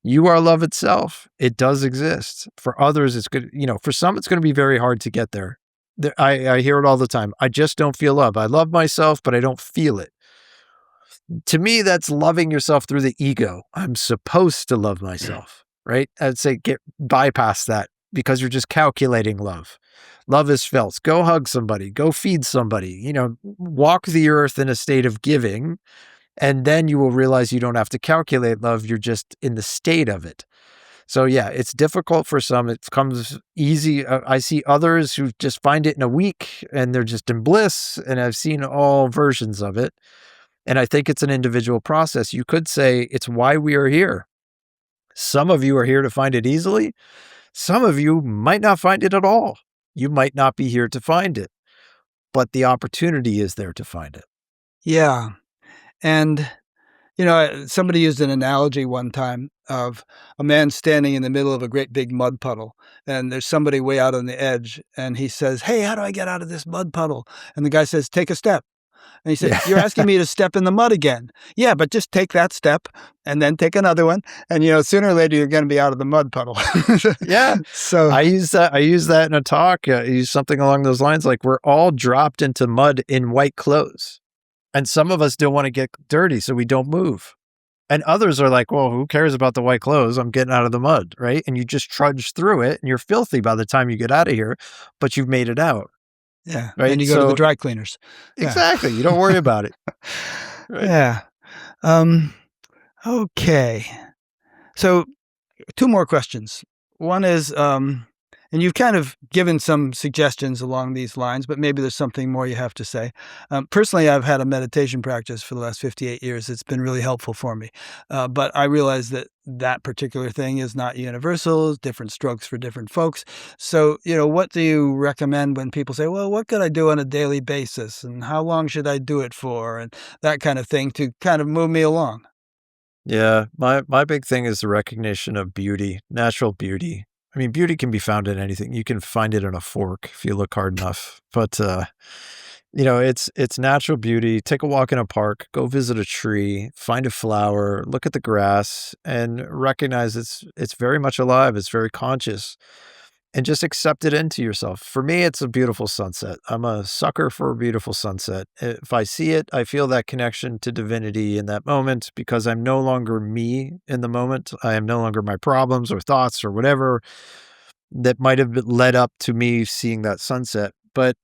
you are love itself. It does exist. For others, it's good. For some, it's going to be very hard to get there. I hear it all the time. I just don't feel love. I love myself, but I don't feel it. To me, that's loving yourself through the ego. I'm supposed to love myself, right? I'd say bypass that because you're just calculating love. Love is felt. Go hug somebody. Go feed somebody. Walk the earth in a state of giving. And then you will realize you don't have to calculate love. You're just in the state of it. So yeah, it's difficult for some. It comes easy. I see others who just find it in a week and they're just in bliss. And I've seen all versions of it. And I think it's an individual process. You could say it's why we are here. Some of you are here to find it easily. Some of you might not find it at all. You might not be here to find it, but the opportunity is there to find it. Yeah. And, somebody used an analogy one time of a man standing in the middle of a great big mud puddle, and there's somebody way out on the edge, and he says, "Hey, how do I get out of this mud puddle?" And the guy says, "Take a step." And he said, Yeah. "You're asking me to step in the mud again." "Yeah, but just take that step and then take another one. And, sooner or later, you're going to be out of the mud puddle." Yeah. So, I use that in a talk. I use something along those lines. Like we're all dropped into mud in white clothes. And some of us don't want to get dirty, so we don't move. And others are like, well, who cares about the white clothes? I'm getting out of the mud, right? And you just trudge through it and you're filthy by the time you get out of here, but you've made it out, yeah. Then right? you go to the So dry cleaners. Yeah. exactly. You don't worry about it, right? Yeah. Um, okay. So 2 more questions. One is, and you've kind of given some suggestions along these lines, but maybe there's something more you have to say. Personally, I've had a meditation practice for the last 58 years. It's been really helpful for me. But I realize that that particular thing is not universal, different strokes for different folks. So, what do you recommend when people say, well, what could I do on a daily basis? And how long should I do it for? And that kind of thing to kind of move me along. Yeah. My big thing is the recognition of beauty, natural beauty. I mean, beauty can be found in anything. You can find it in a fork if you look hard enough. But it's natural beauty. Take a walk in a park, go visit a tree, find a flower, look at the grass, and recognize it's very much alive. It's very conscious, and just accept it into yourself. For me, it's a beautiful sunset. I'm a sucker for a beautiful sunset. If I see it, I feel that connection to divinity in that moment because I'm no longer me in the moment. I am no longer my problems or thoughts or whatever that might have led up to me seeing that sunset. But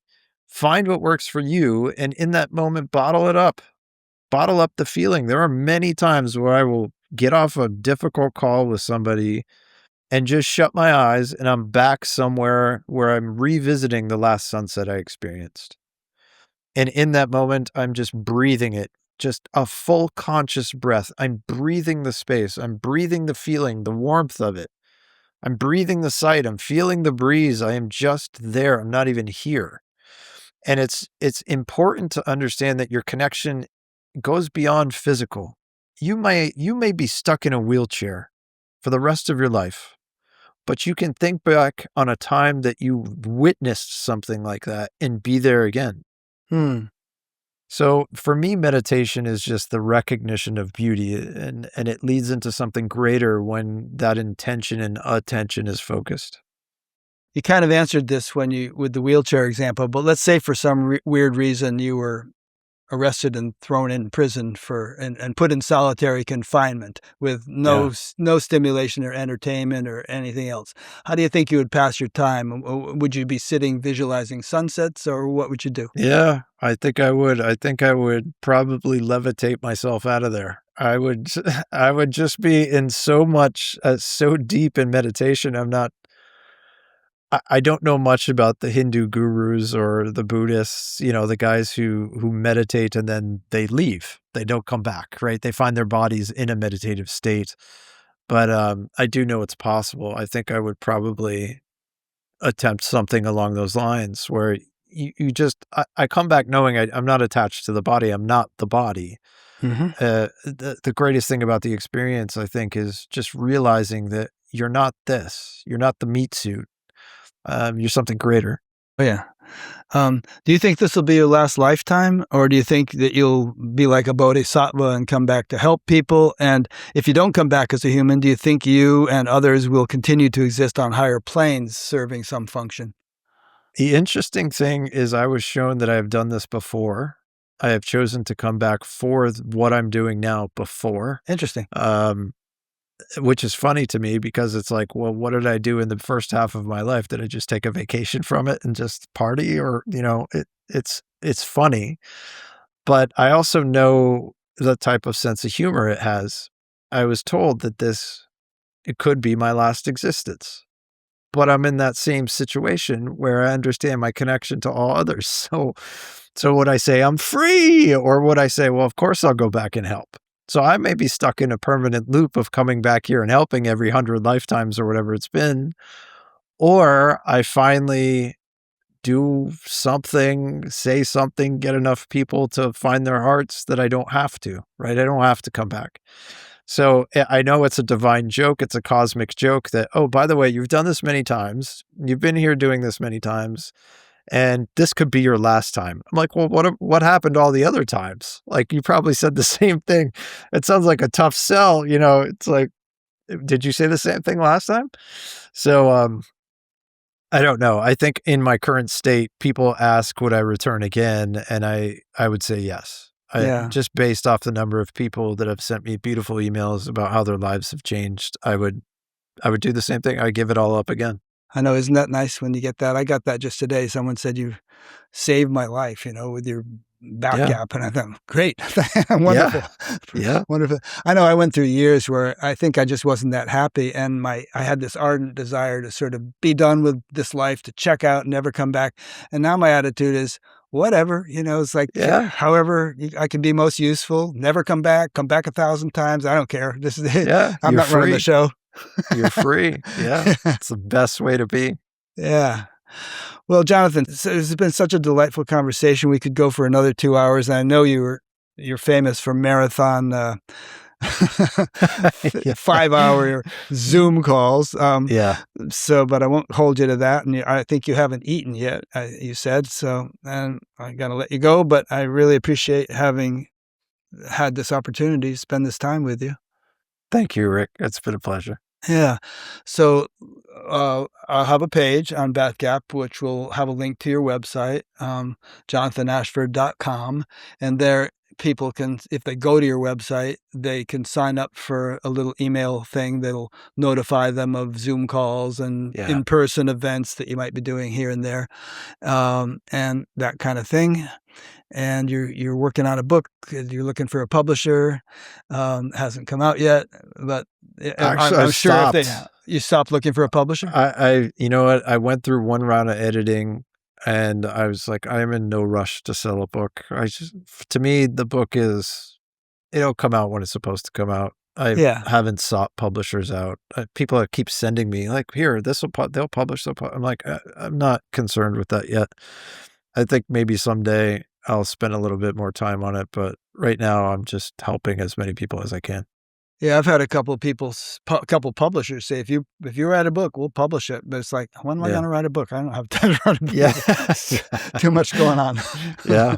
find what works for you. And in that moment, bottle it up. Bottle up the feeling. There are many times where I will get off a difficult call with somebody and just shut my eyes and I'm back somewhere where I'm revisiting the last sunset I experienced. And in that moment, I'm just breathing it, just a full conscious breath. I'm breathing the space. I'm breathing the feeling, the warmth of it. I'm breathing the sight. I'm feeling the breeze. I am just there. I'm not even here. And it's important to understand that your connection goes beyond physical. You may be stuck in a wheelchair for the rest of your life, but you can think back on a time that you witnessed something like that and be there again. Hmm. So for me, meditation is just the recognition of beauty, and it leads into something greater when that intention and attention is focused. You kind of answered this with the wheelchair example, but let's say for some weird reason you were arrested and thrown in prison and put in solitary confinement with Yeah. no stimulation or entertainment or anything else. How do you think you would pass your time? Would you be sitting visualizing sunsets, or what would you do? Yeah, I think I would. I think I would probably levitate myself out of there. I would just be in so deep in meditation. I don't know much about the Hindu gurus or the Buddhists, the guys who meditate and then they leave. They don't come back, right? They find their bodies in a meditative state. but, I do know it's possible. I think I would probably attempt something along those lines where you just I come back knowing I'm not attached to the body, I'm not the body. Mhm. The greatest thing about the experience, I think, is just realizing that you're not this, you're not the meat suit, you're something greater. Oh, yeah. Do you think this will be your last lifetime, or do you think that you'll be like a bodhisattva and come back to help people? And if you don't come back as a human, do you think you and others will continue to exist on higher planes serving some function? The interesting thing is I was shown that I have done this before. I have chosen to come back for what I'm doing now before, Interesting. um, which is funny to me because it's like, well, what did I do in the first half of my life? Did I just take a vacation from it and just party? Or, it's funny, but I also know the type of sense of humor it has. I was told that it could be my last existence. But I'm in that same situation where I understand my connection to all others. So would I say I'm free, or would I say, well, of course I'll go back and help? So I may be stuck in a permanent loop of coming back here and helping every 100 lifetimes or whatever it's been, or I finally do something, say something, get enough people to find their hearts that I don't have to, right? I don't have to come back. So I know it's a divine joke. It's a cosmic joke that, oh, by the way, you've done this many times. You've been here doing this many times, and this could be your last time. I'm like, well, what happened all the other times? Like, you probably said the same thing. It sounds like a tough sell. It's like, did you say the same thing last time? So, I don't know. I think in my current state, people ask, would I return again? And I would say yes. Yeah. Just based off the number of people that have sent me beautiful emails about how their lives have changed, I would do the same thing. I'd give it all up again. I know, isn't that nice when you get that? I got that just today. Someone said, "You saved my life," with your Yeah. BatGap, and I thought, "Great, wonderful, Yeah. Yeah. wonderful." I know I went through years where I think I just wasn't that happy, and I had this ardent desire to sort of be done with this life, to check out and never come back. And now my attitude is, whatever, it's like, Yeah. however I can be most useful, never come back 1,000 times. I don't care. This is it. Yeah. I'm You're not running the free. show. You're free. Yeah. It's the best way to be. Yeah. Well, Jonathan, this has been such a delightful conversation. We could go for another 2 hours. And I know you're famous for marathon, Yeah. 5-hour Zoom calls. Yeah. But I won't hold you to that. And I think you haven't eaten yet, you said. So, and I got to let you go. But I really appreciate having had this opportunity to spend this time with you. Thank you, Rick. It's been a pleasure. Yeah. So, I'll have a page on BatGap, which will have a link to your website, jonathanashford.com. And there, people can, if they go to your website, they can sign up for a little email thing that'll notify them of Zoom calls and Yeah. in-person events that you might be doing here and there, and that kind of thing. And you're working on a book. You're looking for a publisher. Hasn't come out yet, but Actually, I'm I've sure if stopped. you stopped looking for a publisher. You know what? I went through one round of editing and I was like, I am in no rush to sell a book. To me, the book it'll come out when it's supposed to come out. I Yeah, haven't sought publishers out. People that keep sending me like, here, they'll publish. I'm like, I'm not concerned with that yet. I think maybe someday I'll spend a little bit more time on it, but right now I'm just helping as many people as I can. yeah. I've had a couple of couple publishers say, if you write a book, we'll publish it. But it's like, when am I going Yeah. to write a book? I don't have time to write a Yeah. book. Too much going on. Yeah.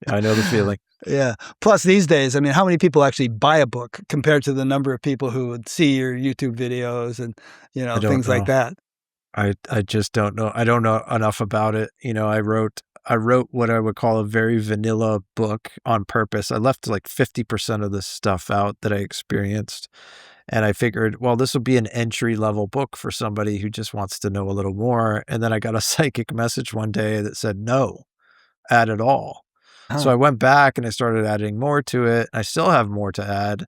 I know the feeling. Yeah. Plus, these days, I mean, how many people actually buy a book compared to the number of people who would see your YouTube videos and I don't things like know. that? I just don't know. I don't know enough about it. I wrote what I would call a very vanilla book on purpose. I left like 50% of the stuff out that I experienced. And I figured, well, this will be an entry level book for somebody who just wants to know a little more. And then I got a psychic message one day that said, no, add it all. So Huh. I went back and I started adding more to it. I still have more to add,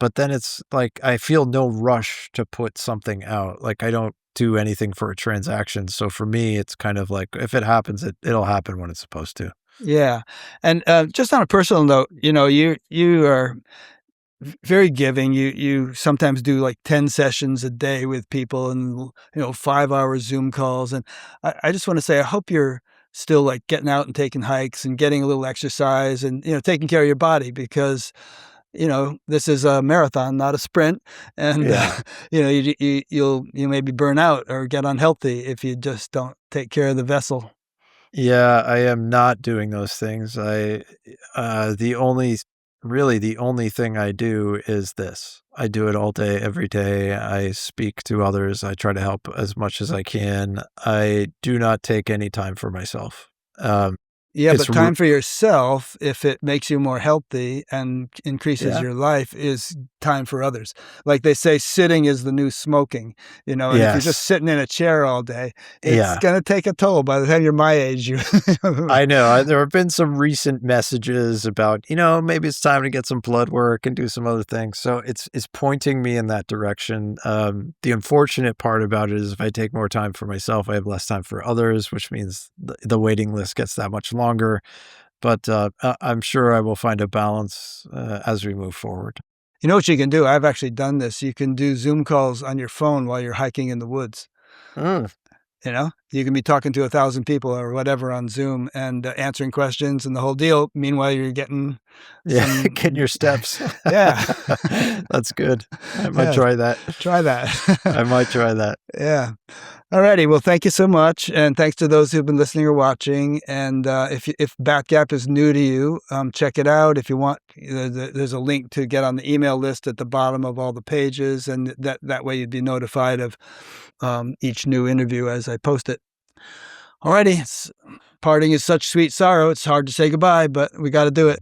but then it's like I feel no rush to put something out. Like I don't do anything for a transaction. So for me, it's kind of like if it happens, it'll happen when it's supposed to. Yeah. And just on a personal note, you are very giving. You sometimes do like 10 sessions a day with people and, 5-hour Zoom calls. And I just want to say, I hope you're still like getting out and taking hikes and getting a little exercise and, taking care of your body because, this is a marathon, not a sprint. And, Yeah. you maybe burn out or get unhealthy if you just don't take care of the vessel. Yeah, I am not doing those things. The only really the only thing I do is this. I do it all day, every day. I speak to others. I try to help as much as I can. I do not take any time for myself. Um, Yeah, it's but r time for yourself, if it makes you more healthy and increases Yeah, your life, is time for others. Like they say, sitting is the new smoking, and if you're just yes, sitting in a chair all day, it's yeah. gonna take a toll. By the time you're my age, you I know, there have been some recent messages about, maybe it's time to get some blood work and do some other things, so it's pointing me in that direction. The unfortunate part about it is if I take more time for myself, I have less time for others, which means the waiting list gets that much longer, but, I'm sure I will find a balance, as we move forward. You know what you can do? I've actually done this. You can do Zoom calls on your phone while you're hiking in the woods. Mm, You can be talking to 1,000 people or whatever on Zoom and answering questions and the whole deal. Meanwhile, you're getting yeah, getting some, your steps. yeah, That's good. I might yeah. try that. Try that. I might try that. Yeah. Alrighty. Well, thank you so much, and thanks to those who've been listening or watching. And if BatGap is new to you, check it out. If you want, there's a link to get on the email list at the bottom of all the pages, and that way you'd be notified of each new interview as I post it. Alrighty. Parting is such sweet sorrow. It's hard to say goodbye, but we got to do it.